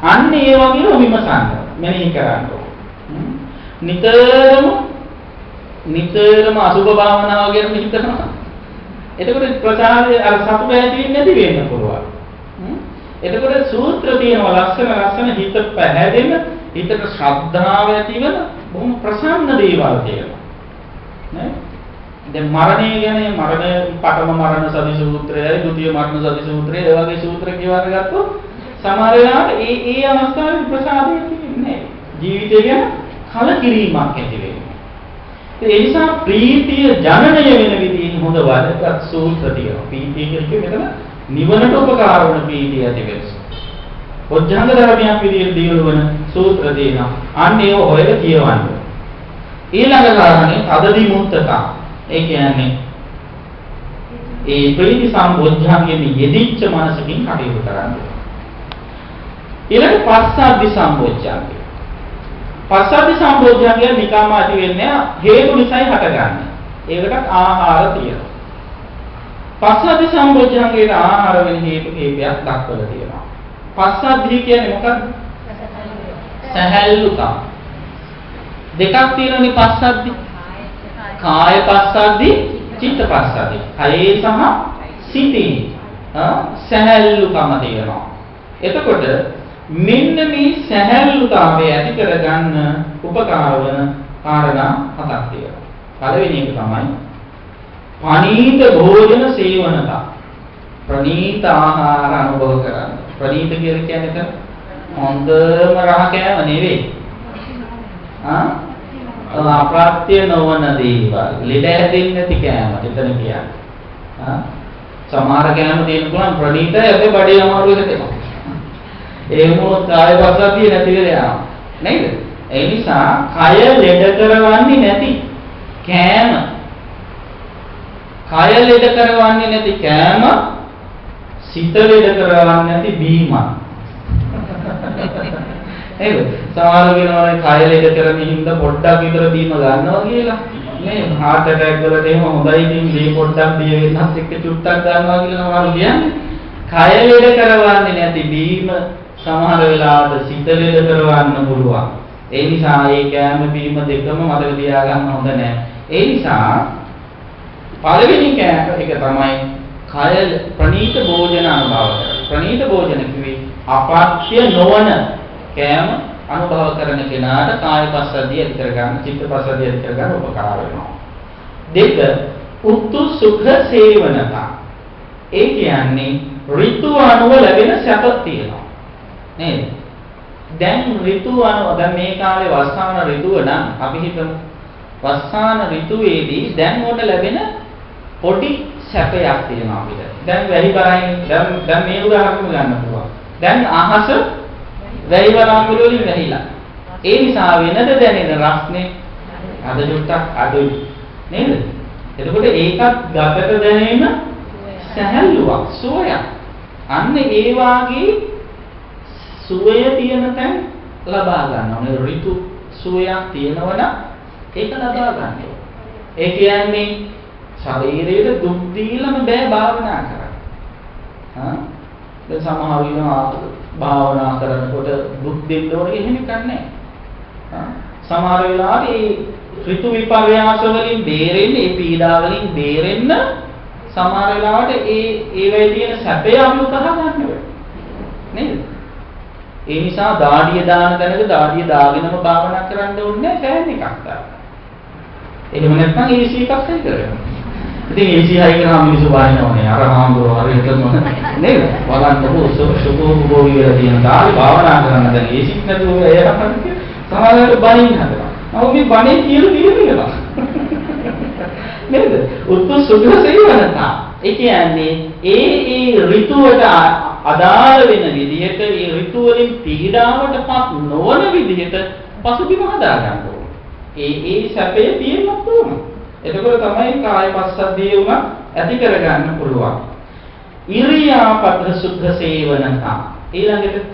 අන්න ඒ වගේම විමසන්න, මෙනෙහි කරන්න. නිතරම අසුභ භාවනාව ගැන හිතනවා. එතකොට ප්‍රසාදය අර සතුට ඇති වෙන්නේ නැති වෙන්න පුළුවන්. එතකොට සූත්‍ර තියෙනවා ලස්සන හිත පැහැදෙන, හිතට ශ්‍රද්ධාව ඇති වෙන බොහොම ප්‍රසන්න දේවල් තියෙනවා. නේ? දැන් මරණය ගැන පඨම මරණ සති සූත්‍රයයි, ဒုတိ මරණ සති සූත්‍රය, ඒ වගේ සූත්‍ර කියවන්න ගත්තොත් සමහර වෙලාවට ඒ අවස්ථාවේ ප්‍රසාදය තියෙන්නේ ජීවිතය ගැන කලකිරීමක් ඇති වෙනවා. ඒ නිසා ප්‍රීතිය ජනනය වෙන විදිහින් හොඳ වදගත් සූත්‍ර තියෙනවා. ප්‍රීතිය කියන්නේ මෙතන නිවනට උපකාර වන ප්‍රීතිය ඇති වෙනස. ඔච්ඡංග ධර්මයක් විදිහට දියුණු වෙන සූත්‍ර තියෙනවා. අන්න ඒව හොයලා කියවන්න. ඊළඟ කාරණේ තදදි මුත්තක. ඒ කියන්නේ ඒ ප්‍රීති සම්බොධ්‍යංගෙම යෙදිච්ච මනසකින් කටයුතු කරන්න. ඊළඟ පස්සද්ධි සම්බොධ්‍යංගය. පස්සද්ධි සම්බොධ්‍යංගය නිකාම ඇති වෙන්නේ හේතු නිසායි හටගන්නේ. ඒකට ආහාර තියෙනවා. පස්සද්ධි සම්බොධ්‍යංගයට ආහාර වෙන හේතු කීපයක් දක්වලා තියෙනවා. පස්සද්ධි කියන්නේ මොකක්ද? සහැල්ලුකම්. දෙකක් තියෙනනේ පස්සද්ධි. කාය පස්සද්ධි, චිත්ත පස්සද්ධි. කයේ සහ සිතේ සහැල්ලුකම තියෙනවා. එතකොට මෙන්න මේ සහැල්ලුතාවය ඇති කරගන්න උපකාර වන කාරණා හතක් තියෙනවා. පළවෙනි එක තමයි පනීත භෝජන සේවනතා. ප්‍රනීත ආහාර අනුභව කරන්න. ප්‍රනීත කියන්නේ හොඳම රහ කෑම නෙවෙයි. අප්‍රත්‍ය නොවන දේවල්, ලෙඩ හැදෙන්නේ නැති කෑම එතන කියන්නේ. සමහර කෑම තියෙන පුළුවන් ප්‍රණීතයි, අපේ බඩේ අමාරු වෙනවා. ඒ මොකද කාය පස්සද්ධිය නැති වෙලා යනවා. නේද? ඒ නිසා කය ලෙඩ කරවන්නේ නැති කෑම. කය ලෙඩ කරවන්නේ නැති කෑම, සිත ලෙඩ කරවන්නේ නැති බීම. නේද? සමහර වෙනවනේ කය ලෙඩ කරමින් හින්දා පොඩ්ඩක් විතර බීම ගන්නවා කියලා. නේ heart attack වලට එහෙම හොඳයි ඉතින් මේ පොඩ්ඩක් බිය වෙනත් එක්ක චුට්ටක් ගන්නවා කියලා සමහර කියන්නේ. කය ලෙඩ කරවන්නේ නැති බීම සමහර වෙලාවට සිත ලෙඩ කරවන්න පුළුවන්. ඒ නිසා ඒ කෑම බීම දෙකම මතක තියාගන්න හොඳ නැහැ. ඒ නිසා පළවෙනි එක තමයි කය ප්‍රණීත භෝජන අනුභව කරන. ප්‍රණීත භෝජන කිව්වේ අපත්‍ය නොවන කෑම අනුභව කරන කෙනාට කාය පස්සද්ධිය ඇති කරගන්න, චිත්ත පස්සද්ධිය ඇති කරගන්න උපකාර වෙනවා. දෙක, උත්තු සුඛ සේවනතා. ඒ කියන්නේ ඍතු අනුව ලැබෙන සැප තියෙනවා. නේද? දැන් ඍතු අනුව දැන් මේ කාලේ වස්සාන ඍතුව නම් අපි හිතමු වස්සාන ඍතුවේදී දැන් උඩ ලැබෙන පොඩි සැපයක් තියෙනවා අපිට. දැන් වැහි බරයින් දැන් මේ උදාහරණයක් ගන්න පුළුවන්. දැන් අහස වැහි වලාකුළු වලින් වැහිලා. ඒ නිසා වෙනද දැනෙන රස්නේ අද චුට්ටක් අඩුයි. නේද? එතකොට ඒකත් ගතට දැනෙන සැහැල්ලුවක්, සුවයක්. අන්න ඒ වාගේ සුවය තියෙන තැන් ලබා ගන්න ඕනේ. ඍතු සුවයක් තියෙනවනම් ඒක ලබා ගන්න ඕනේ. ඒ කියන්නේ ශරීරයේ දුක් දීලම බෑ භාවනා කරන්න. දැන් සමහර වෙනවා භාවනා කරනකොට දුක් දෙන්න ඕනේ එහෙම කන්නේ. සමහර වෙලාවට ඒ ඍතු විපර්යාස වලින් බේරෙන්න, ඒ පීඩා වලින් බේරෙන්න සමහර වෙලාවට ඒවැයි තියෙන සැපය අපි උකහා ගන්න වෙනවා. නේද? ඒ නිසා දාඩිය දාන තැනක දාඩිය දාගෙනම භාවනා කරන්න ඕනේ නැහැ, ෆෑන් එකක් දාන්න. එහෙම නැත්නම් AC එකක් හරි කරගන්න. ඉතින් AC හරි කරාම මිනිස්සු බාහිනවනේ. අර හාමුදුරුවෝ හරි හිතමු නේද? බලන්නකො සුඛෝපභෝගී වෙලා තියෙන කාලේ භාවනා කරන්න දැන් AC නැතුව එයා සමහරවිට බණින් හදනවා. නමුත් මේ බණේ කියලා නේද? උත්තු සුඛ සේවනතා. ඒ කියන්නේ ඒ ඍතුවට අදාළ වෙන විදිහට ඒ ඍතු වලින් පීඩාවටපත් නොවන විදිහට පසුබිම හදා ගන්න ඕන. ඒ සැපේ තියෙන්නත් ඕන. එතකොට තමයි කාය පස්සද්ධිය උන ඇති කරගන්න පුළුවන්. ඉරියාපත සුද්ධ සේවනතා. ඊළඟට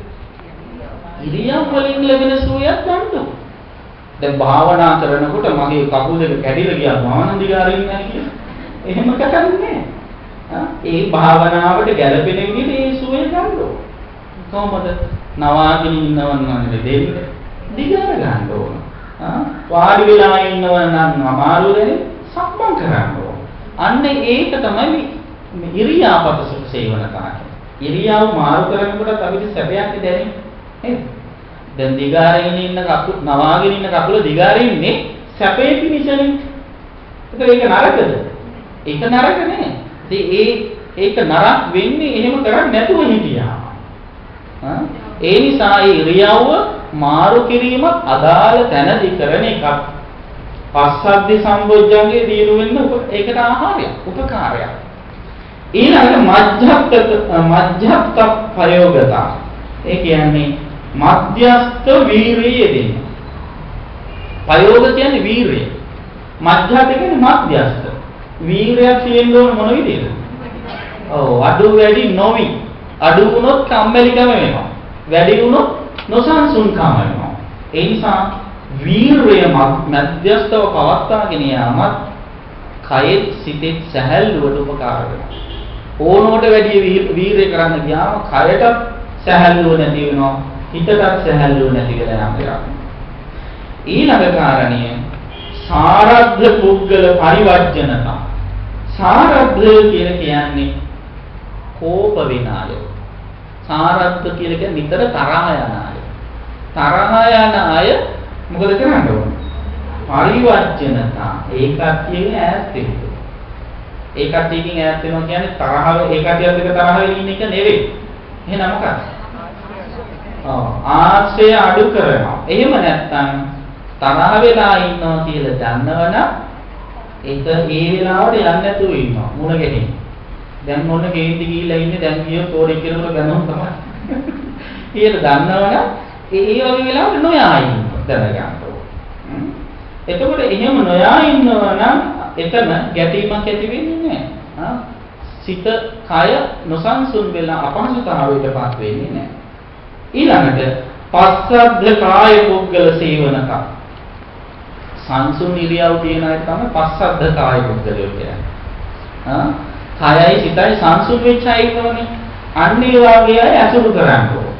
ඉරියව් වලින් ලැබෙන සුවයක් ගන්න. දැන් භාවනා කරනකොට මගේ කකුල් දෙක කැඩිලා ගියා මානන්දිකාරින් නැහැ කියලා. එහෙම කරන්නේ ඒ භාවනාවට ගැළපෙන විදිහට ඒ සුවය ගන්න ඕන. කොහොමද? නවාගෙන ඉන්නවන් නම් දෙන්නේ දිගට ගන්න ඕන. වාඩි වෙලා ඉන්නව නම් අමාරුනේ සක්මන් කරන්න ඕන. අන්න ඒක තමයි මේ ඉරියාපත සේවනතා. ඉරියාව මාරු කරනකොට අපිට සැපයක් දැනෙන්නේ. නේද? දැන් දිගාරගෙන ඉන්න කකුල නවාගෙන ඉන්න කකුල දිගාරින් ඉන්නේ සැපේ පිණිසනේ. ඒක නරකද? ඒක නරක නේ. ඒක නරක වෙන්නේ එහෙම කරන්නේ නැතුව හිටියා. ඒ නිසා ඒ ඉරියව්ව මාරු කිරීම අදාළ තැනදී කරන එකක් පස්සද්ධි සම්බොජ්ජංගේ දිනු වෙන්න ඒකට ආහාරයක් උපකාරයක්. ඊළඟට මධ්‍යස්ථ ප්‍රයෝගතා. ඒ කියන්නේ මධ්‍යස්ථ වීරිය දෙන්න. ප්‍රයෝග කියන්නේ වීරිය. මධ්‍යස්ථ කියන්නේ මධ්‍යස්ථ. වීරයක් තියෙන්න ඕන මොන විදිහද? ඔව් අඩු වැඩි නොවි. අඩු වුණොත් කම්මැලිකම වෙනවා. වැඩි වුණොත් නොසන්සුන්කම වෙනවා. ඒ නිසා වීරය මධ්‍යස්ථව පවත්වාගෙන යාමත් කයෙත් සිතෙත් සැහැල්ලුවට උපකාර වෙනවා. ඕනෝට වැඩි වීරය කරන්න ගියාම කයටත් සැහැල්ලුව නැති වෙනවා. හිතටත් සැහැල්ලුව නැති වෙලා යනවා. ඊළඟ කාරණය සාරද්ධ පුද්ගල පරිවර්ජනතා. සාරද්ධ කියලා කියන්නේ කෝප වෙන අය. සාරද්ධ කියලා කියන්නේ නිතර තරහ යන අය. තරහ යන අය මොකද කරන්න ඕන? පරිවර්ජනතා. ඒ කට්ටියගෙන් ඈත් වෙන්න. ඒ කට්ටියකින් ඈත් වෙනවා කියන්නේ තරහව ඒ කට්ටියත් එක්ක තරහ වෙමින් ඉන්න එක නෙවෙයි. එහෙනම් මොකක්ද? ආශ්‍රය අඩු කරනවා. එහෙම නැත්නම් තරහ වෙලා ඉන්නවා කියලා දන්නවනම් ඒක ඒ වෙලාවට යන්නේ නැතුව ඉන්නවා මුණ ගැහෙන්න. දැන් මොන කේන්ති ගිහිල්ලා ඉන්නේ දැන් කියොත් ඕනෙක් කෙනෙකුට ගන්නව තමයි. කියලා දන්නවනම් ඒ වගේ වෙලාවට නොයා ඉන්නවා දැනගන්න ඕන. එතකොට එහෙම නොයා ඉන්නවා නම් එතන ගැටීමක් ඇති වෙන්නේ නැහැ. සිත කය නොසන්සුන් වෙලා අපහසුතාවයටපත් වෙන්නේ නැහැ. ඊළඟට පස්සද්ධ කාය පුද්ගල සේවනතා. සංසුන් ඉරියව් තියන අය තමයි පස්සද්ධ කාය පුද්ගලයෝ කියන්නේ. කයයි සිතයි සංසුන් වෙච්ච අය ඉන්නවනේ. අන්න ඒ වගේ අය අසුරු කරන්න ඕන.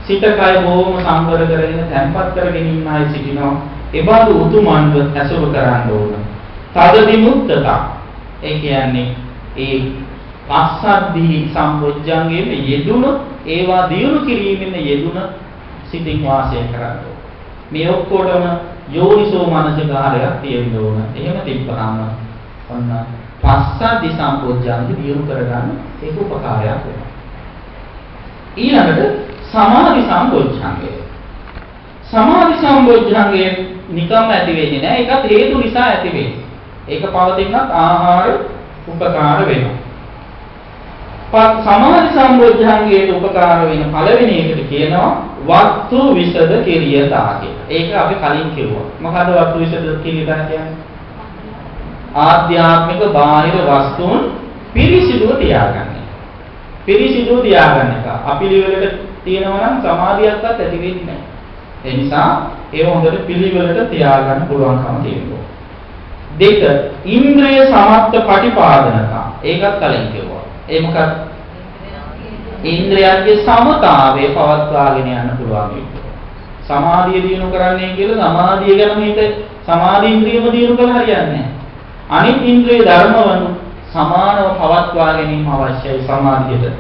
සිත කය බොහොම සංවර කරගෙන තැම්පත් කරගෙන ඉන්න අය සිටිනවා. ඒ බඳු උතුමන්ව අසුරු කරන්න ඕන. තද විමුක්තතා. ඒ කියන්නේ ඒ පස්සද්ධි සම්බොජ්ජංගයේ යෙදුණු ඒවා දියුණු කිරීමෙන් යෙදුණ සිතින් වාසය කරන්න ඕන. මේ ඔක්කොටම යෝනිසෝ මනසිකාරයක් තියෙන්න ඕන. එහෙම තිබ්බහම ඔන්න පස්සද්ධි සම්බොජ්ජංගේ දියුණු කරගන්න ඒක උපකාරයක් වෙනවා. ඊළඟට සමාධි සම්බොජ්ජංගය. සමාධි සම්බොජ්ජංගය නිකම්ම ඇති වෙන්නේ නැහැ. ඒකත් හේතු නිසා ඇති වෙන්නේ. ඒක පවතිනත් ආහාර උපකාර වෙනවා. සමාධි සම්බොජ්ජංගයට උපකාර වෙන පළවෙනි එකට කියනවා වස්තු විසද කිරියතා කියලා. ඒක අපි කලින් කිව්වා. මොකද වස්තු විසද කිරියතා කියන්නේ? ආධ්‍යාත්මික බාහිර වස්තුන් පිරිසිදුව තියාගන්න. පිරිසිදුව තියාගන්න එක. අපිලිවෙලට තියෙනවා නම් සමාධියක්වත් ඇති වෙන්නේ නැහැ. ඒ නිසා ඒව හොඳට පිළිවෙලට තියාගන්න පුළුවන්කම තියෙනවා. දෙක ඉන්ද්‍රිය සමත්ත පටිපාදනතා. ඒකත් කලින් කිව්වා. ඒ මොකක්ද? ඉන්ද්‍රියන්ගේ සමතාවය පවත්වාගෙන යන්න පුළුවන් වෙන්න. සමාධිය දිනු කරන්නේ කියලා සමාධිය ගැන මේක සමාධි ඉන්ද්‍රියම දිනු කරලා හරියන්නේ නැහැ. අනිත් ඉන්ද්‍රිය ධර්මවල සමානව පවත්වා ගැනීම අවශ්‍යයි සමාධියට.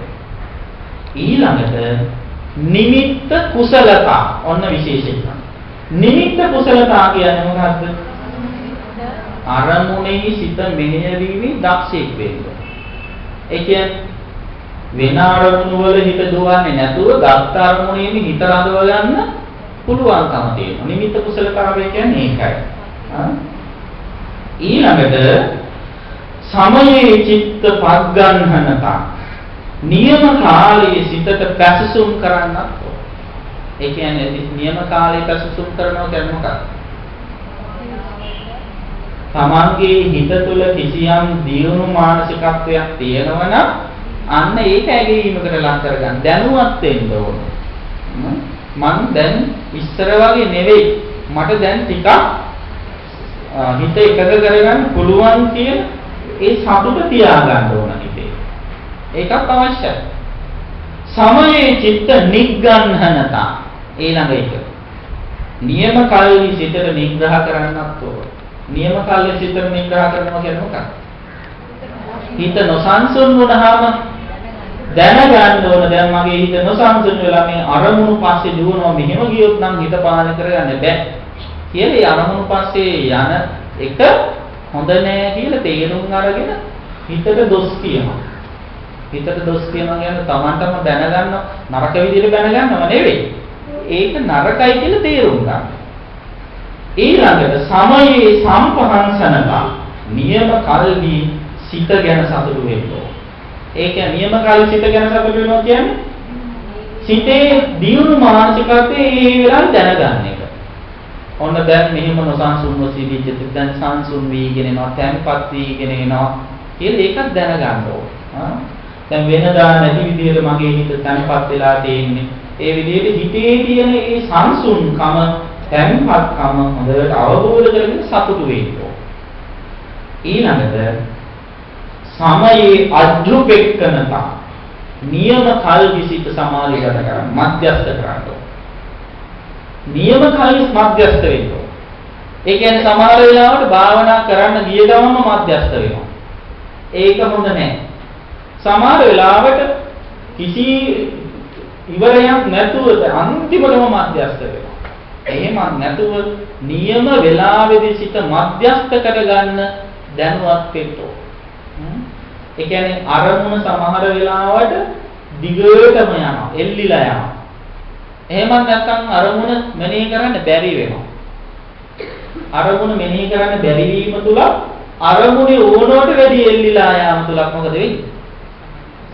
ඊළඟට නිමිත්ත කුසලතා ඔන්න විශේෂයක්. නිමිත්ත කුසලතා කියන්නේ මොකක්ද? අරමුණේ සිත මෙහෙයවීමේ දක්ෂයෙක් වෙන්න. ඒ කියන්නේ වෙන අරමුණු වල හිත දුවන්නේ නැතුව ගත්ත අරමුණේම හිත රඳව ගන්න පුළුවන්කම තියෙනවා. නිමිත්ත කුසලතාවය කියන්නේ ඒකයි. ඊළඟට සමයේ චිත්ත පග්ගන්හනතා. නියම කාලයේ සිතට පැසසුම් කරන්නත් ඕන. ඒ කියන්නේ නියම කාලයේ පැසසුම් කරනවා කියන්නේ මොකක්ද? තමන්ගේ හිත තුළ කිසියම් දියුණු මානසිකත්වයක් තියෙනවා නම් අන්න ඒක ඇගීමකට ලක් කරගන්න දැනුවත් වෙන්න ඕන. මං දැන් ඉස්සර වගේ නෙවෙයි. මට දැන් ටිකක් හිත එකඟ කරගන්න පුළුවන් කියන ඒ සතුට තියාගන්න ඕන හිතේ. ඒකත් අවශ්‍යයි. සමයේ චිත්ත නිග්ගන්හනතා ඊළඟ එක. නියම කල්හි සිතට නිග්‍රහ කරන්නත් ඕන. නියම කල්හි සිතට නිග්‍රහ කරනවා කියන්නේ මොකක්ද? හිත නොසන්සුන් වුණාම දැනගන්න ඕන දැන් මගේ හිත නොසන්සුන් වෙලා මේ අරමුණු පස්සේ දුවනවා මෙහෙම ගියොත් නම් හිත පාලනය කරගන්න බෑ කියලා ඒ අරමුණු පස්සේ යන එක හොඳ නෑ කියලා තේරුම් අරගෙන හිතට දොස් කියනවා. හිතට දොස් කියනවා කියන්නේ Tamanටම දැනගන්න නරක විදිහට දැනගන්නව නෙවෙයි. ඒක නරකයි කියලා තේරුම් ගන්න. ඊළඟට සමයේ සම්පහන්සනතා නියම කල්හි සිත ගැන සතුටු වෙන්න ඕන. ඒ කියන්නේ නියම කල්හි සිත ගැන සතුටු වෙනවා කියන්නේ සිතේ දියුණු මානසිකත්වයේ ඒ වෙලාවට දැනගන්න එක. ඔන්න දැන් මෙහෙම නොසන්සුන්ව සිටිච්ච දැන් සංසුන් වීගෙන එනවා, තැන්පත් වීගෙන එනවා කියලා ඒකත් දැනගන්න ඕන. දැන් වෙනදා නැති විදිහට මගේ හිත තැන්පත් වෙලා තියෙන්නේ. ඒ විදිහට හිතේ තියෙන ඒ සංසුන්කම, තැන්පත්කම හොඳට අවබෝධ කරගෙන සතුටු වෙන්න ඕන. ඊළඟට සමයේ අධ්‍රුපෙක්කනතා නියම කල්හි සිත සමාධිගත කරන්න මධ්‍යස්ථ කරන්න ඕන. නියම කල්හි මධ්‍යස්ථ වෙන්න ඕන. ඒ කියන්නේ සමහර වෙලාවට භාවනා කරන්න ගිය ගමන්ම මධ්‍යස්ථ වෙනවා. ඒක හොඳ නැහැ. සමහර වෙලාවට කිසි ඉවරයක් නැතුව අන්තිමටම මධ්‍යස්ථ වෙනවා. එහෙම නැතුව නියම වෙලාවේදී සිත මධ්‍යස්ථ කරගන්න දැනුවත් වෙන්න ඕන. ඒ කියන්නේ අරමුණ සමහර වෙලාවට දිගටම යනවා, එල්ලිලා යනවා. එහෙම නැත්නම් අරමුණ මෙනෙහි කරන්න බැරි වෙනවා. අරමුණ මෙනෙහි කරන්න බැරි වීම තුල අරමුණේ ඕනවට වැඩි එල්ලිලා යාම තුල මොකද වෙන්නේ?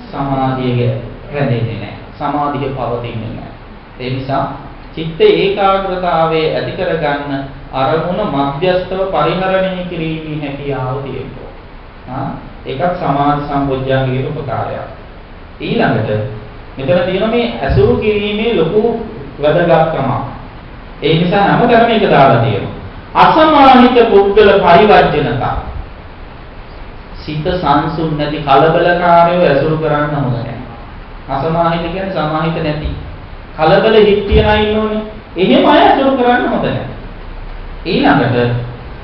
සමාධිය රැඳෙන්නේ නැහැ. සමාධිය පවතින්නේ නැහැ. ඒ නිසා චිත්ත ඒකාග්‍රතාවයේ ඇති කරගන්න අරමුණ මධ්‍යස්ථව පරිහරණය කිරීමේ හැකියාව තියෙනවා. ඒකත් සමාධි සම්පෝඥාංගයේ උපකාරයක්. ඊළඟට මෙතන තියෙන මේ අසුරු කිරීමේ ලොකු වැදගත්කම. ඒ නිසා හැමදාම මේක දාලා තියෙනවා. අසමාහිත පුද්ගල පරිවර්ජනතා. සිත සංසුන් නැති කලබලකාරයව අසුරු කරන්න හොඳ නැහැ. අසමාහිත කියන්නේ සමාහිත නැති. කලබල හිත් තියනා ඉන්නෝනේ. එහෙම අය අසුරු කරන්න හොඳ නැහැ. ඊළඟට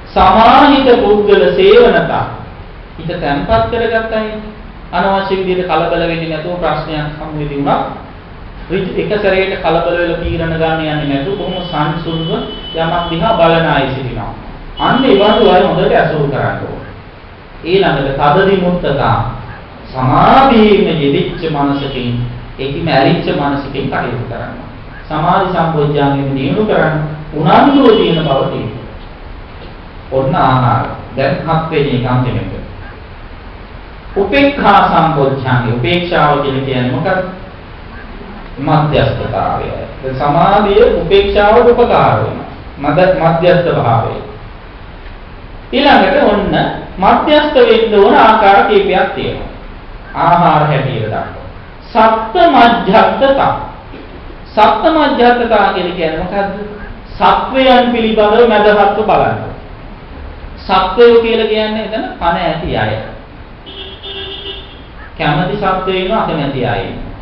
සමාහිත පුද්ගල සේවනතා. හිත තැම්පත් කරගත්තයි අනවශ්‍ය විදිහට කලබල වෙන්නේ නැතුව ප්‍රශ්නයක් සම්මුති වුණා. එක සැරේට කලබල වෙලා තීරණ ගන්න යන්නේ නැතුව කොහොම සංසුන්ව යමක් දිහා බලන අය සිටිනවා. අන්න ඒ වගේ අය හොඳට අසුරු කරන්න ඕනේ. ඊළඟට තදදි මුත්තතා සමාධියෙන් යෙදිච්ච මනසකින් ඒකම ඇලිච්ච මනසකින් කටයුතු කරන්න. සමාධි සම්පෝඥාංගෙම දිනු කරන්න උනන්දුව තියෙන බව තියෙනවා. ඔන්න ආහාර. දැන් හත් වෙනි එක අන්තිමට. උපේක්ඛා සම්පෝඥාංගෙ උපේක්ෂාව කියන්නේ මොකක්ද? මධ්‍යස්ථතාවය. සමාධිය උපේක්ෂාවට උපකාර වෙනවා. මධ්‍යස්ථ භාවය. ඊළඟට ඔන්න මධ්‍යස්ථ වෙන්න ඕන ආකාර කීපයක් තියෙනවා. ආහාර හැටියට දක්වනවා. සත්ත මධ්‍යස්ථතා. සත්ත මධ්‍යස්ථතා කියන්නේ මොකද්ද? සත්වයන් පිළිබඳව මැදහත්ව බලන්න. සත්වයෝ කියලා කියන්නේ එතන පණ ඇති අය. කැමැති සත්වයෝ ඉන්නවා, අකමැති අය ඉන්නවා.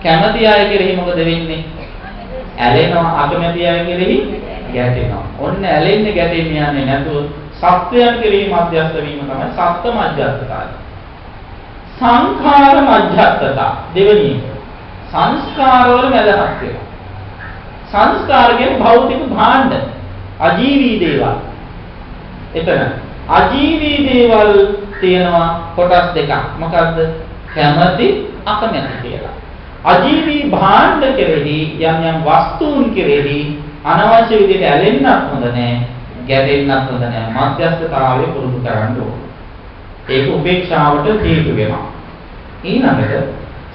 කැමැති අය කෙරෙහි මොකද වෙන්නේ? ඇලෙනවා. අකමැති අය කෙරෙහි ගැටෙනවා. ඔන්න ඇලෙන්නේ ගැටෙන්නේ යන්නේ නැතුව සත්වයන් කෙරෙහි මධ්‍යස්ථ වීම තමයි සත්ත මධ්‍යස්ථතාවය. සංඛාර මධ්‍යස්ථතා දෙවෙනි එක. සංස්කාරවල මැදහත් වෙනවා. සංස්කාර කියන්නේ භෞතික භාණ්ඩ, අජීවී දේවල්. එතන අජීවී දේවල් තියෙනවා කොටස් දෙකක්. මොකද්ද? කැමැති, අකමැති කියලා. අජීවී භාණ්ඩ කෙරෙහි යම් යම් වස්තුන් කෙරෙහි අනවශ්‍ය විදිහට ඇලෙන්නත් හොඳ නැහැ, ගැටෙන්නත් හොඳ නැහැ. මධ්‍යස්ථතාවය පුරුදු කරන්න ඕනේ. ඒක උපේක්ෂාවට හේතු වෙනවා. ඊළඟට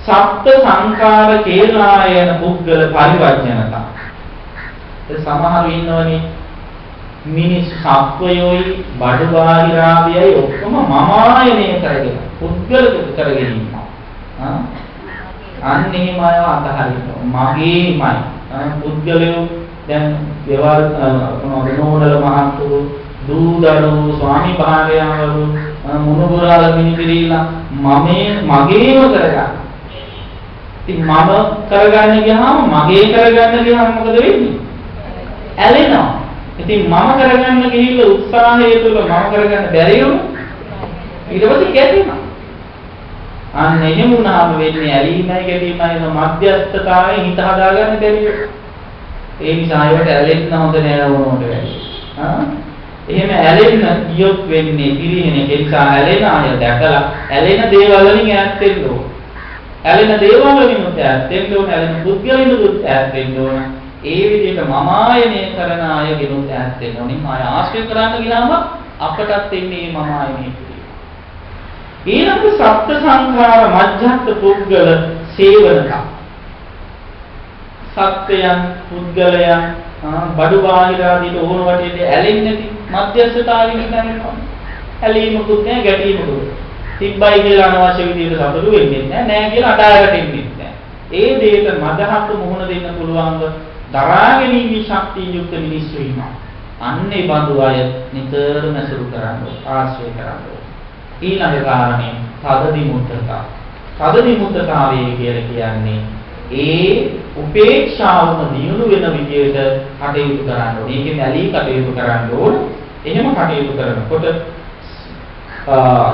සප්ත සංඛාර කේලායන පුද්ගල පරිවර්ජනතා. ඒ සමහරු ඉන්නවනේ මිනිස් සත්වයෝයි බඩු බාහිරාවියයි ඔක්කොම මමායනය කරගෙන පුද්ගල කරගෙන ඉන්නවා. අන්න එහෙම අය අතහරිනවා. මගේමයි. පුද්ගලයෝ දැන් දේවල් නෝනල මහත්තුරු දූදරු ස්වාමි භාර්යාවරු මුණුබුරාල මිනිපිරිලා මගේම කරගන්න. ඉතින් මම කරගන්න ගියාම මගේ කරගන්න ගියාම මොකද වෙන්නේ? ඇලෙනවා. ඉතින් මම කරගන්න ගිහිල්ලා උත්සාහය තුළ මම කරගන්න බැරි වුණා. ඊට පස්සේ ගැටෙනවා. අන්න එහෙම වුණාම වෙන්නේ ඇලීමයි ගැටීමයි මධ්‍යස්ථතාවයෙන් හිත හදාගන්න බැරි වෙනවා. ඒ නිසා ඒවට ඇලෙන්න හොඳ නෑ වුණොත්. එහෙම ඇලෙන්න ගියොත් වෙන්නේ පිරිහෙන එක. ඒ නිසා ඇලෙන අය දැකලා ඇලෙන දේවල් වලින් ඈත් වෙන්න ඕන. ඇලෙන දේවල් වලින් ඈත් වෙන්න ඕන. ඇලෙන පුද්ගලයන්ගෙන් ඈත් වෙන්න ඕන. ඒ විදිහට මමායනය කරන අයගෙනුත් ඈත් වෙන්න ඕනේ. ආය ආශ්‍රය කරන්න ගියාම අපටත් එන්නේ මමායනය කිරීම. ඊළඟ සප්ත සංඛාර මජ්ජත් පුද්ගල සේවනක. සත්‍යයන් පුද්ගලයන් බඩු බාහිර ආදී ඕන වටේට ඇලෙන්නේ නැති මධ්‍යස්ථතාවයෙන් ඉඳන්නවා. ඇලීමකුත් නැහැ ගැටීමකුත්. තිබ්බයි කියලා අනවශ්‍ය විදිහට සතුටු වෙන්නේ නැහැ. නැහැ කියලා අඩායටෙන්නේ නැහැ. ඒ දෙයට මදහත් මුහුණ දෙන්න පුළුවන්ව දරාගැනීමේ ශක්තිය යුක්ත මිනිස්සු ඉන්නවා. අන්නේ බඳු අය නිතරම සුරු කරන්න ආශ්‍රය කරන්න. ඊළඟ කාරණේ තදදිමුත්තතා. තදදිමුත්තතාවය කියලා කියන්නේ ඒ උපේක්ෂාවම දියුණු වෙන විදිහට කටයුතු කරන්න ඕනේ. ඒකෙන් ඇලී කටයුතු කරන්න ඕනේ. එහෙම කටයුතු කරනකොට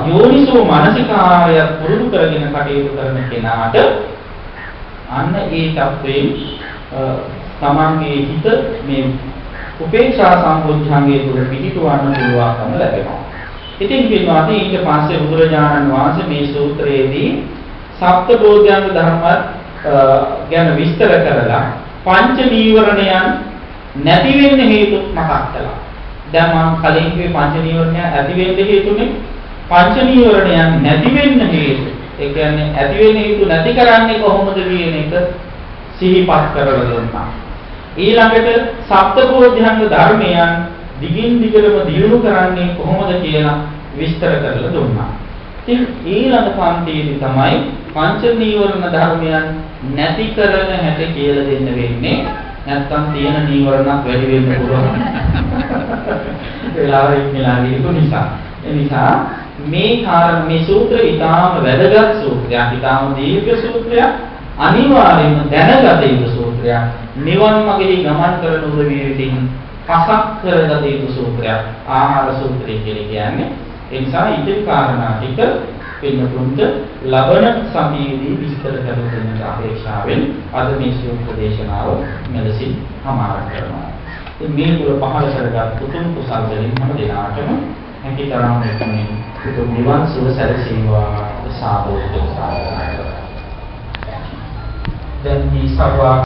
යෝනිසෝ මානසිකාරය පුරුදු කරගෙන කටයුතු කරන කෙනාට අන්න ඒ තත්වයෙන් තමන්ගේ හිත මේ උපේක්ෂා සම්පූර්ණංගයේ තුල පිහිටවන්න පුළුවන්කම ලැබෙනවා. ඉතින් පින්වත්නි ඊට පස්සේ බුදුරජාණන් වහන්සේ මේ සූත්‍රයේදී සප්තබෝධ්‍යංග ධර්ම ගැන විස්තර කරලා පංච නීවරණයන් නැති වෙන්න හේතු මතක් කළා. දැන් මම කලින් කිව්වේ පංච නීවරණයන් ඇති වෙන්න හේතුනේ පංච නීවරණයන් නැති වෙන්න හේතු. ඒ කියන්නේ ඇති වෙන්න හේතු නැති කරන්නේ කොහොමද කියන එක සිහිපත් කරලා දුන්නා. ඊළඟට සප්තබෝධ්‍යංග ධර්මයන් දිගින් දිගටම දියුණු කරන්නේ කොහොමද කියලා විස්තර කරලා දුන්නා. ඉතින් ඊළඟ පන්තියේදී තමයි පංච නීවරණ ධර්මයන් නැති කරන හැටි කියලා දෙන්න වෙන්නේ. නැත්තම් තියෙන නීවරණක් වැඩි වෙන්න පුළුවන්. වෙලාවෙ ඉන්නලාගේ නිසා. ඒ නිසා මේ සූත්‍රය ඊටාම වැදගත් සූත්‍රයක්. ඊටාම දීර්ඝ සූත්‍රයක්. අනිවාර්යයෙන්ම දැනගත යුතු සූත්‍රයක්. නිවන් මාර්ගයේ ගමන් කරන උදවියකින් පසක් කරගත යුතු සූත්‍රයක්. ආහාර සූත්‍රය කියලා කියන්නේ. ඒ නිසා ඉතිරි කාරණා ටික පින්නතුන්ට ලබන සතියේදී විස්තර කර දෙන්නට අපේක්ෂාවෙන් අද මේ සූත්‍ර දේශනාව මෙලෙසින් සමාප්ත කරනවා. ඉතින් මේ පුර පහළ කරගත් උතුම් කුසල් වලින් හැම දිනාටම හැකියතරම් මේ උතුම් නිවන් සුව සැලසේවා සාදු සාදු. දැන් මේ සර්ව